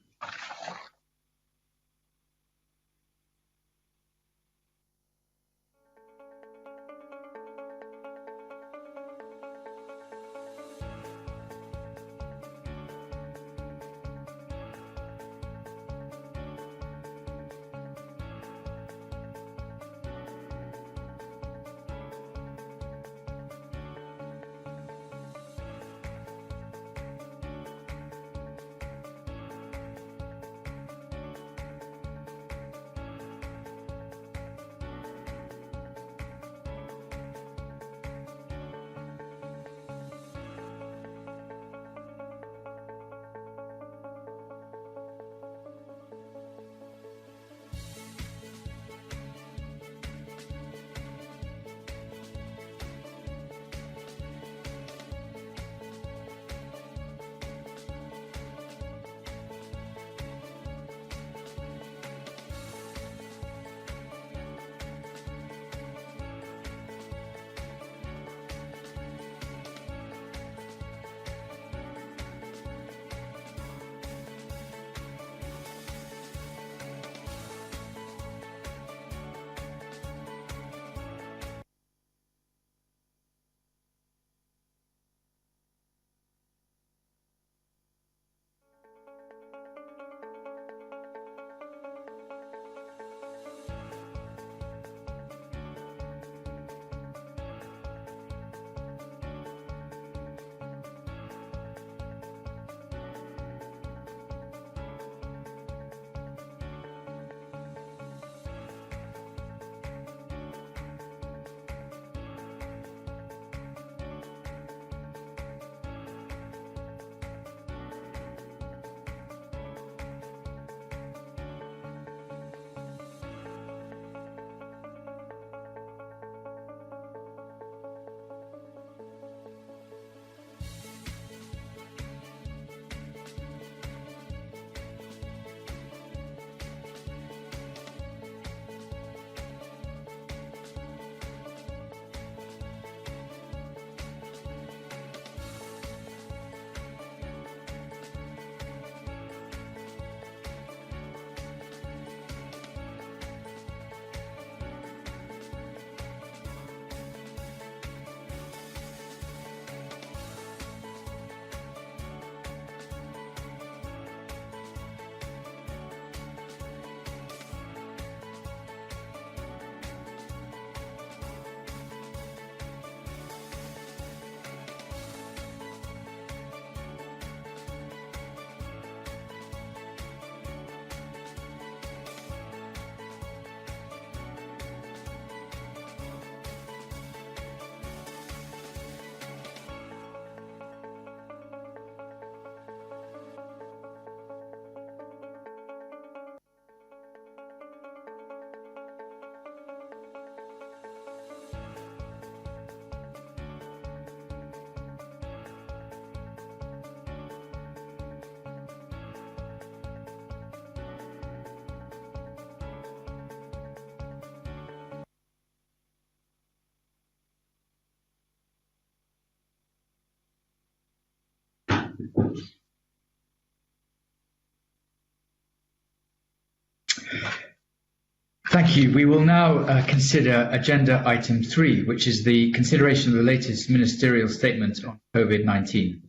Thank you. We will now consider agenda item 3, which is the consideration of the latest ministerial statement on COVID-19.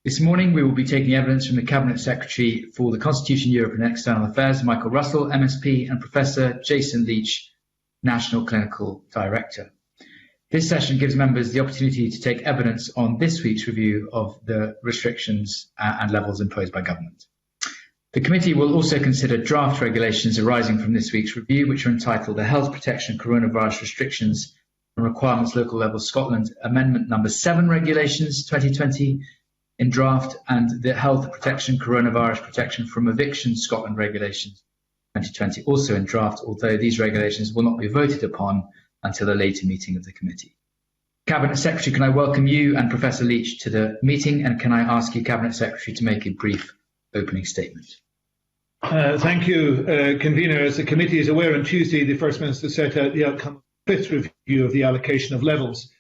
This morning, we will be taking evidence from the Cabinet Secretary for the Constitution, Europe and External Affairs, Michael Russell, MSP, and Professor Jason Leach, National Clinical Director. This session gives members the opportunity to take evidence on this week's review of the restrictions and levels imposed by government. The committee will also consider draft regulations arising from this week's review, which are entitled the Health Protection Coronavirus Restrictions and Requirements Local Level Scotland Amendment Number 7 Regulations 2020 in draft, and the Health Protection Coronavirus Protection from Eviction Scotland Regulations 2020 also in draft, although these regulations will not be voted upon until a later meeting of the committee. Cabinet Secretary, can I welcome you and Professor Leach to the meeting, and can I ask you, Cabinet Secretary, to make a brief opening statement? Thank you, Convener. As the committee is aware, on Tuesday, the First Minister set out the outcome of the 5th review of the allocation of levels.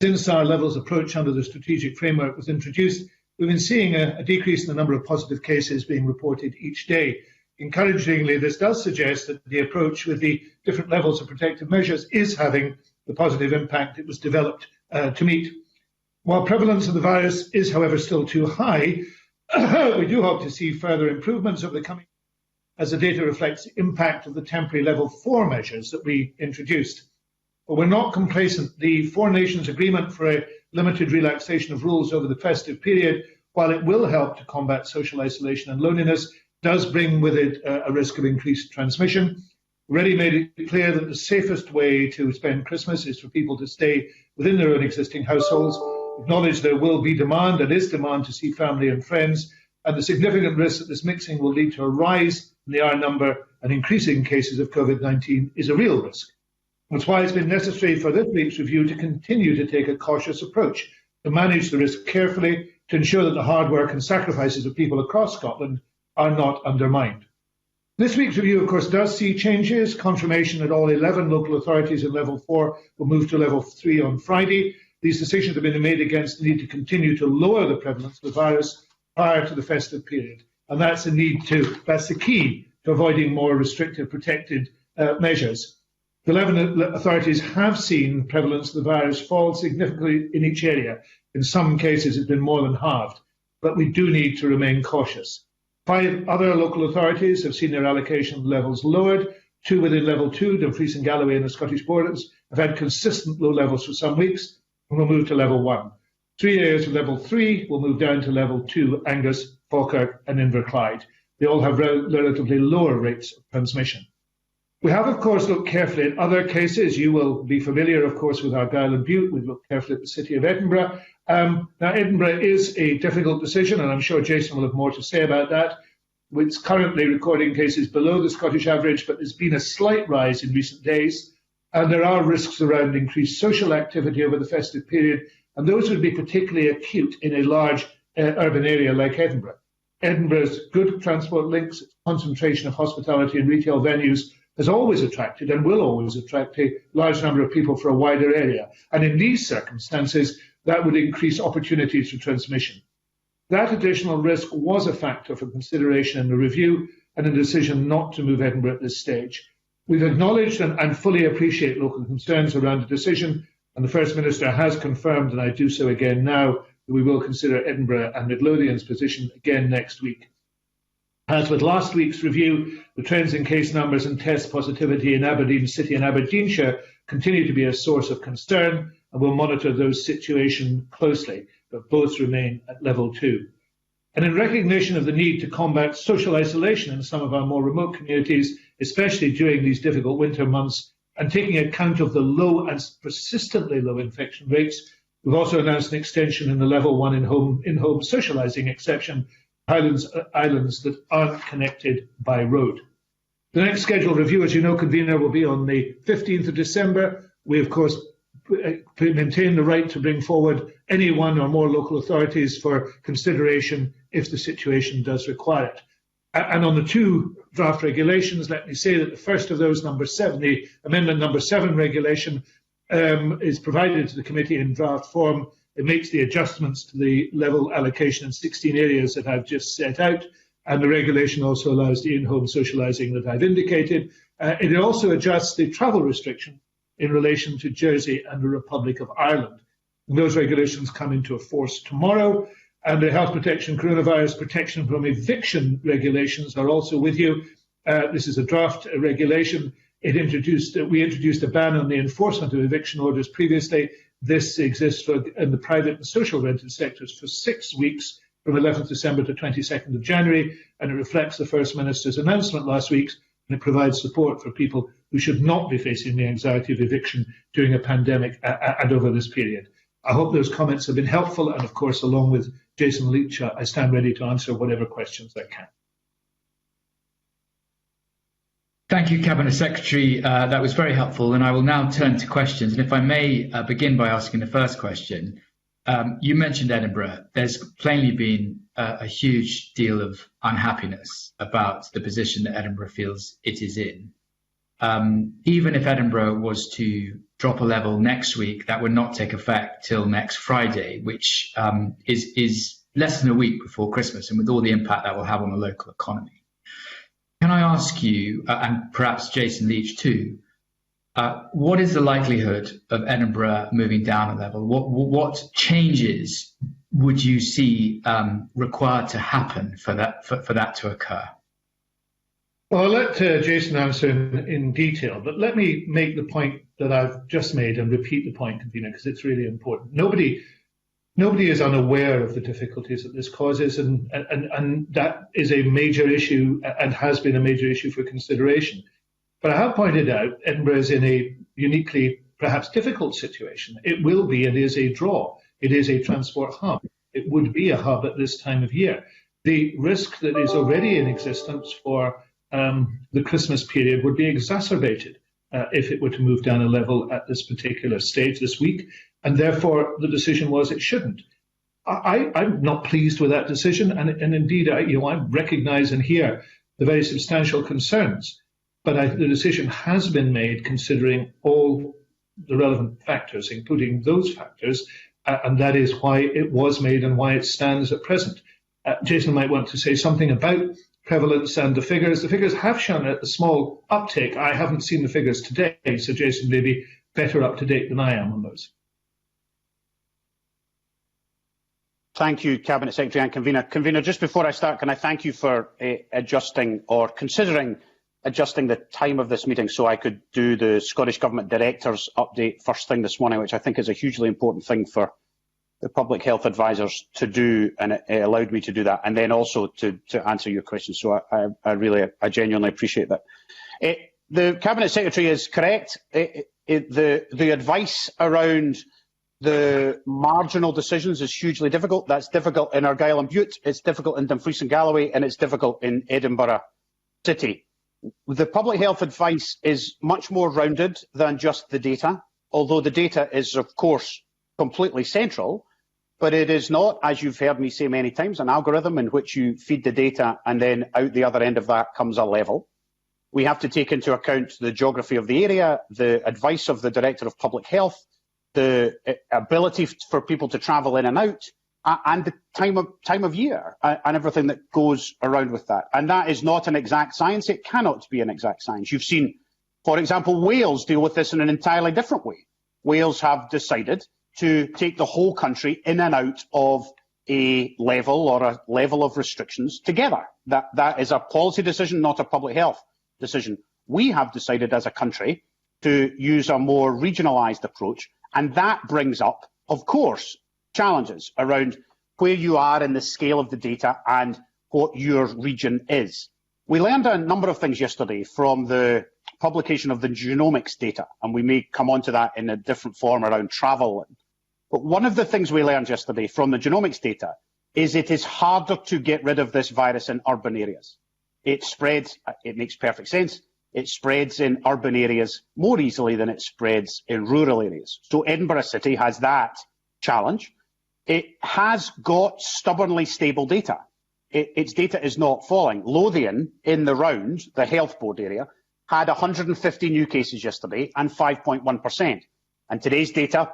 Since our levels approach under the strategic framework was introduced, we've been seeing a decrease in the number of positive cases being reported each day. Encouragingly, this does suggest that the approach with the different levels of protective measures is having the positive impact it was developed to meet. While prevalence of the virus is, however, still too high, we do hope to see further improvements over the coming as the data reflects the impact of the temporary level 4 measures that we introduced. But we're not complacent. The Four Nations Agreement for a limited relaxation of rules over the festive period, while it will help to combat social isolation and loneliness, does bring with it a risk of increased transmission. Already made it clear that the safest way to spend Christmas is for people to stay within their own existing households, acknowledge there will be demand, and is demand, to see family and friends, and the significant risk that this mixing will lead to a rise in the R number and increasing cases of COVID-19 is a real risk. That's why it's been necessary for this week's review to continue to take a cautious approach, to manage the risk carefully, to ensure that the hard work and sacrifices of people across Scotland are not undermined. This week's review, of course, does see changes. Confirmation that all 11 local authorities in level 4 will move to level 3 on Friday. These decisions have been made against the need to continue to lower the prevalence of the virus prior to the festive period. And that's the key to avoiding more restrictive protected measures. The 11 authorities have seen prevalence of the virus fall significantly in each area. In some cases, it's been more than halved, but we do need to remain cautious. 5 other local authorities have seen their allocation levels lowered. 2 within level 2, Dumfries and Galloway and the Scottish Borders, have had consistent low levels for some weeks and will move to level 1. 3 areas of level 3 will move down to level 2, Angus, Falkirk and Inverclyde. They all have relatively lower rates of transmission. We have, of course, looked carefully at other cases. You will be familiar, of course, with Argyll and Bute. We've looked carefully at the city of Edinburgh. Now, Edinburgh is a difficult decision, and I'm sure Jason will have more to say about that. It's currently recording cases below the Scottish average, but there's been a slight rise in recent days, and there are risks around increased social activity over the festive period, and those would be particularly acute in a large urban area like Edinburgh. Edinburgh's good transport links, its concentration of hospitality and retail venues has always attracted and will always attract a large number of people for a wider area. And in these circumstances, that would increase opportunities for transmission. That additional risk was a factor for consideration in the review and a decision not to move Edinburgh at this stage. We've acknowledged and fully appreciate local concerns around the decision, and the First Minister has confirmed, and I do so again now, that we will consider Edinburgh and Midlothian's position again next week. As with last week's review, the trends in case numbers and test positivity in Aberdeen City and Aberdeenshire continue to be a source of concern, and we'll monitor those situations closely, but both remain at level 2. And in recognition of the need to combat social isolation in some of our more remote communities, especially during these difficult winter months, and taking account of the low and persistently low infection rates, we've also announced an extension in the level 1 in-home socialising exception, islands that aren't connected by road. The next scheduled review, as you know, Convener, will be on the 15th of December. We, of course, maintain the right to bring forward any one or more local authorities for consideration if the situation does require it. And on the 2 draft regulations, let me say that the first of those, number 7, the amendment number 7 regulation, is provided to the committee in draft form. It makes the adjustments to the level allocation in 16 areas that I've just set out, and the regulation also allows the in-home socialising that I've indicated. It also adjusts the travel restriction in relation to Jersey and the Republic of Ireland. And those regulations come into force tomorrow, and the health protection, coronavirus protection from eviction regulations are also with you. This is a draft regulation. We introduced a ban on the enforcement of eviction orders previously. This exists in the private and social rented sectors for 6 weeks, from 11th December to 22nd of January, and it reflects the First Minister's announcement last week, and it provides support for people who should not be facing the anxiety of eviction during a pandemic and over this period. I hope those comments have been helpful, and of course, along with Jason Leach, I stand ready to answer whatever questions I can. Thank you, Cabinet Secretary. That was very helpful, and I will now turn to questions. And if I may begin by asking the first question. You mentioned Edinburgh. There's plainly been a huge deal of unhappiness about the position that Edinburgh feels it is in. Even if Edinburgh was to drop a level next week, that would not take effect till next Friday, which is less than a week before Christmas, and with all the impact that will have on the local economy. Can I ask you, and perhaps Jason Leach too, what is the likelihood of Edinburgh moving down a level? What changes would you see required to happen for that to occur? Well, I'll let Jason answer in detail, but let me make the point that I've just made and repeat the point, convener, because it's really important. Nobody is unaware of the difficulties that this causes, and that is a major issue and has been a major issue for consideration. But I have pointed out Edinburgh is in a uniquely, perhaps difficult situation. It will be and is a draw. It is a transport hub. It would be a hub at this time of year. The risk that is already in existence for the Christmas period would be exacerbated if it were to move down a level at this particular stage this week, and therefore the decision was it shouldn't. I'm not pleased with that decision, and indeed I recognise and hear the very substantial concerns. But the decision has been made considering all the relevant factors, including those factors, and that is why it was made and why it stands at present. Jason might want to say something about prevalence and the figures. The figures have shown a small uptake. I haven't seen the figures today, so Jason may be better up to date than I am on those. Thank you, Cabinet Secretary and Convener. Convener, just before I start, can I thank you for adjusting or considering adjusting the time of this meeting so I could do the Scottish Government Director's update first thing this morning, which I think is a hugely important thing for the public health advisors to do, and it allowed me to do that, and then also to answer your questions. So I genuinely appreciate that. The Cabinet Secretary is correct. The advice around the marginal decisions is hugely difficult. That's difficult in Argyll and Bute, it's difficult in Dumfries and Galloway, and it's difficult in Edinburgh City. The public health advice is much more rounded than just the data, although the data is, of course, completely central, but it is not, as you've heard me say many times, an algorithm in which you feed the data and then out the other end of that comes a level. We have to take into account the geography of the area, the advice of the Director of Public Health, the ability for people to travel in and out, and the time of year and everything that goes around with that. And that is not an exact science. It cannot be an exact science. You've seen, for example, Wales deal with this in an entirely different way. Wales have decided to take the whole country in and out of a level or a level of restrictions together. That is a policy decision, not a public health decision. We have decided as a country to use a more regionalised approach, and that brings up, of course, challenges around where you are in the scale of the data and what your region is. We learned a number of things yesterday from the publication of the genomics data, and we may come on to that in a different form around travel. But one of the things we learned yesterday from the genomics data is it is harder to get rid of this virus in urban areas. It spreads, it makes perfect sense, it spreads in urban areas more easily than it spreads in rural areas. So Edinburgh City has that challenge. It has got stubbornly stable data. Its data is not falling. Lothian, in the round, the health board area, had 150 new cases yesterday and 5.1%. And today's data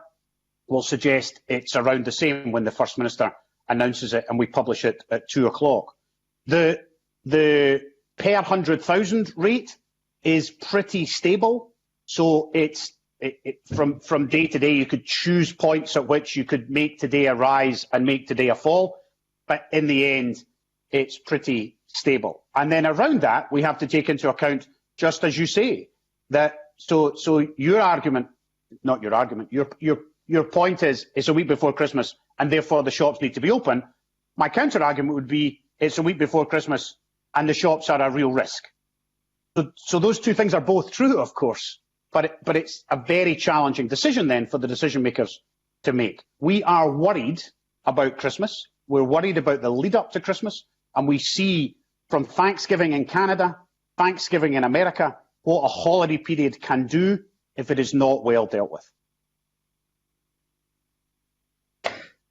will suggest it's around the same when the First Minister announces it and we publish it at 2 o'clock. The per 100,000 rate is pretty stable, so it's from day to day you could choose points at which you could make today a rise and make today a fall, but in the end it's pretty stable. And then around that we have to take into account, just as you say, that so your argument, not your argument, your point is it's a week before Christmas and therefore the shops need to be open. My counter argument would be it's a week before Christmas and the shops are a real risk. So those two things are both true, of course, but it's a very challenging decision then for the decision makers to make. We are worried about Christmas. We're worried about the lead up to Christmas, and we see from Thanksgiving in Canada, Thanksgiving in America, what a holiday period can do if it is not well dealt with.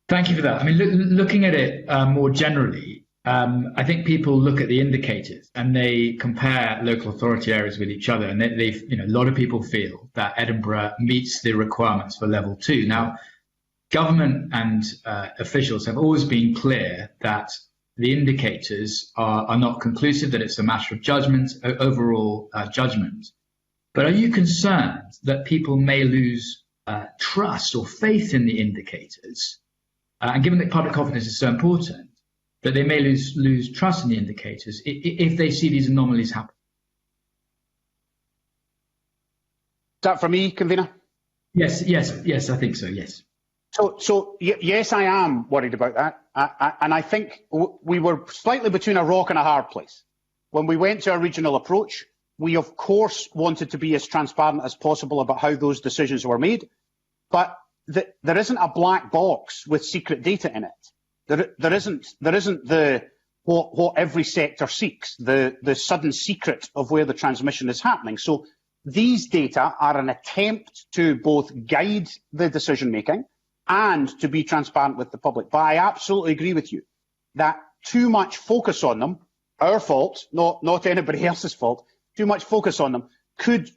Thank you for that. I mean, looking at it more generally, I think people look at the indicators and they compare local authority areas with each other, and a lot of people feel that Edinburgh meets the requirements for level 2. Now, government and officials have always been clear that the indicators are not conclusive, that it's a matter of judgment, overall judgment. But are you concerned that people may lose trust or faith in the indicators? And given that public confidence is so important, that they may lose trust in the indicators if they see these anomalies happen? Is that for me, convener? Yes, I think so, yes. So yes, I am worried about that. And I think we were slightly between a rock and a hard place. When we went to a regional approach, we of course wanted to be as transparent as possible about how those decisions were made, but there isn't a black box with secret data in it. There isn't the what every sector seeks, the sudden secret of where the transmission is happening. So these data are an attempt to both guide the decision making and to be transparent with the public. But I absolutely agree with you that too much focus on them, our fault, not anybody else's fault, too much focus on them could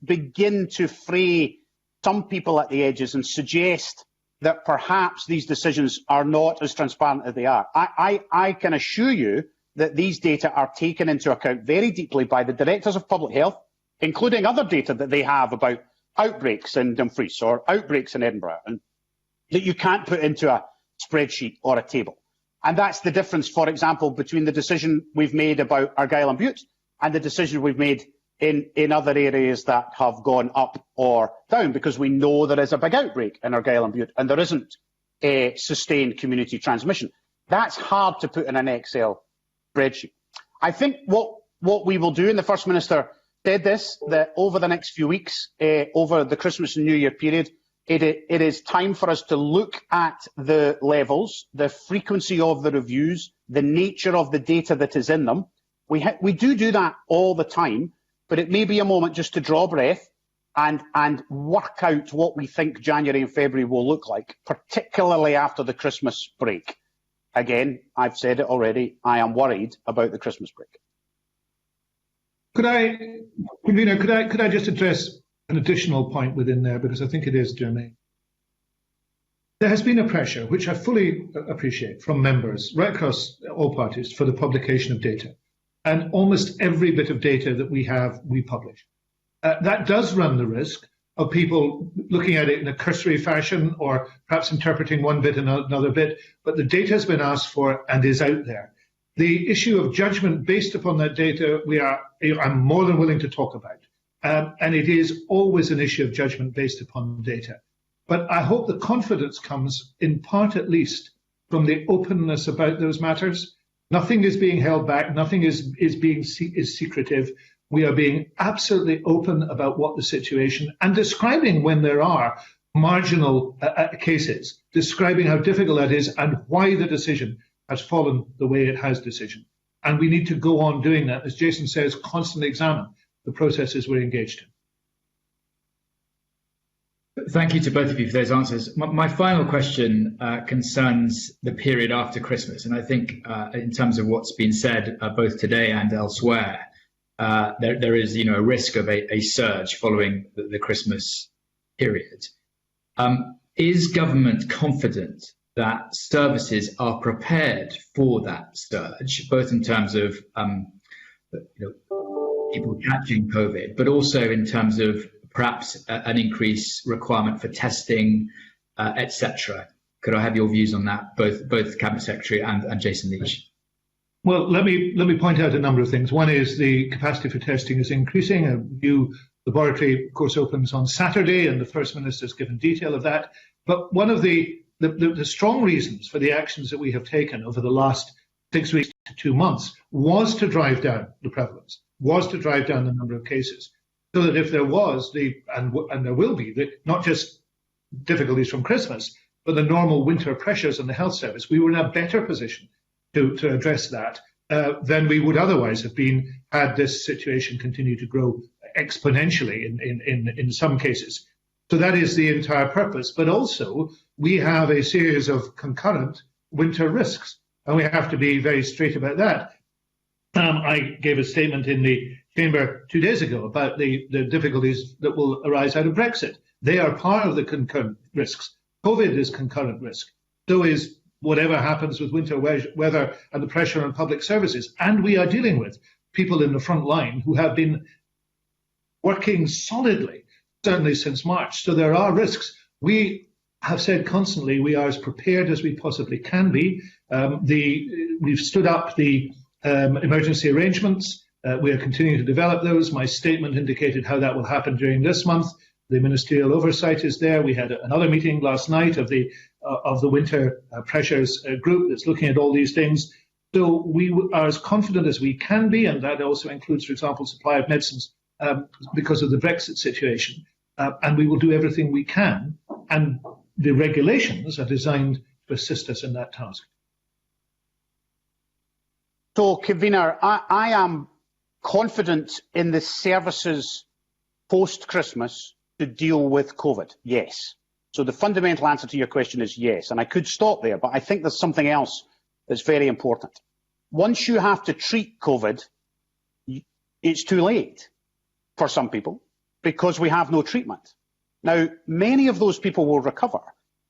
begin to fray some people at the edges and suggest that perhaps these decisions are not as transparent as they are. I can assure you that these data are taken into account very deeply by the directors of public health, including other data that they have about outbreaks in Dumfries or outbreaks in Edinburgh, and that you can't put into a spreadsheet or a table. And that's the difference, for example, between the decision we've made about Argyll and Bute and the decision we've made in other areas that have gone up or down, because we know there is a big outbreak in Argyll and Bute and there isn't a sustained community transmission. That's hard to put in an Excel spreadsheet. I think what we will do, and the First Minister said this, that over the next few weeks, over the Christmas and New Year period, it is time for us to look at the levels, the frequency of the reviews, the nature of the data that is in them. We do that all the time, but it may be a moment just to draw breath and work out what we think January and February will look like, particularly after the Christmas break. Again, I've said it already, I am worried about the Christmas break. Could I just address an additional point within there, because I think it is germane. There has been a pressure, which I fully appreciate, from members right across all parties for the publication of data. And almost every bit of data that we have, we publish. That does run the risk of people looking at it in a cursory fashion or perhaps interpreting one bit and another bit, but the data has been asked for and is out there. The issue of judgment based upon that data, I'm more than willing to talk about. And it is always an issue of judgment based upon data. But I hope the confidence comes, in part at least, from the openness about those matters. Nothing is being held back. Nothing is secretive. We are being absolutely open about what the situation and describing when there are marginal cases, describing how difficult that is and why the decision has fallen the way it has decision. And we need to go on doing that, as Jason says, constantly examine the processes we're engaged in. Thank you to both of you for those answers. My final question concerns the period after Christmas. And I think in terms of what's been said both today and elsewhere, there is a risk of a surge following the Christmas period. is government confident that services are prepared for that surge, both in terms of people catching COVID, but also in terms of perhaps an increased requirement for testing, etc.? Could I have your views on that, both Cabinet Secretary and Jason Leach? Well, let me point out a number of things. One is the capacity for testing is increasing. A new laboratory, of course, opens on Saturday, and the First Minister has given detail of that. But one of the strong reasons for the actions that we have taken over the last 6 weeks to 2 months was to drive down the prevalence, was to drive down the number of cases, so that if there was and there will be not just difficulties from Christmas, but the normal winter pressures on the health service, we were in a better position to address that than we would otherwise have been had this situation continue to grow exponentially in some cases. So that is the entire purpose. But also, we have a series of concurrent winter risks, and we have to be very straight about that. I gave a statement in the Chamber 2 days ago about the difficulties that will arise out of Brexit. They are part of the concurrent risks. COVID is concurrent risk. So is whatever happens with winter weather and the pressure on public services. And we are dealing with people in the front line who have been working solidly, certainly since March. So there are risks. We have said constantly we are as prepared as we possibly can be. We've stood up the emergency arrangements. We are continuing to develop those. My statement indicated how that will happen during this month. The ministerial oversight is there. We had another meeting last night of the winter pressures group that's looking at all these things. So we are as confident as we can be, and that also includes, for example, supply of medicines because of the Brexit situation. And we will do everything we can. And the regulations are designed to assist us in that task. So, Convener, I am confident in the services post-Christmas to deal with COVID, yes. So the fundamental answer to your question is yes. And I could stop there, but I think there's something else that's very important. Once you have to treat COVID, it's too late for some people because we have no treatment. Now, many of those people will recover.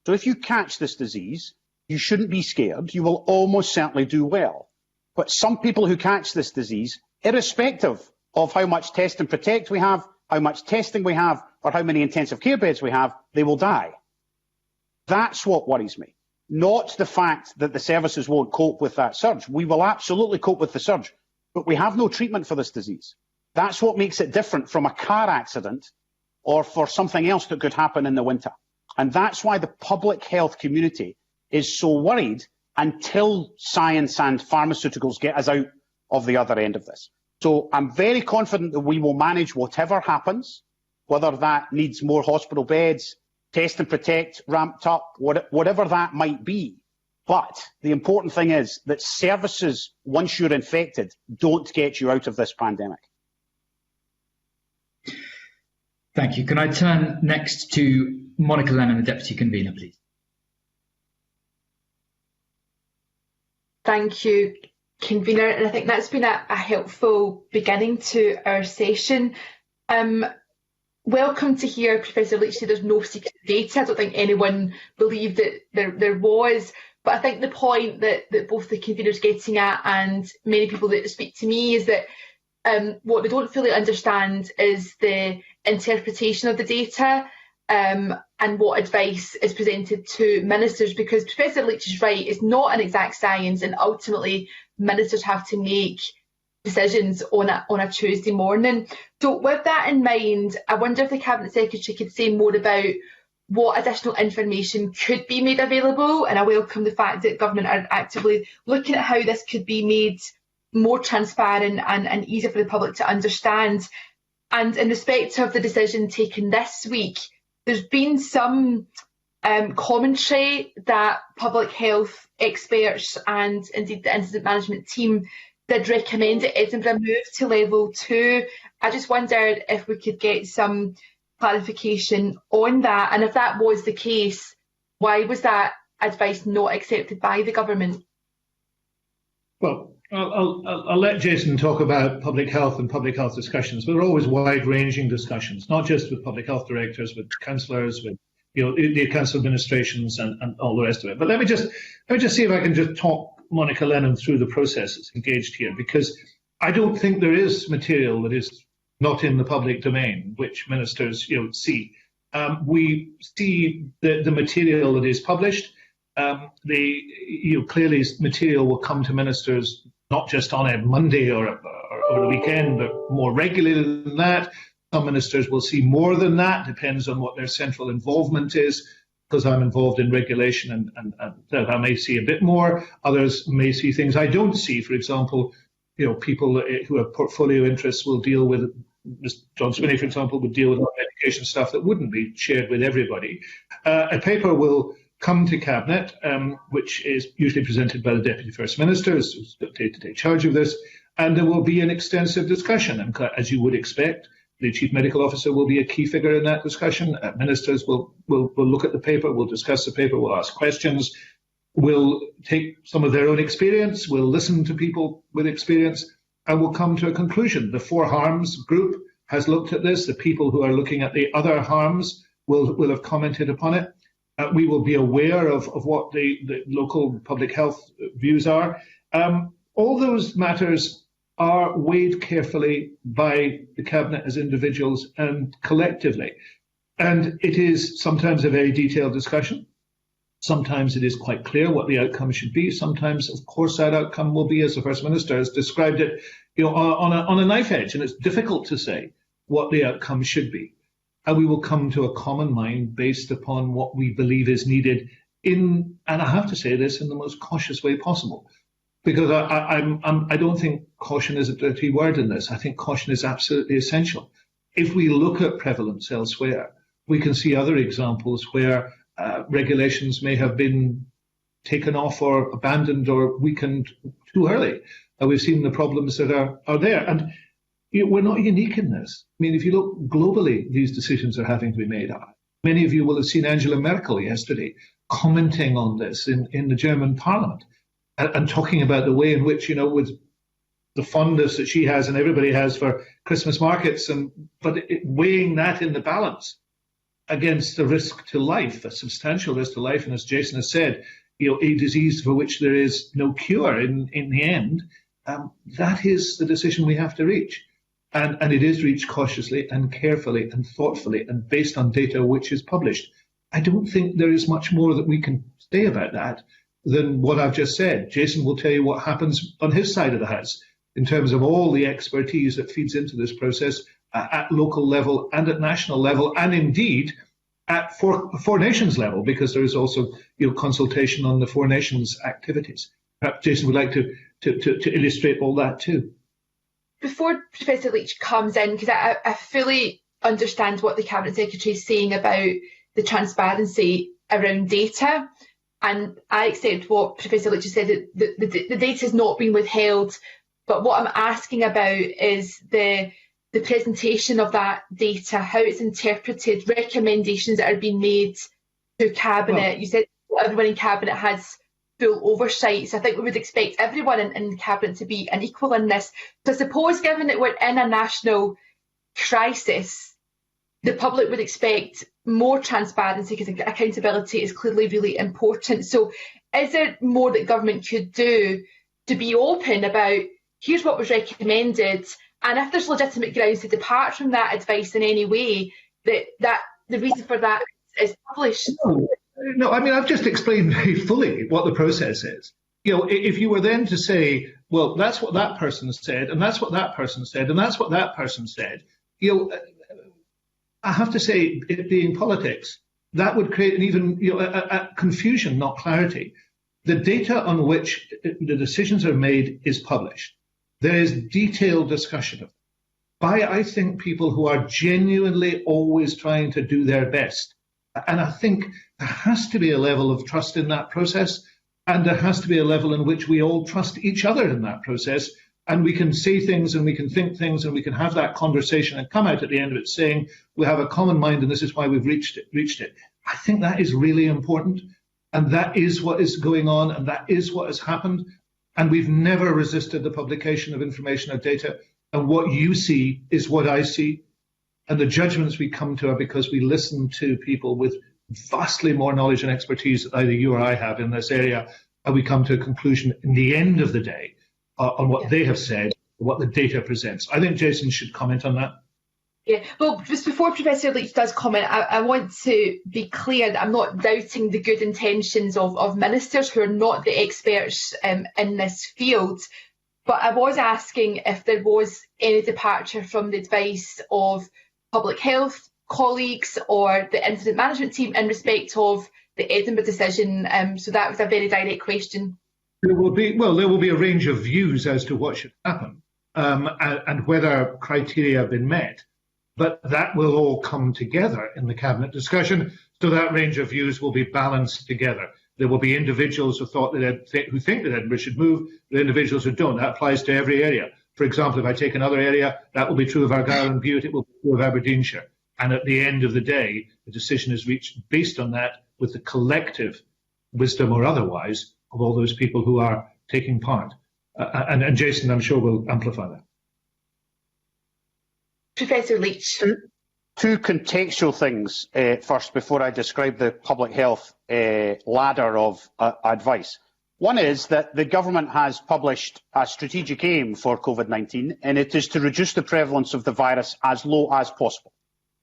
So if you catch this disease, you shouldn't be scared. You will almost certainly do well. But some people who catch this disease, irrespective of how much test and protect we have, how much testing we have, or how many intensive care beds we have, they will die. That's what worries me, not the fact that the services won't cope with that surge. We will absolutely cope with the surge, but we have no treatment for this disease. That's what makes it different from a car accident or for something else that could happen in the winter. And that's why the public health community is so worried until science and pharmaceuticals get us out of the other end of this. So I'm very confident that we will manage whatever happens, whether that needs more hospital beds, test and protect ramped up, whatever that might be. But the important thing is that services, once you're infected, don't get you out of this pandemic. Thank you. Can I turn next to Monica Lennon, the Deputy Convener, please? Thank you, Convener, and I think that's been a helpful beginning to our session. Welcome to hear Professor Leach say there's no secret data. I don't think anyone believed that there was, but I think the point that both the convener's getting at and many people that speak to me is that what they don't fully understand is the interpretation of the data and what advice is presented to ministers, because Professor Leach is right, it's not an exact science, and ultimately ministers have to make decisions on a Tuesday morning. So with that in mind, I wonder if the Cabinet Secretary could say more about what additional information could be made available, and I welcome the fact that government are actively looking at how this could be made more transparent and easier for the public to understand. And in respect of the decision taken this week, there's been some commentary that public health experts and indeed the incident management team did recommend that Edinburgh move to level 2. I just wondered if we could get some clarification on that, and if that was the case, why was that advice not accepted by the government? Well, I'll let Jason talk about public health and public health discussions, but they're always wide-ranging discussions, not just with public health directors, with councillors, with the accounts of administrations and all the rest of it. But let me just see if I can just talk Monica Lennon through the process that's engaged here, because I don't think there is material that is not in the public domain which ministers see. We see the material that is published. Clearly material will come to ministers not just on a Monday or the weekend, but more regularly than that. Some ministers will see more than that, depends on what their central involvement is. Because I'm involved in regulation and I may see a bit more. Others may see things I don't see. For example, people who have portfolio interests will deal with, John Swinney, for example, would deal with education stuff that wouldn't be shared with everybody. A paper will come to Cabinet, which is usually presented by the Deputy First Minister, who's got day-to-day charge of this, and there will be an extensive discussion. And as you would expect, the Chief Medical Officer will be a key figure in that discussion. Ministers will look at the paper, will discuss the paper, will ask questions, will take some of their own experience, will listen to people with experience, and will come to a conclusion. The Four Harms group has looked at this. The people who are looking at the other harms will have commented upon it. We will be aware of what the local public health views are. All those matters are weighed carefully by the Cabinet as individuals and collectively. And it is sometimes a very detailed discussion. Sometimes it is quite clear what the outcome should be. Sometimes, of course, that outcome will be, as the First Minister has described it, on a knife edge, and it's difficult to say what the outcome should be. And we will come to a common mind based upon what we believe is needed and I have to say this, in the most cautious way possible. Because I don't think caution is a dirty word in this. I think caution is absolutely essential. If we look at prevalence elsewhere, we can see other examples where regulations may have been taken off or abandoned or weakened too early. We've seen the problems that are there. And we're not unique in this. I mean, if you look globally, these decisions are having to be made. Many of you will have seen Angela Merkel yesterday commenting on this in the German Parliament. And talking about the way in which, with the fondness that she has and everybody has for Christmas markets, but weighing that in the balance against the risk to life, a substantial risk to life, and as Jason has said, a disease for which there is no cure in the end, that is the decision we have to reach. And it is reached cautiously and carefully and thoughtfully and based on data which is published. I don't think there is much more that we can say about that than what I've just said. Jason will tell you what happens on his side of the house in terms of all the expertise that feeds into this process at local level and at national level, and indeed at Four Nations level, because there is also consultation on the Four Nations activities. Perhaps Jason would like to illustrate all that too. Before Professor Leach comes in, because I fully understand what the Cabinet Secretary is saying about the transparency around data, and I accept what Professor Leach has said, that the data has not been withheld, but what I'm asking about is the presentation of that data, how it's interpreted, recommendations that are being made to Cabinet. Well, you said everyone in Cabinet has full oversight, so I think we would expect everyone in Cabinet to be an equal in this. So I suppose, given that we're in a national crisis, the public would expect more transparency because accountability is clearly really important. So is there more that government could do to be open about, here's what was recommended, and if there's legitimate grounds to depart from that advice in any way, that the reason for that is published? No, I mean, I've just explained very fully what the process is. If you were then to say, well, that's what that person said, and that's what that person said, and that's what that person said, I have to say, it being politics, that would create an even a confusion, not clarity. The data on which the decisions are made is published. There is detailed discussion of it by, I think, people who are genuinely always trying to do their best. And I think there has to be a level of trust in that process, and there has to be a level in which we all trust each other in that process, and we can say things and we can think things and we can have that conversation and come out at the end of it saying we have a common mind and this is why we've reached it. I think that is really important, and that is what is going on, and that is what has happened. And we've never resisted the publication of information or data, and what you see is what I see, and the judgments we come to are because we listen to people with vastly more knowledge and expertise that either you or I have in this area, and we come to a conclusion in the end of the day on what they have said, what the data presents. I think Jason should comment on that. Yeah, well, just before Professor Leach does comment, I want to be clear that I'm not doubting the good intentions of ministers who are not the experts in this field, but I was asking if there was any departure from the advice of public health colleagues or the incident management team in respect of the Edinburgh decision. So that was a very direct question. There will be a range of views as to what should happen and whether criteria have been met. But that will all come together in the Cabinet discussion, so that range of views will be balanced together. There will be individuals who think that Edinburgh should move, the individuals who don't. That applies to every area. For example, if I take another area, that will be true of Argyll and Bute, it will be true of Aberdeenshire. And at the end of the day, the decision is reached based on that with the collective wisdom or otherwise of all those people who are taking part. And Jason, I'm sure, will amplify that. Professor Leach. Two contextual things first before I describe the public health ladder of advice. One is that the government has published a strategic aim for COVID-19, and it is to reduce the prevalence of the virus as low as possible.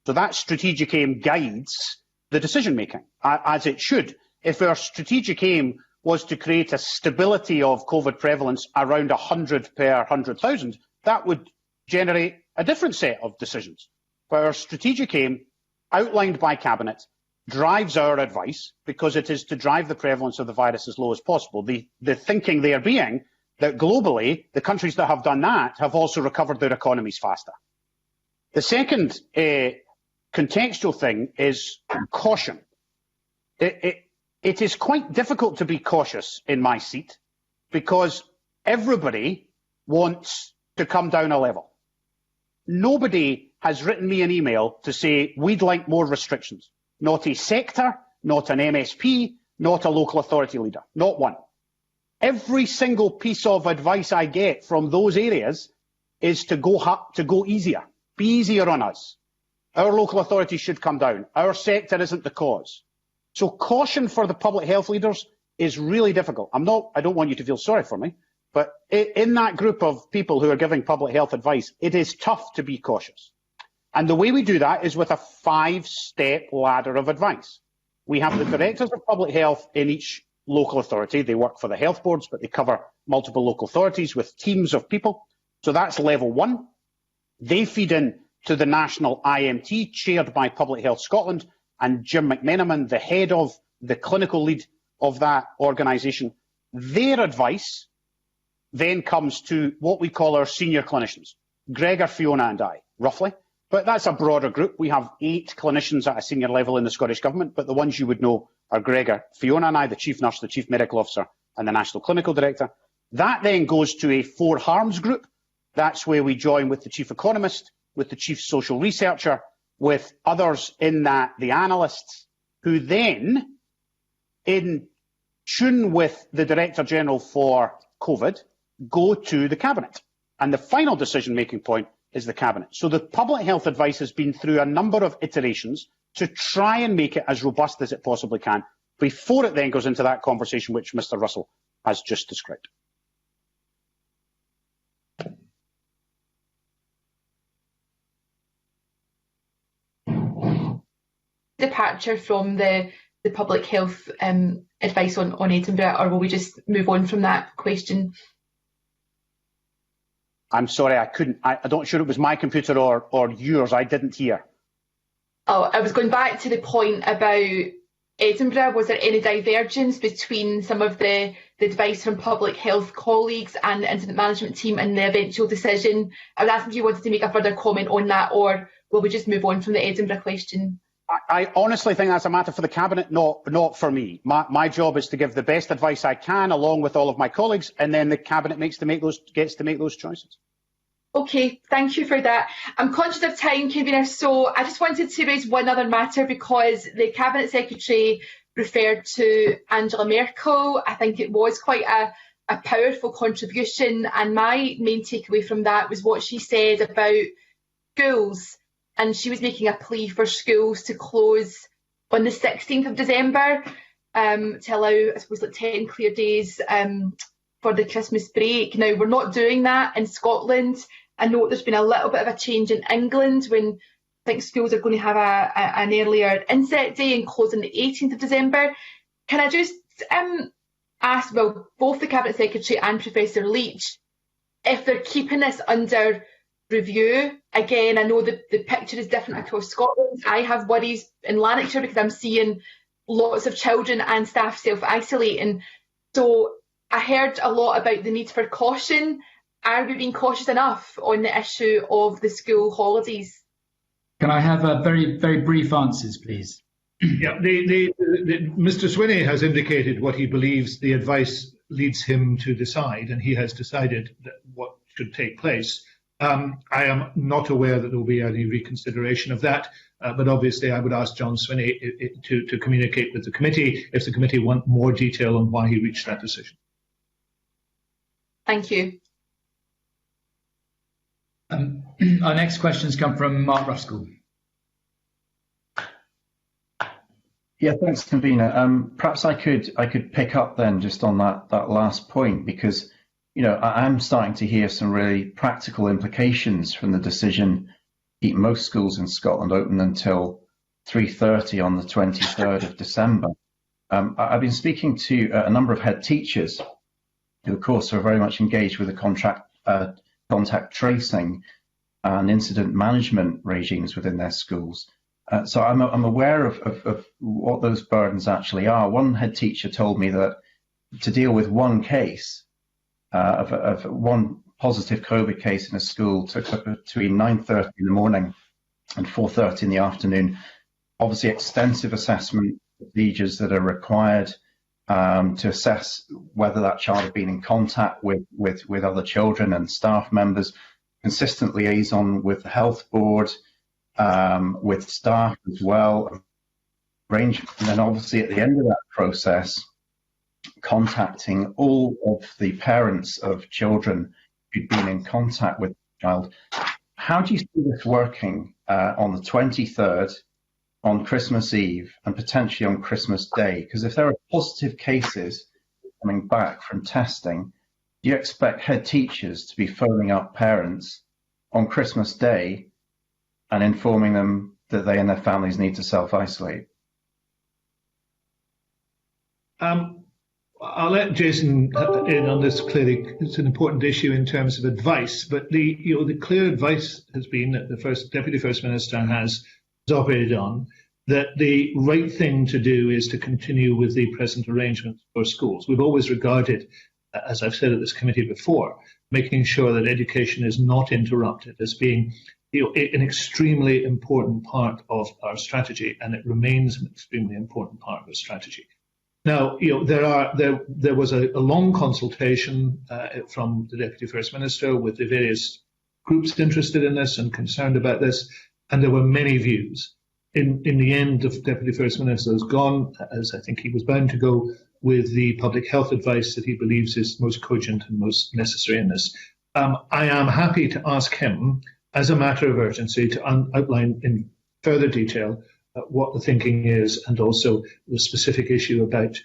So that strategic aim guides the decision making, as it should. If our strategic aim was to create a stability of COVID prevalence around 100 per 100,000, that would generate a different set of decisions. But our strategic aim, outlined by Cabinet, drives our advice because it is to drive the prevalence of the virus as low as possible. The thinking there being that globally, the countries that have done that have also recovered their economies faster. The second contextual thing is caution. It is quite difficult to be cautious in my seat because everybody wants to come down a level. Nobody has written me an email to say we'd like more restrictions. Not a sector, not an MSP, not a local authority leader, not one. Every single piece of advice I get from those areas is to go easier, be easier on us. Our local authority should come down. Our sector isn't the cause. So caution for the public health leaders is really difficult. I don't want you to feel sorry for me, but in that group of people who are giving public health advice, it is tough to be cautious. And the way we do that is with a 5-step ladder of advice. We have the directors of public health in each local authority. They work for the health boards, but they cover multiple local authorities with teams of people. So that's level 1. They feed in to the national IMT chaired by Public Health Scotland and Jim McMenamin, the head of the clinical lead of that organisation. Their advice then comes to what we call our senior clinicians, Gregor, Fiona and I, roughly. But that's a broader group. We have 8 clinicians at a senior level in the Scottish Government, but the ones you would know are Gregor, Fiona and I, the Chief Nurse, the Chief Medical Officer and the National Clinical Director. That then goes to a 4 harms group. That's where we join with the Chief Economist, with the Chief Social Researcher, with others in that, the analysts, who then, in tune with the Director General for COVID, go to the Cabinet. And the final decision-making point is the Cabinet. So the public health advice has been through a number of iterations to try and make it as robust as it possibly can before it then goes into that conversation which Mr. Russell has just described. Departure from the public health advice on Edinburgh, or will we just move on from that question? I'm sorry, I couldn't. I'm not sure it was my computer or yours. I didn't hear. Oh, I was going back to the point about Edinburgh. Was there any divergence between some of the advice from public health colleagues and the incident management team and the eventual decision? I was asking if you wanted to make a further comment on that, or will we just move on from the Edinburgh question? I honestly think that's a matter for the Cabinet, not for me. My job is to give the best advice I can, along with all of my colleagues, and then the Cabinet gets to make those choices. Okay, thank you for that. I'm conscious of time, Convener, so I just wanted to raise one other matter because the Cabinet Secretary referred to Angela Merkel. I think it was quite a powerful contribution, and my main takeaway from that was what she said about schools. And she was making a plea for schools to close on the 16th of December to allow, I suppose, like 10 clear days for the Christmas break. Now, we're not doing that in Scotland. I know there's been a little bit of a change in England when I think schools are going to have an earlier inset day and close on the 18th of December. Can I just ask, well, both the Cabinet Secretary and Professor Leach, if they're keeping this under review? Again, I know that the picture is different across Scotland. I have worries in Lanarkshire because I'm seeing lots of children and staff self-isolating. So I heard a lot about the need for caution. Are we being cautious enough on the issue of the school holidays? Can I have very, very brief answers, please? Yeah, Mr. Swinney has indicated what he believes the advice leads him to decide, and he has decided that what should take place. I am not aware that there will be any reconsideration of that, but obviously I would ask John Swinney to communicate with the committee if the committee want more detail on why he reached that decision. Thank you. Our next questions come from Mark Ruskell. Yeah, thanks, convener. Perhaps I could pick up then just on that last point, because I'm starting to hear some really practical implications from the decision to keep most schools in Scotland open until 3:30 on the 23rd of December. I've been speaking to a number of head teachers who, of course, are very much engaged with the contact tracing and incident management regimes within their schools. So I'm aware of what those burdens actually are. One head teacher told me that to deal with one case of one positive COVID case in a school took between 9:30 in the morning and 4:30 in the afternoon. Obviously, extensive assessment procedures that are required to assess whether that child had been in contact with other children and staff members, consistent liaison with the health board, with staff as well, and then obviously at the end of that process, contacting all of the parents of children who'd been in contact with the child. How do you see this working on the 23rd, on Christmas Eve, and potentially on Christmas Day? Because if there are positive cases coming back from testing, do you expect head teachers to be phoning up parents on Christmas Day and informing them that they and their families need to self-isolate? I'll let Jason in on this. Clearly, it's an important issue in terms of advice, but the clear advice has been that the Deputy First Minister has operated on, that the right thing to do is to continue with the present arrangements for schools. We've always regarded, as I've said at this committee before, making sure that education is not interrupted as being an extremely important part of our strategy, and it remains an extremely important part of our strategy. Now, there was a long consultation from the Deputy First Minister with the various groups interested in this and concerned about this, and there were many views. In the end, the Deputy First Minister has gone, as I think he was bound to go, with the public health advice that he believes is most cogent and most necessary in this. I am happy to ask him, as a matter of urgency, to outline in further detail what the thinking is, and also the specific issue about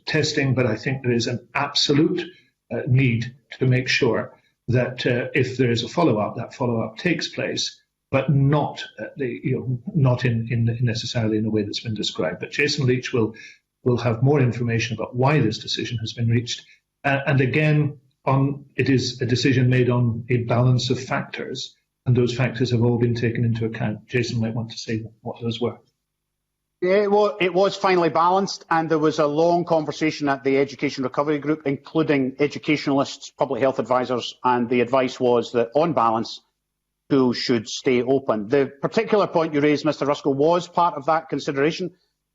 testing. But I think there is an absolute need to make sure that if there is a follow-up, that follow-up takes place, but not necessarily in the way that's been described. But Jason Leach will have more information about why this decision has been reached. And again, it is a decision made on a balance of factors, and those factors have all been taken into account. Jason might want to say what those were. Yeah, well, it was finally balanced, and there was a long conversation at the Education Recovery Group, including educationalists, public health advisors, and the advice was that, on balance, schools should stay open. The particular point you raised, Mr Ruskell, was part of that consideration,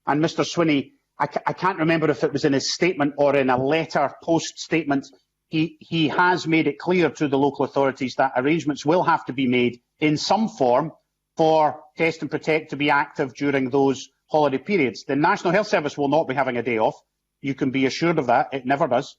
and Mr Swinney, I can't remember if it was in his statement or in a letter post-statement, he has made it clear to the local authorities that arrangements will have to be made in some form for Test and Protect to be active during those holiday periods. The National Health Service will not be having a day off. You can be assured of that. It never does.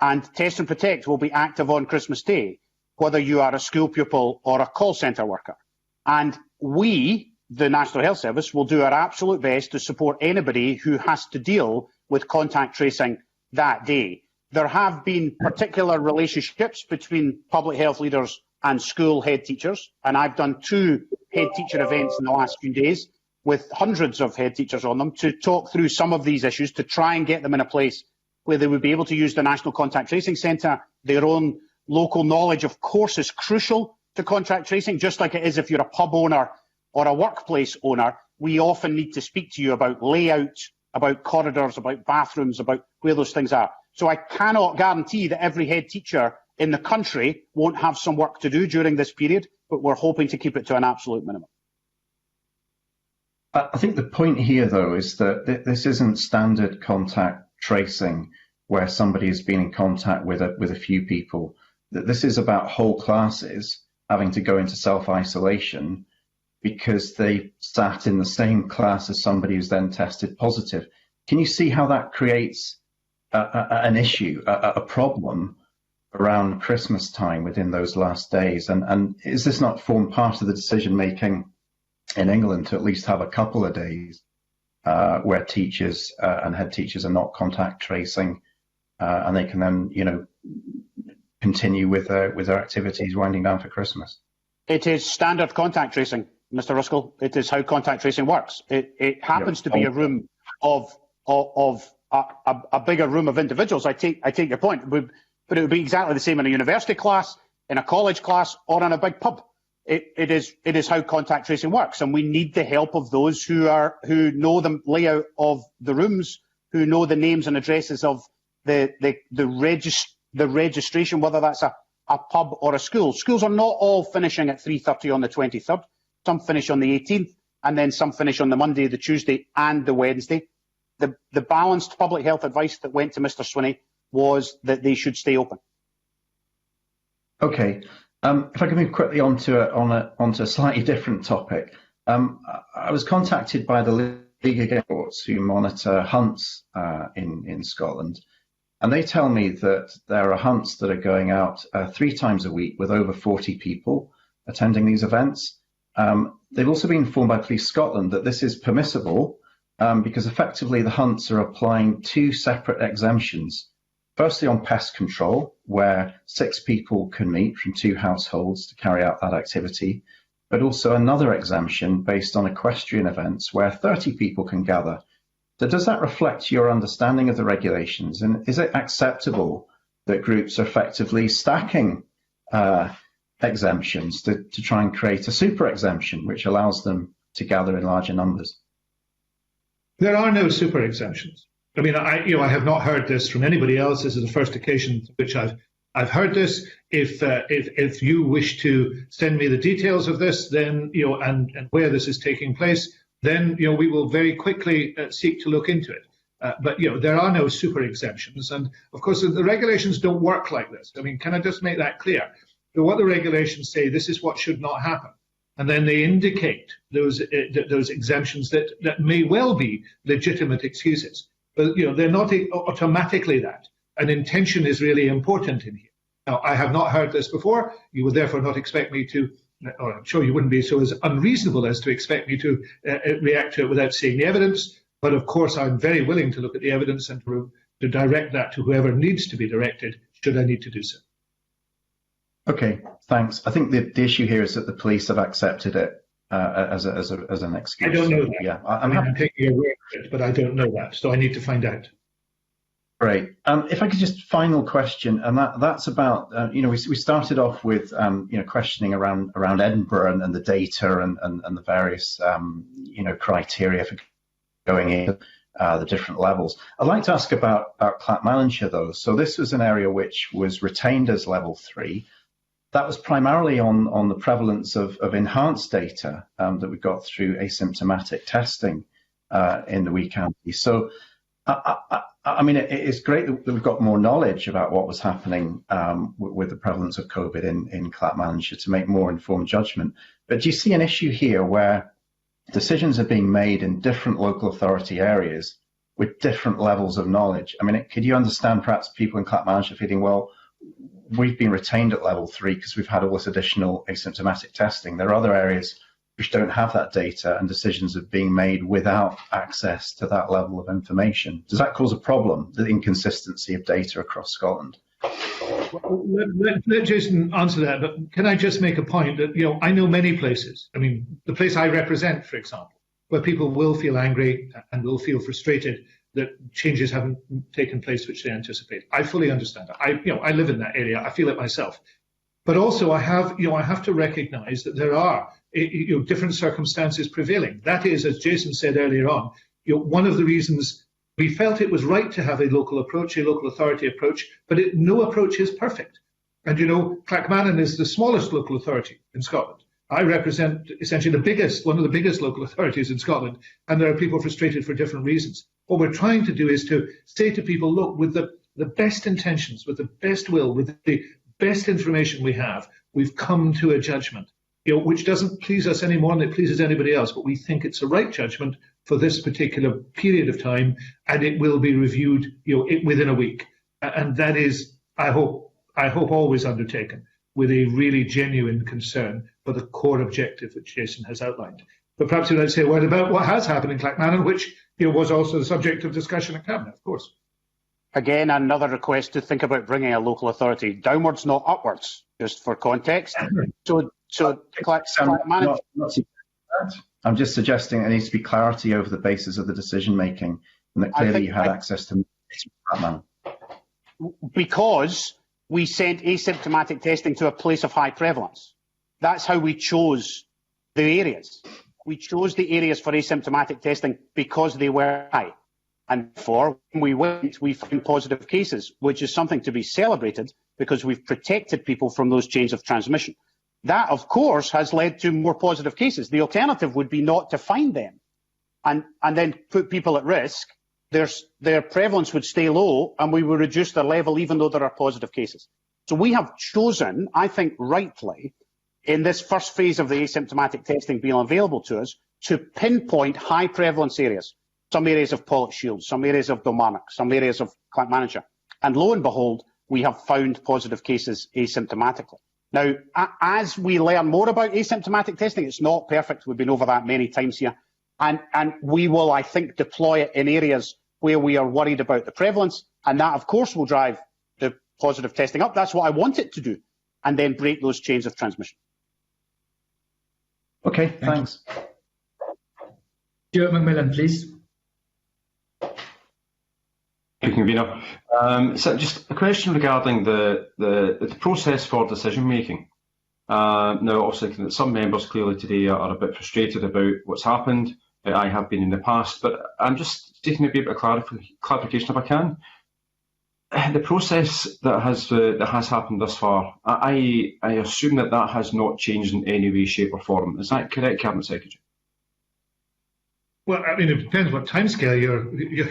And Test and Protect will be active on Christmas Day, whether you are a school pupil or a call centre worker. And we, the National Health Service will do our absolute best to support anybody who has to deal with contact tracing that day. There have been particular relationships between public health leaders and school head teachers, and I've done 2 head teacher events in the last few days with hundreds of head teachers on them to talk through some of these issues, to try and get them in a place where they would be able to use the National Contact Tracing Centre. Their own local knowledge, of course, is crucial to contact tracing, just like it is if you're a pub owner or a workplace owner. We often need to speak to you about layout, about corridors, about bathrooms, about where those things are. So I cannot guarantee that every head teacher in the country won't have some work to do during this period, but we're hoping to keep it to an absolute minimum. I think the point here, though, is that this isn't standard contact tracing where somebody has been in contact with a few people. That this is about whole classes having to go into self-isolation because they sat in the same class as somebody who's then tested positive. Can you see how that creates an issue, a problem around Christmas time within those last days? And is this not formed part of the decision making in England to at least have a couple of days where teachers and head teachers are not contact tracing, and they can then, continue with their activities winding down for Christmas? It is standard contact tracing, Mr. Ruskell. It is how contact tracing works. It happens to be a room of a bigger room of individuals. I take your point, but it would be exactly the same in a university class, in a college class, or in a big pub. It is how contact tracing works, and we need the help of those who know the layout of the rooms, who know the names and addresses of the registration, whether that's a pub or a school. Schools are not all finishing at 3:30 on the 23rd. Some finish on the 18th, and then some finish on the Monday, the Tuesday, and the Wednesday. The balanced public health advice that went to Mr. Swinney was that they should stay open. Okay. If I can move quickly onto a slightly different topic. I was contacted by the League of Sports who monitor hunts in Scotland, and they tell me that there are hunts that are going out 3 times a week with over 40 people attending these events. They've also been informed by Police Scotland that this is permissible because effectively the hunts are applying 2 separate exemptions. Firstly, on pest control, where 6 people can meet from 2 households to carry out that activity, but also another exemption based on equestrian events where 30 people can gather. So does that reflect your understanding of the regulations? And is it acceptable that groups are effectively stacking exemptions to try and create a super exemption which allows them to gather in larger numbers? There are no super exemptions. I mean, I have not heard this from anybody else. This is the first occasion which I've heard this. If you wish to send me the details of this, then and where this is taking place, then we will very quickly seek to look into it. But there are no super exemptions, and of course the regulations don't work like this. I mean, can I just make that clear? So what the regulations say, this is what should not happen. And then they indicate those exemptions that may well be legitimate excuses. But they're not automatically that. An intention is really important in here. Now, I have not heard this before. You would therefore not expect me to, or I'm sure you wouldn't be so as unreasonable as to expect me to react to it without seeing the evidence. But of course, I'm very willing to look at the evidence and to direct that to whoever needs to be directed, should I need to do so. Okay, thanks. I think the issue here is that the police have accepted it as an excuse. I don't know that. Yeah, I'm taking your word for it, but I don't know that, so I need to find out. Great. If I could just final question, and that's about we started off with questioning around Edinburgh and the data and the various criteria for going in the different levels. I'd like to ask about Clackmannanshire though. So this was an area which was retained as level 3. That was primarily on the prevalence of enhanced data that we got through asymptomatic testing in the wee county. So, I mean, it's great that we've got more knowledge about what was happening with the prevalence of COVID in Clackmannanshire to make more informed judgment. But do you see an issue here where decisions are being made in different local authority areas with different levels of knowledge? I mean, could you understand perhaps people in Clackmannanshire feeling, well, we've been retained at level 3 because we've had all this additional asymptomatic testing. There are other areas which don't have that data and decisions are being made without access to that level of information. Does that cause a problem, the inconsistency of data across Scotland? Well, let Jason answer that, but can I just make a point that, I know many places, the place I represent, for example, where people will feel angry and will feel frustrated that changes haven't taken place which they anticipate. I fully understand that. I live in that area. I feel it myself. But also I have to recognise that there are different circumstances prevailing. That is, as Jason said earlier on, one of the reasons we felt it was right to have a local approach, a local authority approach, but no approach is perfect. And Clackmannan is the smallest local authority in Scotland. I represent essentially one of the biggest local authorities in Scotland, and there are people frustrated for different reasons. What we're trying to do is to say to people, look, with the best intentions, with the best will, with the best information we have, we've come to a judgment, which doesn't please us any more than it pleases anybody else, but we think it's the right judgment for this particular period of time, and it will be reviewed, within a week. And that is, I hope, always undertaken with a really genuine concern for the core objective which Jason has outlined. But perhaps you'd like to say a word about what has happened in Clackmannan, which was also the subject of discussion in Cabinet, of course. Again, another request to think about bringing a local authority downwards, not upwards, just for context. I'm just suggesting there needs to be clarity over the basis of the decision making, and that clearly you had access to Clackmannan. Because we sent asymptomatic testing to a place of high prevalence. That's how we chose the areas. We chose the areas for asymptomatic testing because they were high. And therefore, when we went, we found positive cases, which is something to be celebrated because we've protected people from those chains of transmission. That, of course, has led to more positive cases. The alternative would be not to find them and then put people at risk. Their prevalence would stay low and we would reduce their level even though there are positive cases. So we have chosen, I think rightly, in this first phase of the asymptomatic testing being available to us, to pinpoint high prevalence areas. Some areas of Pollock Shields, some areas of Kilmarnock, some areas of Clackmannanshire. And lo and behold, we have found positive cases asymptomatically. Now, as we learn more about asymptomatic testing, it's not perfect. We've been over that many times here. And we will, I think, deploy it in areas where we are worried about the prevalence. And that, of course, will drive the positive testing up. That's what I want it to do. And then break those chains of transmission. Okay, thanks. Stuart McMillan, please. Thank you, Convener. So just a question regarding the process for decision making. Now, obviously, some members clearly today are a bit frustrated about what's happened. I have been in the past, but I'm just seeking maybe a bit of clarification if I can. The process that has happened thus far, I assume that has not changed in any way, shape or form. Is that correct, Cabinet Secretary? Well, it depends what timescale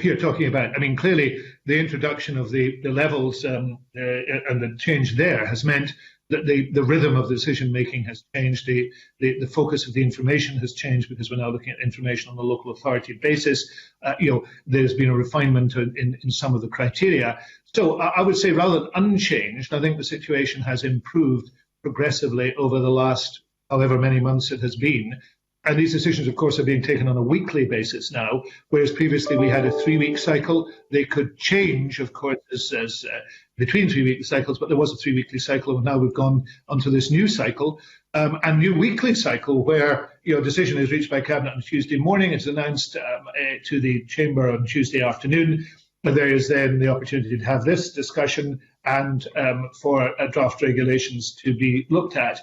you're talking about. Clearly, the introduction of the levels and the change there has meant that the rhythm of the decision making has changed. The focus of the information has changed because we're now looking at information on a local authority basis. There's been a refinement in some of the criteria. So I would say rather than unchanged, I think the situation has improved progressively over the last however many months it has been. And these decisions, of course, are being taken on a weekly basis now, whereas previously we had a 3-week cycle. They could change, of course, as between 3-week cycles, but there was a 3-weekly cycle, and now we've gone onto this new cycle, a new weekly cycle where a decision is reached by Cabinet on Tuesday morning. It's announced to the Chamber on Tuesday afternoon. There is then the opportunity to have this discussion and for draft regulations to be looked at.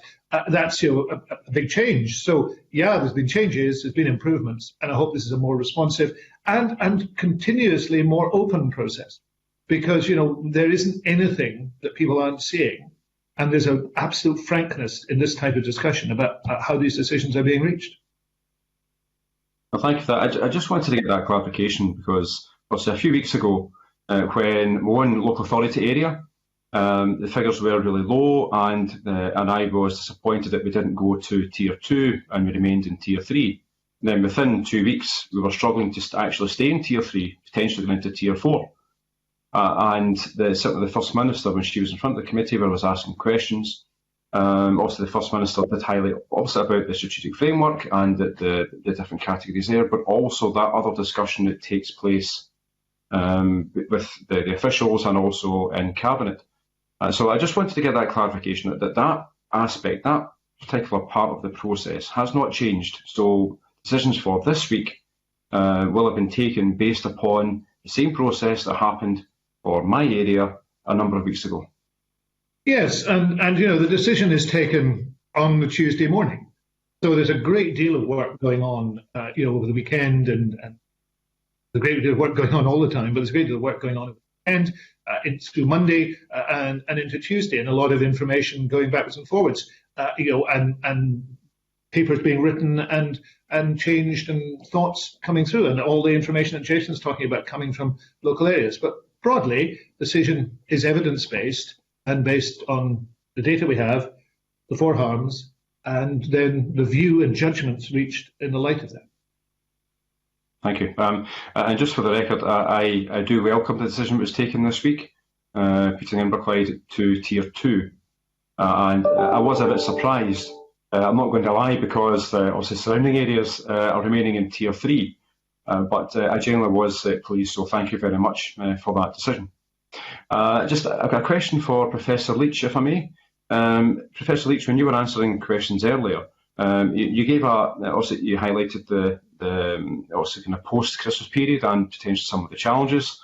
That's a big change. So, yeah, there's been changes, there's been improvements, and I hope this is a more responsive and continuously more open process. Because, there isn't anything that people aren't seeing, and there's an absolute frankness in this type of discussion about how these decisions are being reached. Well, thank you for that. I just wanted to get that clarification because, obviously, a few weeks ago, when one local authority area, the figures were really low, and I was disappointed that we didn't go to Tier 2 and we remained in Tier 3. Then within 2 weeks, we were struggling to actually stay in Tier 3, potentially going into Tier 4. And certainly the First Minister, when she was in front of the committee where I was asking questions, Also, the First Minister did highlight also about the strategic framework and the different categories there, but also that other discussion that takes place with the officials and also in Cabinet. So I just wanted to get that clarification that aspect, that particular part of the process has not changed. So decisions for this week will have been taken based upon the same process that happened for my area a number of weeks ago. Yes, and the decision is taken on the Tuesday morning. So there's a great deal of work going on, over the weekend, and a great deal of work going on all the time, but there's a great deal of work going on over the weekend, into Monday and into Tuesday, and a lot of information going backwards and forwards, and papers being written and changed and thoughts coming through, and all the information that Jason's talking about coming from local areas. But broadly, decision is evidence-based and based on the data we have, the four harms, and then the view and judgments reached in the light of that. Thank you. And just for the record, I do welcome the decision that was taken this week, putting Inverclyde to Tier 2. And I was a bit surprised, I'm not going to lie, because obviously surrounding areas are remaining in Tier 3. But I generally was pleased, so thank you very much for that decision. Just a question for Professor Leach, if I may. Professor Leach, when you were answering questions earlier, you gave obviously you highlighted the also kind of post-Christmas period and potentially some of the challenges,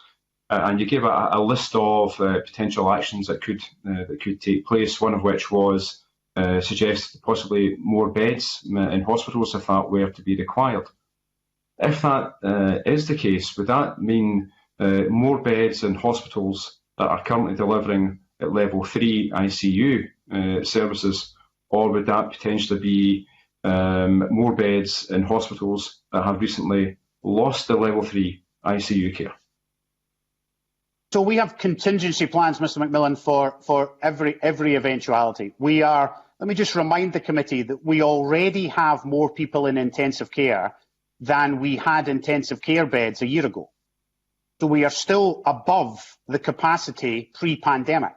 and you gave a list of potential actions that could take place. One of which was suggest possibly more beds in hospitals if that were to be required. If that is the case, would that mean more beds in hospitals that are currently delivering at level 3 ICU services, or would that potentially be more beds in hospitals that have recently lost the level 3 ICU care? So we have contingency plans, Mr McMillan, for every eventuality. Let me just remind the committee that we already have more people in intensive care than we had intensive care beds a year ago. So we are still above the capacity pre-pandemic,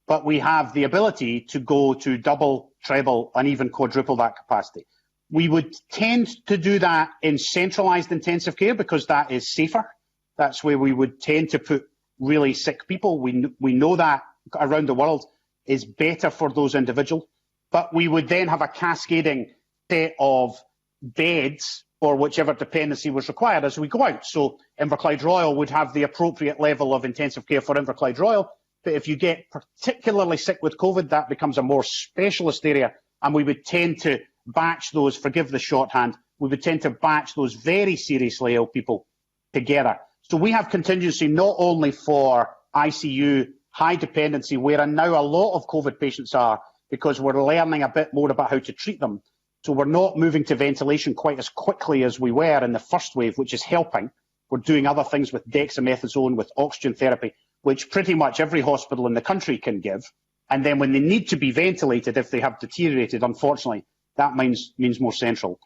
but we have the ability to go to double, treble, and even quadruple that capacity. We would tend to do that in centralised intensive care because that is safer. That's where we would tend to put really sick people. We know that around the world is better for those individuals, but we would then have a cascading set of beds for whichever dependency was required as we go out. So Inverclyde Royal would have the appropriate level of intensive care for Inverclyde Royal, but if you get particularly sick with COVID, that becomes a more specialist area, and we would tend to batch those, forgive the shorthand, we would tend to batch those very seriously ill people together. So we have contingency not only for ICU, high dependency, where now a lot of COVID patients are, because we're learning a bit more about how to treat them. So we're not moving to ventilation quite as quickly as we were in the first wave, which is helping. We're doing other things with dexamethasone, with oxygen therapy, which pretty much every hospital in the country can give. And then when they need to be ventilated, if they have deteriorated, unfortunately, that means more central.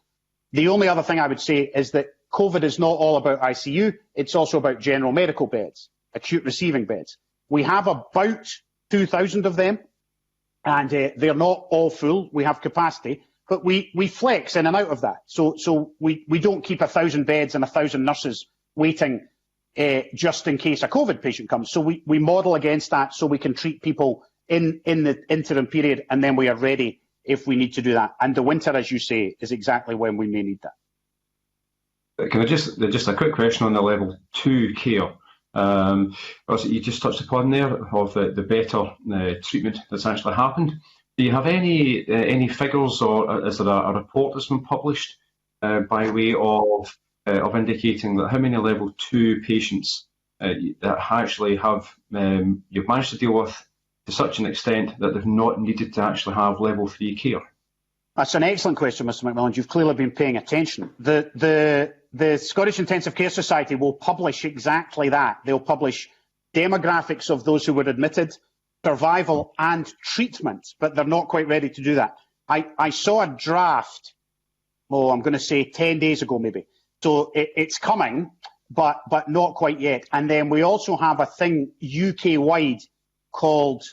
The only other thing I would say is that COVID is not all about ICU. It's also about general medical beds, acute receiving beds. We have about 2,000 of them, and they're not all full. We have capacity. But we flex in and out of that. So we don't keep 1,000 beds and 1,000 nurses waiting just in case a COVID patient comes. So we model against that so we can treat people in the interim period, and then we are ready if we need to do that. And the winter, as you say, is exactly when we may need that. Can I just a quick question on the level 2 care? Also, you just touched upon there of the better treatment that's actually happened. Do you have any figures, or is there a report that's been published by way of indicating that how many level 2 patients that actually have you've managed to deal with to such an extent that they've not needed to actually have level 3 care? That's an excellent question, Mr McMillan. You've clearly been paying attention. The Scottish Intensive Care Society will publish exactly that. They'll publish demographics of those who were admitted, survival and treatment, but they're not quite ready to do that. I saw a draft, I'm going to say 10 days ago maybe. So it's coming, but not quite yet. And then we also have a thing UK-wide called,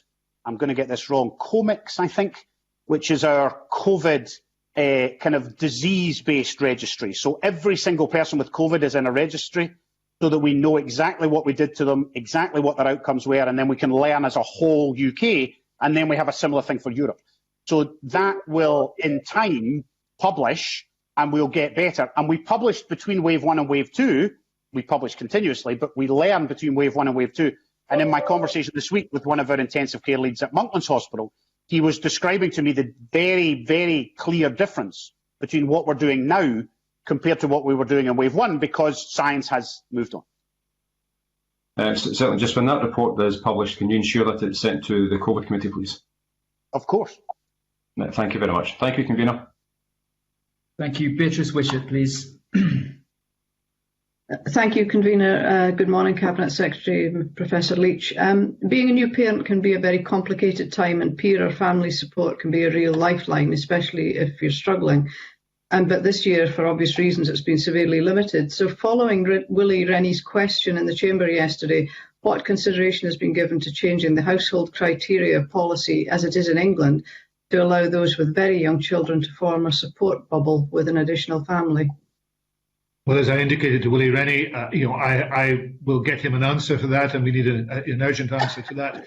I'm going to get this wrong, COMIX, I think, which is our COVID kind of disease-based registry. So every single person with COVID is in a registry so that we know exactly what we did to them, exactly what their outcomes were, and then we can learn as a whole UK, and then we have a similar thing for Europe. So that will, in time, publish, and we'll get better. And we published between wave 1 and wave 2. We publish continuously, but we learn between wave 1 and wave 2. And in my conversation this week with one of our intensive care leads at Monklands Hospital, he was describing to me the very, very clear difference between what we're doing now compared to what we were doing in wave 1, because science has moved on. Certainly, just when that report is published, can you ensure that it's sent to the COVID committee, please? Of course. Thank you very much. Thank you, convener. Thank you. Beatrice Wishart, please. Thank you, convener. Good morning, Cabinet Secretary, Professor Leach. Being a new parent can be a very complicated time, and peer or family support can be a real lifeline, especially if you're struggling. But this year, for obvious reasons, it's been severely limited. So following Willie Rennie's question in the Chamber yesterday, what consideration has been given to changing the household criteria policy, as it is in England, to allow those with very young children to form a support bubble with an additional family? Well, as I indicated to Willie Rennie, I will get him an answer for that, and we need an urgent answer to that.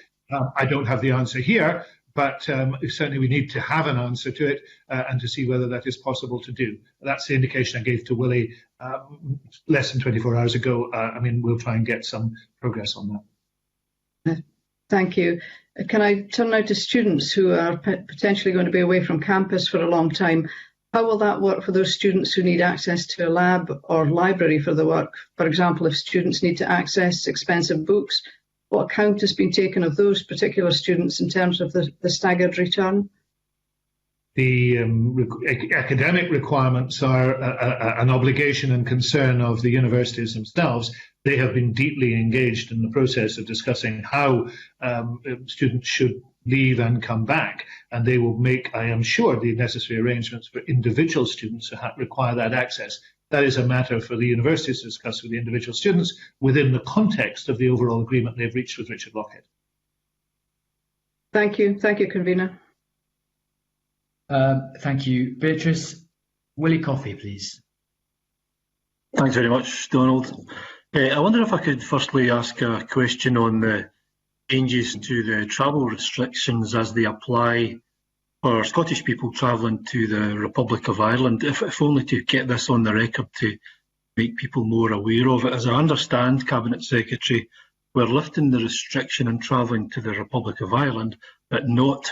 I don't have the answer here, but certainly we need to have an answer to it and to see whether that is possible to do. That's the indication I gave to Willie less than 24 hours ago. We'll try and get some progress on that. Thank you. Can I turn now to students who are potentially going to be away from campus for a long time? How will that work for those students who need access to a lab or library for the work? For example, if students need to access expensive books, what account has been taken of those particular students in terms of the staggered return? The academic requirements are an obligation and concern of the universities themselves. They have been deeply engaged in the process of discussing how students should leave and come back, and they will make, I am sure, the necessary arrangements for individual students who require that access. That is a matter for the universities to discuss with the individual students within the context of the overall agreement they've reached with Richard Lockhead. Thank you. Thank you, convener. Thank you. Beatrice. Willie Coffey, please. Thanks very much, Donald. I wonder if I could firstly ask a question on the changes to the travel restrictions as they apply for Scottish people travelling to the Republic of Ireland, if only to get this on the record to make people more aware of it. As I understand, Cabinet Secretary, we're lifting the restriction on travelling to the Republic of Ireland, but not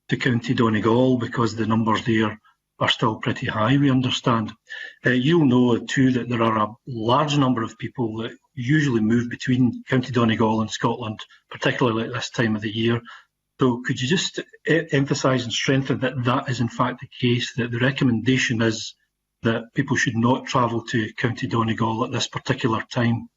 to County Donegal, because the numbers there are still pretty high, we understand. You'll know too that there are a large number of people that usually move between County Donegal and Scotland, particularly at this time of the year. So could you just emphasise and strengthen that that is in fact the case, that the recommendation is that people should not travel to County Donegal at this particular time?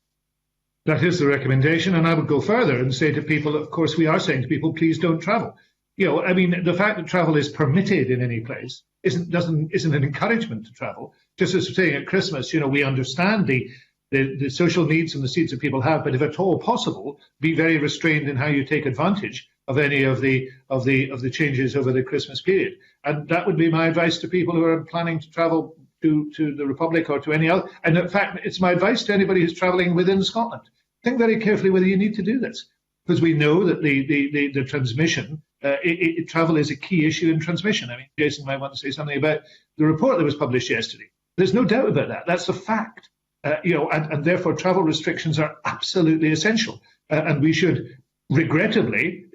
That is the recommendation, and I would go further and say to people, of course, we are saying to people, please don't travel. The fact that travel is permitted in any place isn't an encouragement to travel. Just as we're saying at Christmas, we understand the social needs and the needs that people have, but if at all possible, be very restrained in how you take advantage of any of the changes over the Christmas period. And that would be my advice to people who are planning to travel to the Republic or to any other. And in fact, it's my advice to anybody who's travelling within Scotland. Think very carefully whether you need to do this, because we know that the transmission, travel is a key issue in transmission. Jason might want to say something about the report that was published yesterday. There's no doubt about that. That's a fact. And therefore travel restrictions are absolutely essential. And we should regrettably,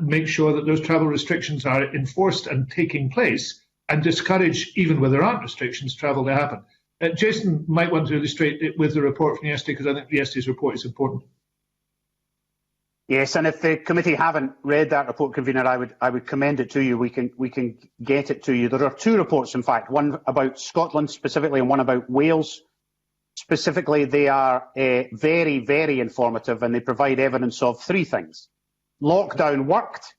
make sure that those travel restrictions are enforced and taking place, and discourage, even where there aren't restrictions, travel to happen. Jason might want to illustrate it with the report from yesterday, because I think yesterday's report is important. Yes, and if the committee haven't read that report, convener, I would commend it to you. We can get it to you. There are two reports, in fact, one about Scotland specifically and one about Wales specifically. They are very, very informative, and they provide evidence of three things. Lockdown worked,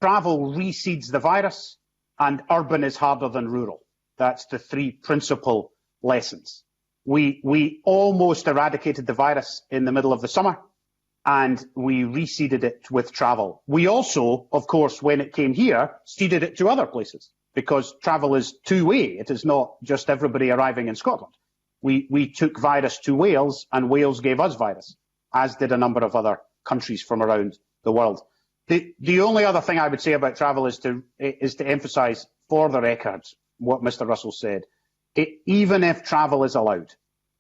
travel reseeds the virus, and urban is harder than rural. That's the three principal lessons. We almost eradicated the virus in the middle of the summer. and we reseeded it with travel. We also, of course, when it came here, seeded it to other places, because travel is two-way. It is not just everybody arriving in Scotland. We took virus to Wales, and Wales gave us virus, as did a number of other countries from around the world. The only other thing I would say about travel is to emphasise, for the record, what Mr Russell said. Even if travel is allowed,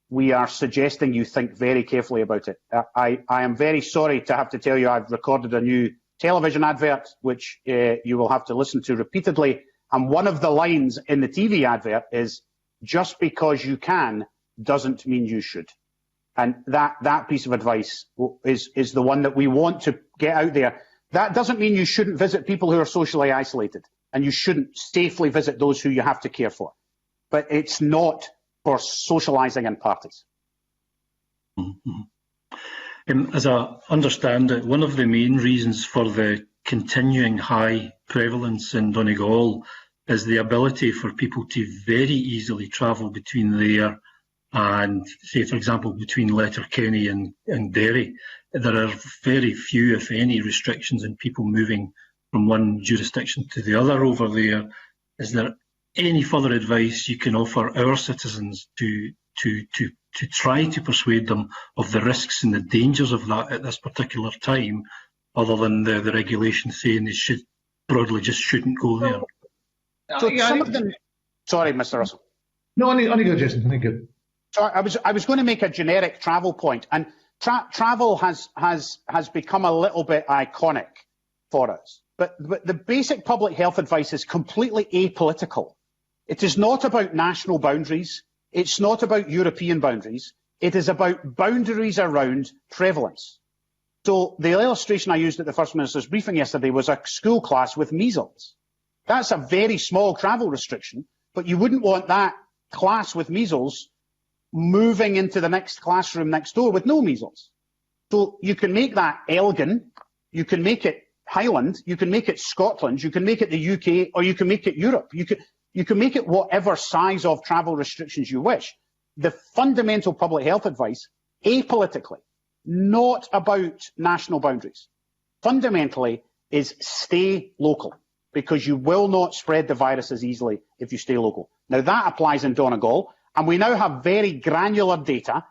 we are suggesting you think very carefully about it. I am very sorry to have to tell you I've recorded a new television advert, which you will have to listen to repeatedly. And one of the lines in the TV advert is, just because you can doesn't mean you should. And that piece of advice is the one that we want to get out there. That doesn't mean you shouldn't visit people who are socially isolated, and you shouldn't safely visit those who you have to care for. But it's not for socialising in parties. As I understand it, one of the main reasons for the continuing high prevalence in Donegal is the ability for people to very easily travel between there and, say, for example, between Letterkenny and Derry. There are very few, if any, restrictions on people moving from one jurisdiction to the other over there. Is there any further advice you can offer our citizens to try to persuade them of the risks and the dangers of that at this particular time, other than the regulation saying they should broadly just shouldn't go there? So some of them. Sorry, Mr. Russell. No, only go, Jason. Thank you. So I was going to make a generic travel point, and travel has become a little bit iconic for us. But the basic public health advice is completely apolitical. It is not about national boundaries. It's not about European boundaries. It is about boundaries around prevalence. So the illustration I used at the First Minister's briefing yesterday was a school class with measles. That's a very small travel restriction, but you wouldn't want that class with measles moving into the next classroom next door with no measles. So you can make that Elgin, you can make it Highland, you can make it Scotland, you can make it the UK, or you can make it Europe. You can make it whatever size of travel restrictions you wish. The fundamental public health advice, apolitically, not about national boundaries, fundamentally is stay local, because you will not spread the virus as easily if you stay local. Now that applies in Donegal, and we now have very granular data,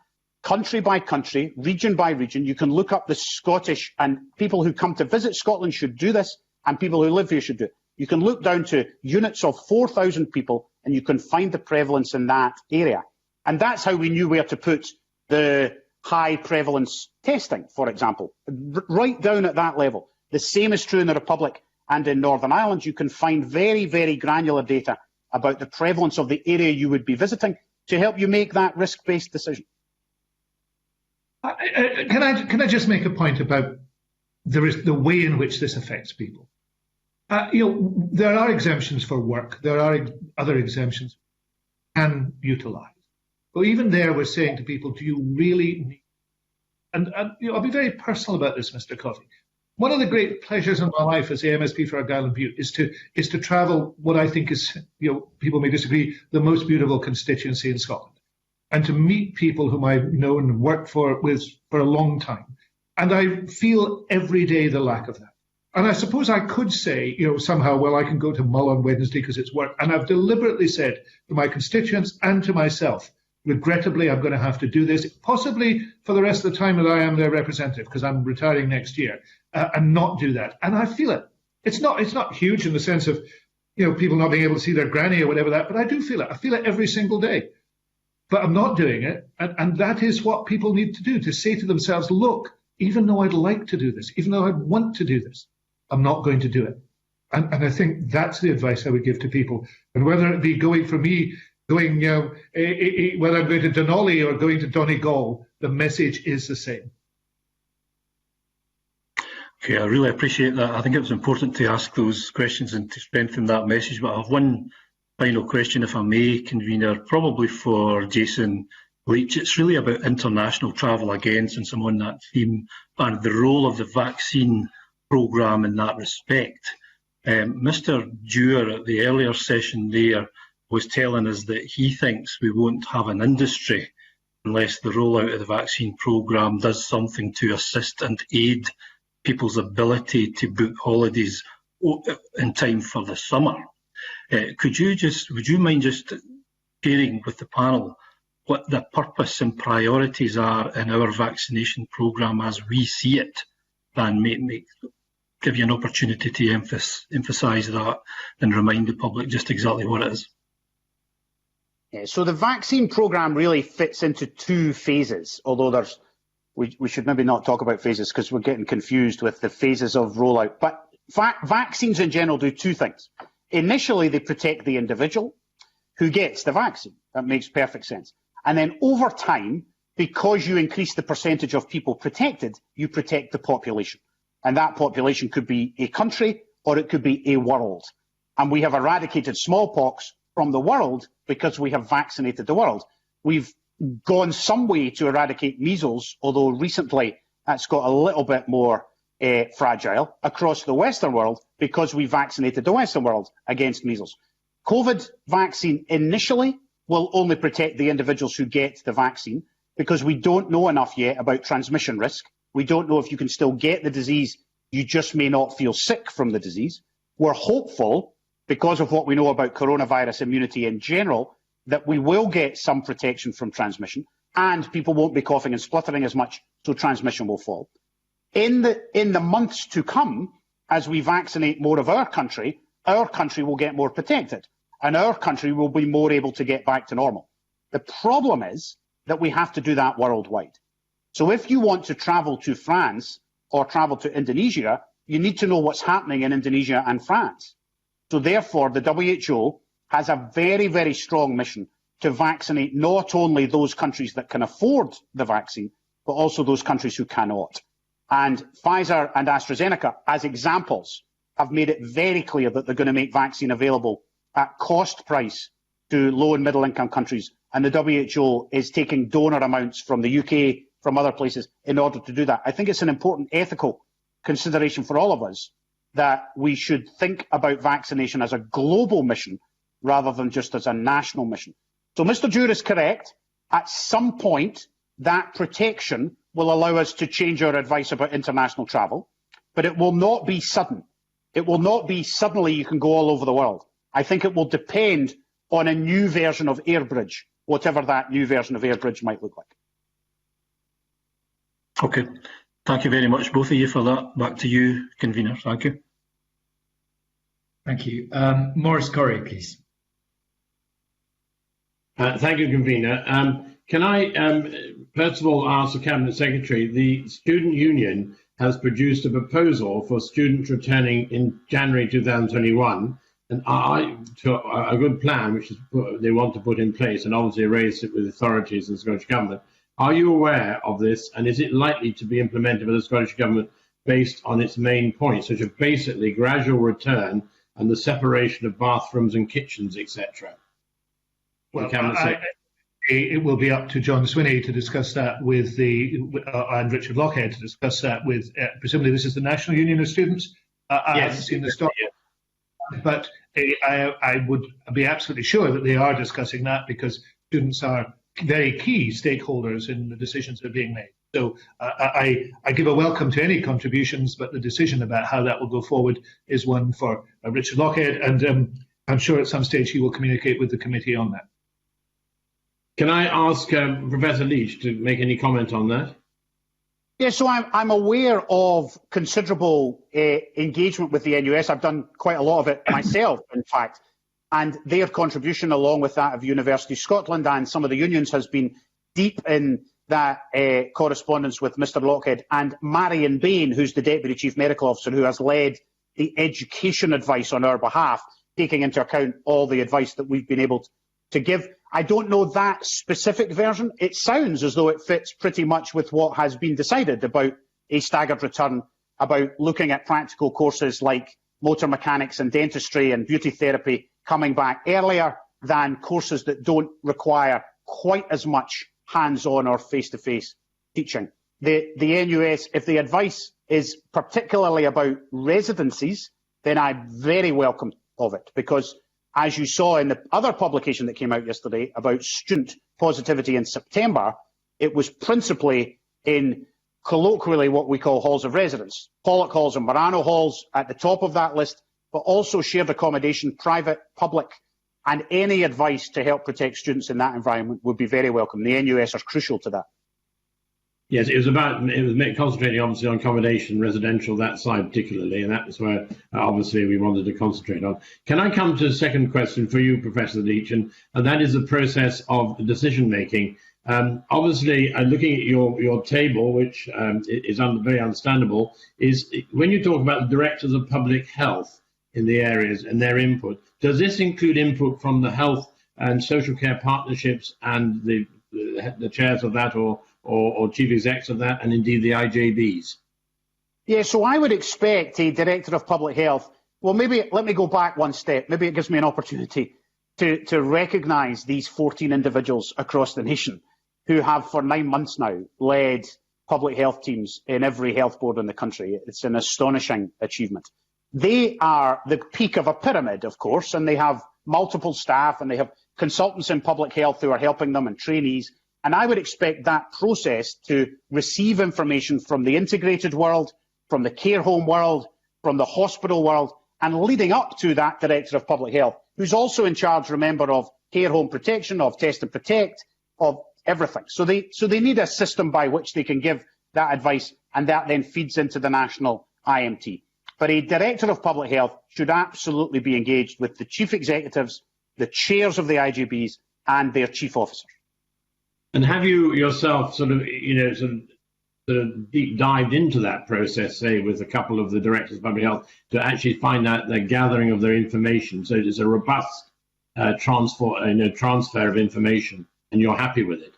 country by country, region by region. You can look up the Scottish, and people who come to visit Scotland should do this, and people who live here should do it. You can look down to units of 4,000 people, and you can find the prevalence in that area. And that's how we knew where to put the high prevalence testing, for example, right down at that level. The same is true in the Republic and in Northern Ireland. You can find very, very granular data about the prevalence of the area you would be visiting to help you make that risk-based decision. Can I just make a point about the way in which this affects people? There are exemptions for work. There are other exemptions we can utilise. But even there, we're saying to people, do you really need? And I'll be very personal about this, Mr. Coffey. One of the great pleasures in my life as the MSP for Argyll and Bute is to travel what I think is, people may disagree, the most beautiful constituency in Scotland, and to meet people whom I've known and worked with for a long time. And I feel every day the lack of that. And I suppose I could say, somehow, well, I can go to Mull on Wednesday because it's work. And I've deliberately said to my constituents and to myself, regrettably, I'm going to have to do this, possibly for the rest of the time that I am their representative, because I'm retiring next year, and not do that. And I feel it. It's not huge in the sense of, people not being able to see their granny or whatever that, but I do feel it. I feel it every single day. But I'm not doing it. And that is what people need to do, to say to themselves, look, even though I'd like to do this, even though I want to do this, I'm not going to do it. And I think that's the advice I would give to people. And whether it be going for me, whether I'm going to Donnelly or going to Donegal, the message is the same. Okay, I really appreciate that. I think it was important to ask those questions and to strengthen that message. But I have one final question, if I may, Convener, probably for Jason Leach. It's really about international travel again, since I'm on that theme, and the role of the vaccine programme in that respect. Mr. Dewar at the earlier session there was telling us that he thinks we won't have an industry unless the rollout of the vaccine programme does something to assist and aid people's ability to book holidays in time for the summer. Would you mind just sharing with the panel what the purpose and priorities are in our vaccination programme as we see it, and give you an opportunity to emphasise that and remind the public just exactly what it is? Yeah, so the vaccine programme really fits into two phases, although we should maybe not talk about phases because we're getting confused with the phases of rollout. But vaccines in general do two things. Initially, they protect the individual who gets the vaccine. That makes perfect sense. And then over time, because you increase the percentage of people protected, you protect the population. And that population could be a country or it could be a world. And we have eradicated smallpox from the world because we have vaccinated the world. We've gone some way to eradicate measles, although recently that's got a little bit more fragile across the Western world because we vaccinated the Western world against measles. COVID vaccine initially will only protect the individuals who get the vaccine because we don't know enough yet about transmission risk. We don't know if you can still get the disease, you just may not feel sick from the disease. We're hopeful, because of what we know about coronavirus immunity in general, that we will get some protection from transmission and people won't be coughing and spluttering as much, so transmission will fall. In the months to come, as we vaccinate more of our country will get more protected and our country will be more able to get back to normal. The problem is that we have to do that worldwide. So if you want to travel to France or travel to Indonesia, you need to know what's happening in Indonesia and France. So therefore, the WHO has a very, very strong mission to vaccinate not only those countries that can afford the vaccine, but also those countries who cannot. And Pfizer and AstraZeneca, as examples, have made it very clear that they're going to make vaccine available at cost price to low and middle income countries. And the WHO is taking donor amounts from the UK, from other places, in order to do that. I think it's an important ethical consideration for all of us that we should think about vaccination as a global mission rather than just as a national mission. So Mr. Dewar is correct. At some point, that protection will allow us to change our advice about international travel, but it will not be sudden. It will not be suddenly you can go all over the world. I think it will depend on a new version of Airbridge, whatever that new version of Airbridge might look like. Okay. Thank you very much, both of you, for that. Back to you, convener. Thank you. Thank you. Maurice Corrie, please. Thank you, convener. Can I, first of all, ask the Cabinet Secretary, the Student Union has produced a proposal for students returning in January 2021, and a good plan which is they want to put in place, and obviously raised it with authorities and the Scottish Government. Are you aware of this, and is it likely to be implemented by the Scottish Government based on its main points, such as basically gradual return and the separation of bathrooms and kitchens, etc.? Well, it will be up to John Swinney to discuss that with and Richard Lockhead to discuss that with, presumably this is the National Union of Students. I haven't seen the stock yet, but I would be absolutely sure that they are discussing that because students are very key stakeholders in the decisions that are being made. So I give a welcome to any contributions, but the decision about how that will go forward is one for Richard Lockhead, and I'm sure at some stage he will communicate with the committee on that. Can I ask Professor Leach to make any comment on that? Yeah, so I'm aware of considerable engagement with the NUS. I've done quite a lot of it myself, in fact. And their contribution, along with that of University Scotland and some of the unions, has been deep in that correspondence with Mr Lockhead and Marion Bain, who's the Deputy Chief Medical Officer, who has led the education advice on our behalf, taking into account all the advice that we've been able to give. I don't know that specific version. It sounds as though it fits pretty much with what has been decided about a staggered return, about looking at practical courses like motor mechanics and dentistry and beauty therapy coming back earlier than courses that don't require quite as much hands-on or face-to-face teaching. The NUS, if the advice is particularly about residencies, then I'm very welcome of it, because as you saw in the other publication that came out yesterday about student positivity in September, It was principally in colloquially what we call halls of residence, Pollock halls and Morano halls at the top of that list, but also shared accommodation, private, public, and any advice to help protect students in that environment would be very welcome. The NUS are crucial to that. Yes, it was concentrating obviously on accommodation, residential, that side particularly, and that's where obviously we wanted to concentrate on. Can I come to the second question for you, Professor Leach, and that is the process of decision making. Obviously, looking at your table, which is very understandable, is when you talk about the directors of public health in the areas and their input, does this include input from the health and social care partnerships and the chairs of that or chief execs of that, and indeed the IJBs? Yeah, so I would expect a director of public health, well, maybe let me go back one step. Maybe it gives me an opportunity to recognise these 14 individuals across the nation who have for 9 months now led public health teams in every health board in the country. It's an astonishing achievement. They are the peak of a pyramid, of course, and they have multiple staff and they have consultants in public health who are helping them and trainees. And I would expect that process to receive information from the integrated world, from the care home world, from the hospital world, and leading up to that director of public health, who's also in charge, remember, of care home protection, of test and protect, of everything. So they need a system by which they can give that advice, and that then feeds into the national IMT. But a director of public health should absolutely be engaged with the chief executives, the chairs of the IGBs, and their chief officers. And have you yourself sort of deep dived into that process, say, with a couple of the directors of public health, to actually find out the gathering of their information? So it's a robust transfer of information, and you're happy with it?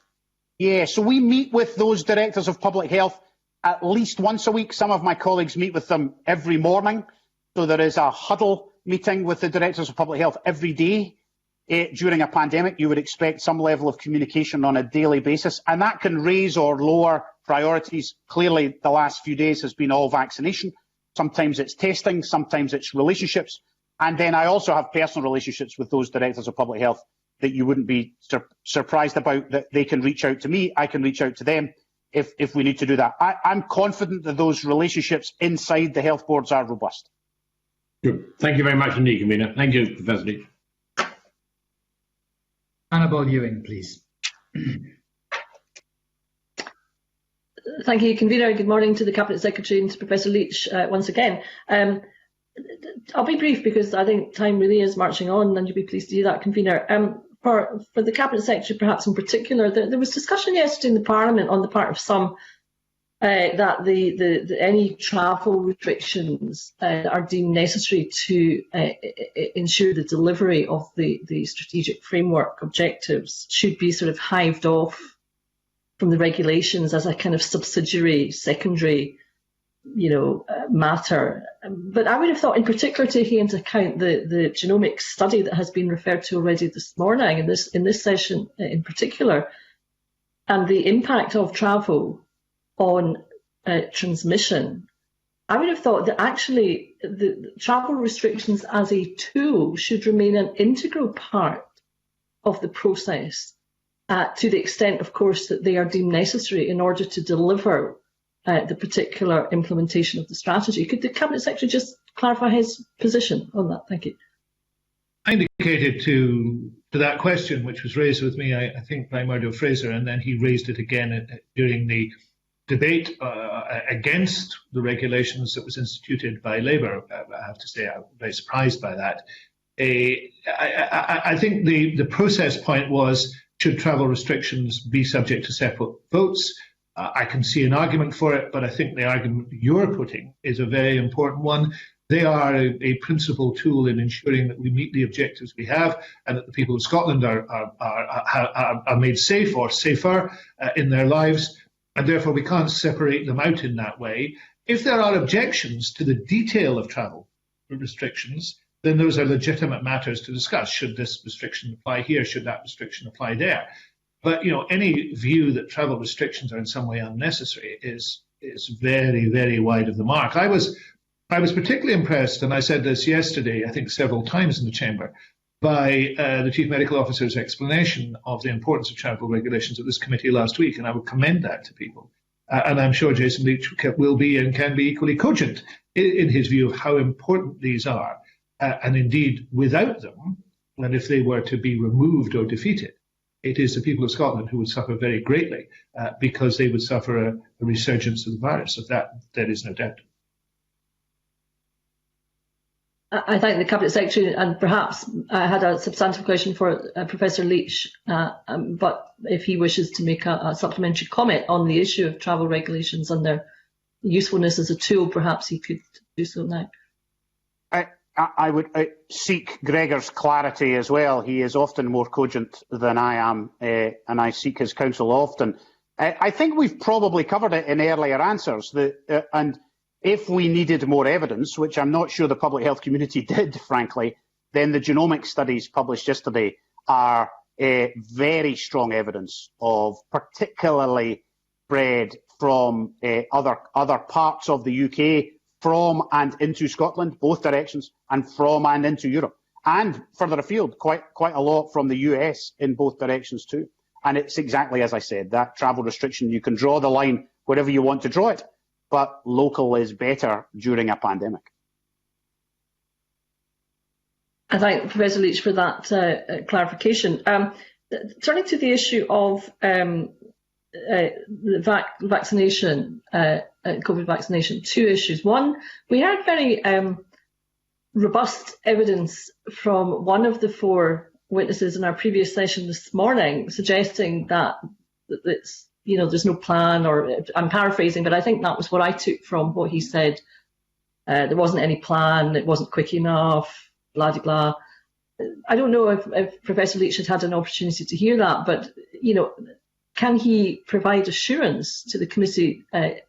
Yeah, so we meet with those directors of public health at least once a week. Some of my colleagues meet with them every morning. So there is a huddle meeting with the directors of public health every day. During a pandemic, you would expect some level of communication on a daily basis, and that can raise or lower priorities. Clearly, the last few days has been all vaccination. Sometimes it's testing, sometimes it's relationships. And then I also have personal relationships with those directors of public health that you wouldn't be surprised about, that they can reach out to me, I can reach out to them if we need to do that. I'm confident that those relationships inside the health boards are robust. Good. Thank you very much indeed, Convener. Thank you, Professor Leach. Annabel Ewing, please. Thank you, Convener. Good morning to the Cabinet Secretary and to Professor Leach once again. I'll be brief because I think time really is marching on, and you'll be pleased to hear that, Convener. For the Cabinet Secretary, perhaps in particular, there was discussion yesterday in the Parliament on the part of some that any travel restrictions are deemed necessary to ensure the delivery of the strategic framework objectives should be sort of hived off from the regulations as a kind of subsidiary, secondary, matter. But I would have thought, in particular, taking into account the genomic study that has been referred to already this morning in this session in particular, and the impact of travel on transmission, I would have thought that actually the travel restrictions as a tool should remain an integral part of the process, to the extent, of course, that they are deemed necessary in order to deliver the particular implementation of the strategy. Could the Cabinet Secretary just clarify his position on that? Thank you. I indicated to that question, which was raised with me, I think, by Murdo Fraser, and then he raised it again during the debate against the regulations that was instituted by Labour. I have to say I'm very surprised by that. I think the process point was, should travel restrictions be subject to separate votes? I can see an argument for it, but I think the argument you're putting is a very important one. They are a principal tool in ensuring that we meet the objectives we have, and that the people of Scotland are made safe or safer in their lives, and therefore we can't separate them out in that way. If there are objections to the detail of travel restrictions, then those are legitimate matters to discuss. Should this restriction apply here? Should that restriction apply there? But any view that travel restrictions are in some way unnecessary is very, very wide of the mark. I was particularly impressed, and I said this yesterday, I think several times in the chamber, by the Chief Medical Officer's explanation of the importance of travel regulations at this committee last week, and I would commend that to people. And I'm sure Jason Leach will be and can be equally cogent in his view of how important these are. And indeed, without them, and if they were to be removed or defeated, it is the people of Scotland who would suffer very greatly because they would suffer a resurgence of the virus. Of that, there is no doubt. I thank the Cabinet Secretary, and perhaps I had a substantive question for Professor Leach, but if he wishes to make a supplementary comment on the issue of travel regulations and their usefulness as a tool, perhaps he could do so now. I would seek Gregor's clarity as well. He is often more cogent than I am, and I seek his counsel often. I think we've probably covered it in earlier answers, and if we needed more evidence, which I'm not sure the public health community did, frankly, then the genomic studies published yesterday are very strong evidence of particularly spread from other parts of the UK, from and into Scotland, both directions, and from and into Europe, and further afield, quite a lot from the US in both directions too. And it's exactly as I said, that travel restriction, you can draw the line wherever you want to draw it, but local is better during a pandemic. I thank Professor Leach for that clarification. Turning to the issue of the vaccination, COVID vaccination, two issues. One, we heard very robust evidence from one of the four witnesses in our previous session this morning, suggesting that it's, there's no plan, or I'm paraphrasing, but I think that was what I took from what he said. There wasn't any plan, it wasn't quick enough, blah, blah, blah. I don't know if Professor Leach had an opportunity to hear that, but, can he provide assurance to the committee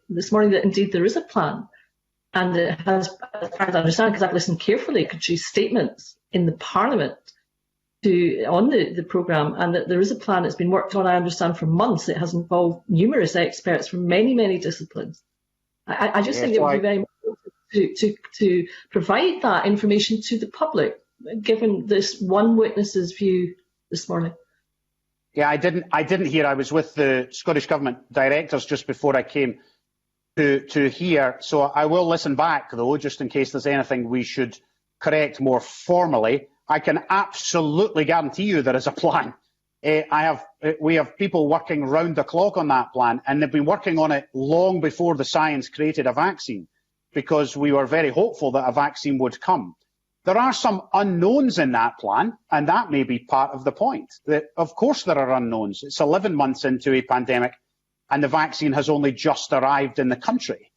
this morning that indeed there is a plan, and it has, as far as I understand, because I've listened carefully, produced statements in the Parliament on the programme, and that there is a plan that's been worked on, I understand, for months. It has involved numerous experts from many, many disciplines. I just think it would be very important to provide that information to the public, given this one witness's view this morning. Yeah, I didn't hear. I was with the Scottish Government directors just before I came to here, so I will listen back though, just in case there's anything we should correct more formally. I can absolutely guarantee you there is a plan. We have people working round the clock on that plan, and they've been working on it long before the science created a vaccine, because we were very hopeful that a vaccine would come. There are some unknowns in that plan, and that may be part of the point. That, of course, there are unknowns. It's 11 months into a pandemic, and the vaccine has only just arrived in the country.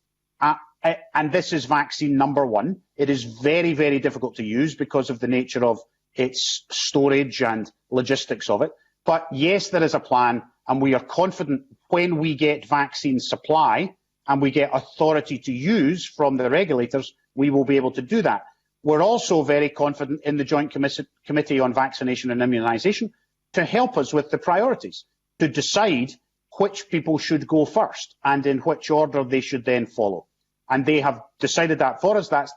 And this is vaccine number one. It is very, very difficult to use because of the nature of its storage and logistics of it. But yes, there is a plan, and we are confident when we get vaccine supply and we get authority to use from the regulators, we will be able to do that. We're also very confident in the Joint Committee on Vaccination and Immunisation to help us with the priorities, to decide which people should go first and in which order they should then follow. And they have decided that for us. That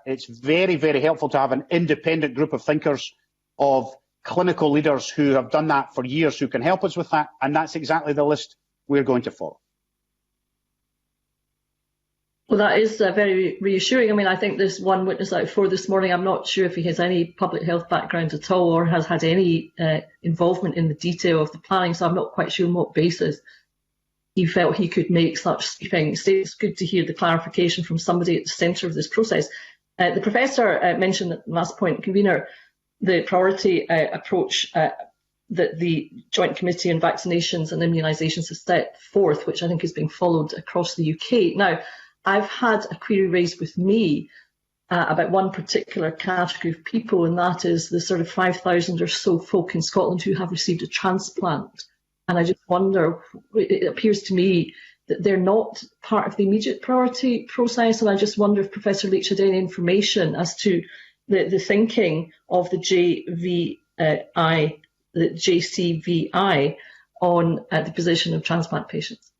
it's very, very helpful to have an independent group of thinkers, of clinical leaders who have done that for years, who can help us with that. And that's exactly the list we're going to follow. Well, that is very reassuring. I mean, I think there's one witness out of four this morning. I'm not sure if he has any public health background at all, or has had any involvement in the detail of the planning, so I'm not quite sure on what basis he felt he could make such sweeping statements. It's good to hear the clarification from somebody at the centre of this process. The Professor mentioned at the last point, Convener, the priority approach that the Joint Committee on Vaccinations and Immunisations has set forth, which I think is being followed across the UK. Now, I've had a query raised with me about one particular category of people, and that is the sort of 5,000 or so folk in Scotland who have received a transplant. And I just wonder, it appears to me that they're not part of the immediate priority process, and I just wonder if Professor Leach had any information as to the thinking of the JCVI on the position of transplant patients.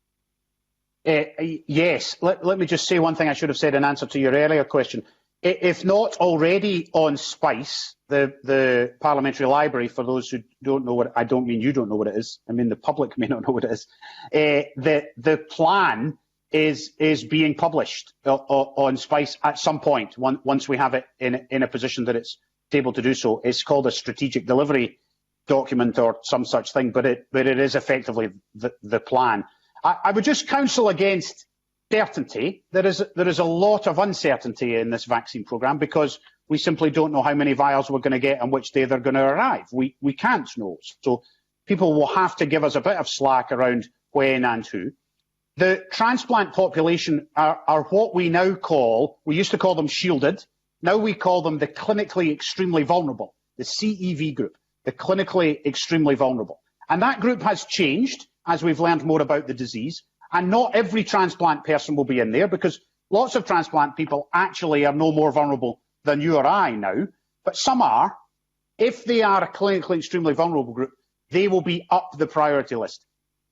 Yes. Let me just say one thing I should have said in answer to your earlier question. if not already on Spice, the Parliamentary Library, for those who don't know what, I don't mean you don't know what it is, I mean the public may not know what it is, the plan is being published on Spice at some point, once we have it in a position that it's able to do so. It's called a strategic delivery document or some such thing, but it is effectively the plan. I would just counsel against certainty. There is a lot of uncertainty in this vaccine programme because we simply don't know how many vials we're going to get and which day they're going to arrive. We can't know. So people will have to give us a bit of slack around when and who. The transplant population are what we now call, we used to call them shielded, now we call them the clinically extremely vulnerable, the CEV group, the clinically extremely vulnerable. And that group has changed as we've learned more about the disease. And not every transplant person will be in there because lots of transplant people actually are no more vulnerable than you or I now, but some are. If they are a clinically extremely vulnerable group, they will be up the priority list.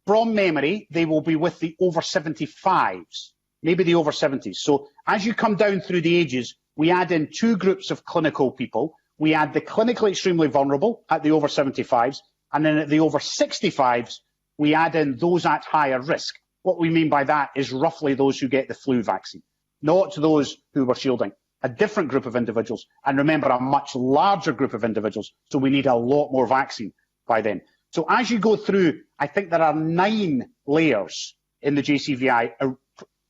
From memory, they will be with the over 75s, maybe the over 70s. So as you come down through the ages, we add in two groups of clinical people. We add the clinically extremely vulnerable at the over 75s, and then at the over 65s, we add in those at higher risk. What we mean by that is roughly those who get the flu vaccine, not those who were shielding. A different group of individuals, and remember, a much larger group of individuals, so we need a lot more vaccine by then. So as you go through, I think there are 9 layers in the JCVI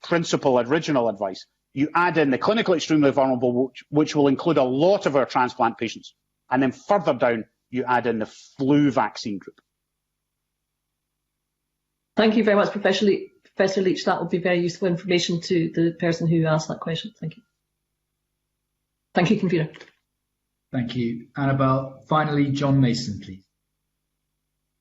principal original advice. You add in the clinically extremely vulnerable, which will include a lot of our transplant patients. And then further down, you add in the flu vaccine group. Thank you very much, Professor Leach. That will be very useful information to the person who asked that question. Thank you. Thank you, Convener. Thank you. Annabelle, finally, John Mason, please.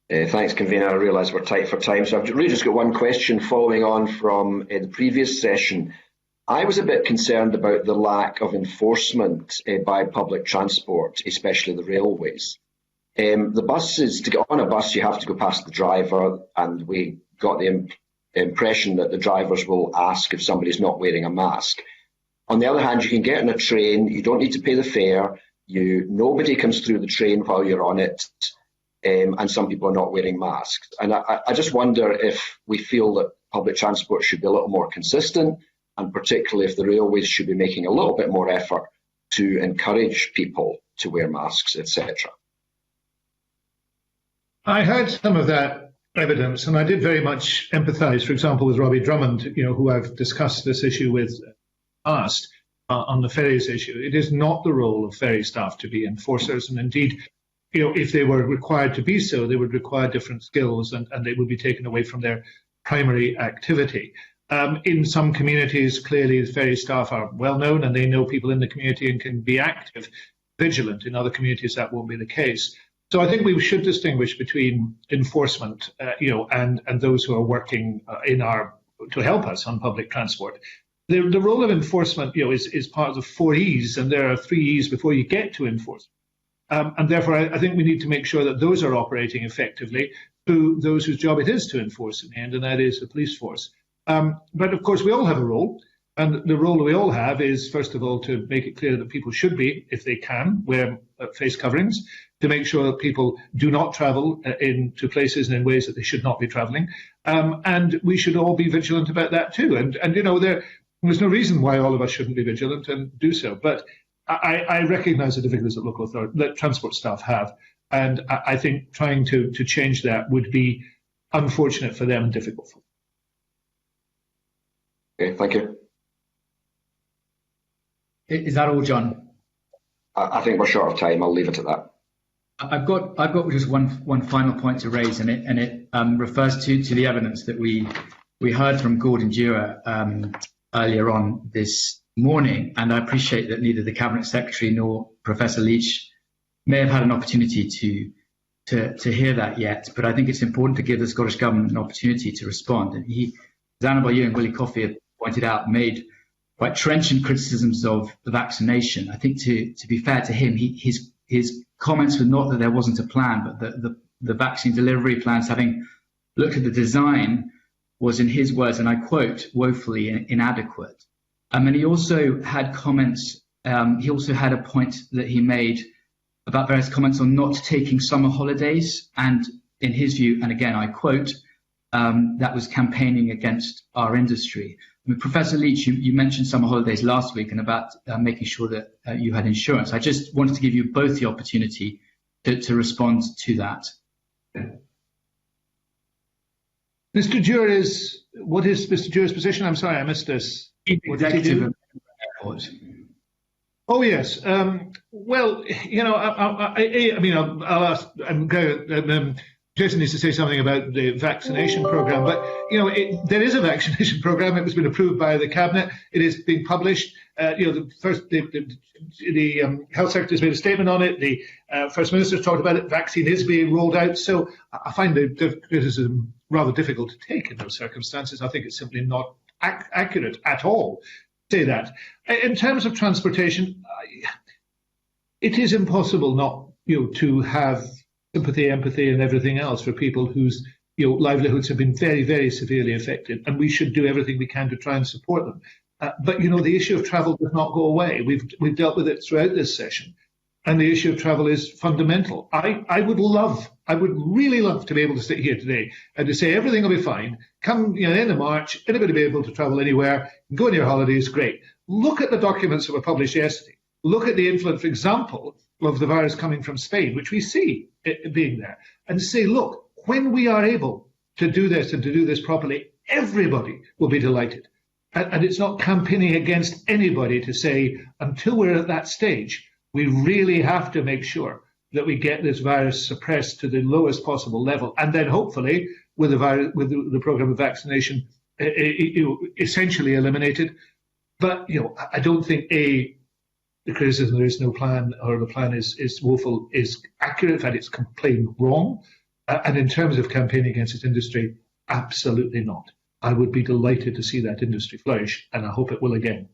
Thanks, Convener. I realise we're tight for time, so I've really just got one question following on from the previous session. I was a bit concerned about the lack of enforcement by public transport, especially the railways. The buses, to get on a bus, you have to go past the driver, and we got the impression that the drivers will ask if somebody's not wearing a mask. On the other hand, you can get on a train, you don't need to pay the fare, nobody comes through the train while you're on it, and some people are not wearing masks. And I just wonder if we feel that public transport should be a little more consistent, and particularly if the railways should be making a little bit more effort to encourage people to wear masks, etc. I heard some of that evidence, and I did very much empathise, for example, with Robbie Drummond, who I've discussed this issue with past on the ferries issue. It is not the role of ferry staff to be enforcers, and indeed, if they were required to be so, they would require different skills, and they would be taken away from their primary activity. In some communities, clearly, the ferry staff are well known, and they know people in the community and can be active, vigilant. In other communities, that won't be the case. So I think we should distinguish between enforcement, and those who are working to help us on public transport. The role of enforcement, is part of the 4 E's, and there are 3 E's before you get to enforcement. And therefore, I think we need to make sure that those are operating effectively through those whose job it is to enforce in the end, and that is the police force. But of course, we all have a role. And the role that we all have is, first of all, to make it clear that people should be, if they can, wear face coverings, to make sure that people do not travel into places and in ways that they should not be travelling. And we should all be vigilant about that too. And there's no reason why all of us shouldn't be vigilant and do so. But I recognise the difficulties that local authority, that transport staff have. And I think trying to change that would be unfortunate for them and difficult for them. Okay, thank you. Is that all, John? I think we're short of time. I'll leave it at that. I've got just one final point to raise, and it refers to the evidence that we heard from Gordon Dewar earlier on this morning. And I appreciate that neither the Cabinet Secretary nor Professor Leach may have had an opportunity to hear that yet. But I think it's important to give the Scottish Government an opportunity to respond. And as Annabelle, you and Willie Coffey have pointed out, made quite trenchant criticisms of the vaccination. I think to be fair to him, his comments were not that there wasn't a plan, but that the vaccine delivery plans, having looked at the design, was, in his words, and I quote, woefully inadequate. And he also had comments he also had a point that he made about various comments on not taking summer holidays, and in his view, and again I quote, that was campaigning against our industry. I mean, Professor Leach, you mentioned summer holidays last week and about making sure that you had insurance. I just wanted to give you both the opportunity to respond to that. Mr. Dewar what is Mr. Dewar's position? I'm sorry, I missed this. Executive of Airport. Oh yes. Well, you know, I mean, I'll ask. I'm going. Jason needs to say something about the vaccination program, but you know, there is a vaccination program. It was been approved by the cabinet. It is being published. You know, the health secretary has made a statement on it. The first minister talked about it. Vaccine is being rolled out. So I find the criticism rather difficult to take in those circumstances. I think it's simply not accurate at all to say that. In terms of transportation, it is impossible not, you know, to have sympathy, empathy, and everything else for people whose, you know, livelihoods have been very, very severely affected, and we should do everything we can to try and support them. But you know, the issue of travel does not go away. We've dealt with it throughout this session, and the issue of travel is fundamental. I would really love to be able to sit here today and to say everything will be fine. Come, you know, end of March, anybody will be able to travel anywhere, go on your holidays, great. Look at the documents that were published yesterday. Look at the influence, for example, of the virus coming from Spain, which we see it being there, and say, look, when we are able to do this and to do this properly, everybody will be delighted. And it's not campaigning against anybody to say, until we're at that stage, we really have to make sure that we get this virus suppressed to the lowest possible level, and then hopefully with the program of vaccination essentially eliminated. But you know, I don't think the criticism there is no plan, or the plan is woeful, is accurate. In fact, it's plain wrong. And in terms of campaigning against this industry, absolutely not. I would be delighted to see that industry flourish, and I hope it will again.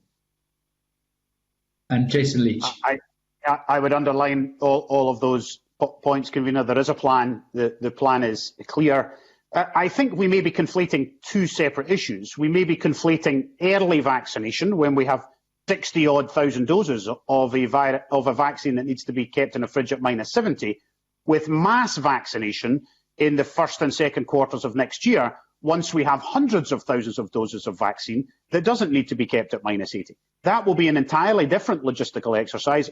And Jason Leach. I would underline all of those points, Convener. There is a plan. The plan is clear. I think we may be conflating two separate issues. We may be conflating early vaccination, when we have 60-odd thousand doses of a vaccine that needs to be kept in a fridge at -70, with mass vaccination in the first and second quarters of next year, once we have hundreds of thousands of doses of vaccine that doesn't need to be kept at -80. That will be an entirely different logistical exercise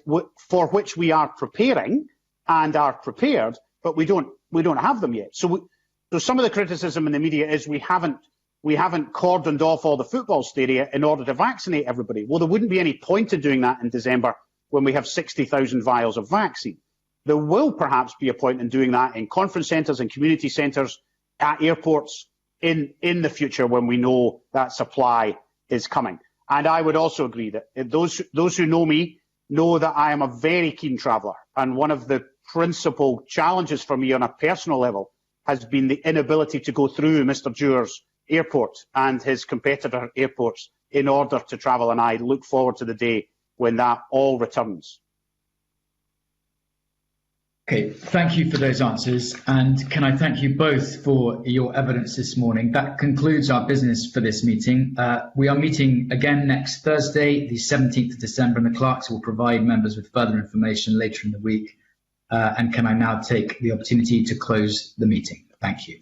for which we are preparing and are prepared, but we don't have them yet. So some of the criticism in the media is we haven't cordoned off all the football stadia in order to vaccinate everybody. Well, there wouldn't be any point in doing that in December when we have 60,000 vials of vaccine. There will perhaps be a point in doing that in conference centres and community centres, at airports, in the future, when we know that supply is coming. And I would also agree that those who know me know that I am a very keen traveller, and one of the principal challenges for me on a personal level has been the inability to go through Mr. Dewar's airport and his competitor airports in order to travel, and I look forward to the day when that all returns. Okay, thank you for those answers, and can I thank you both for your evidence this morning. That concludes our business for this meeting. We are meeting again next Thursday, the 17th of December, and the clerks will provide members with further information later in the week. And can I now take the opportunity to close the meeting? Thank you.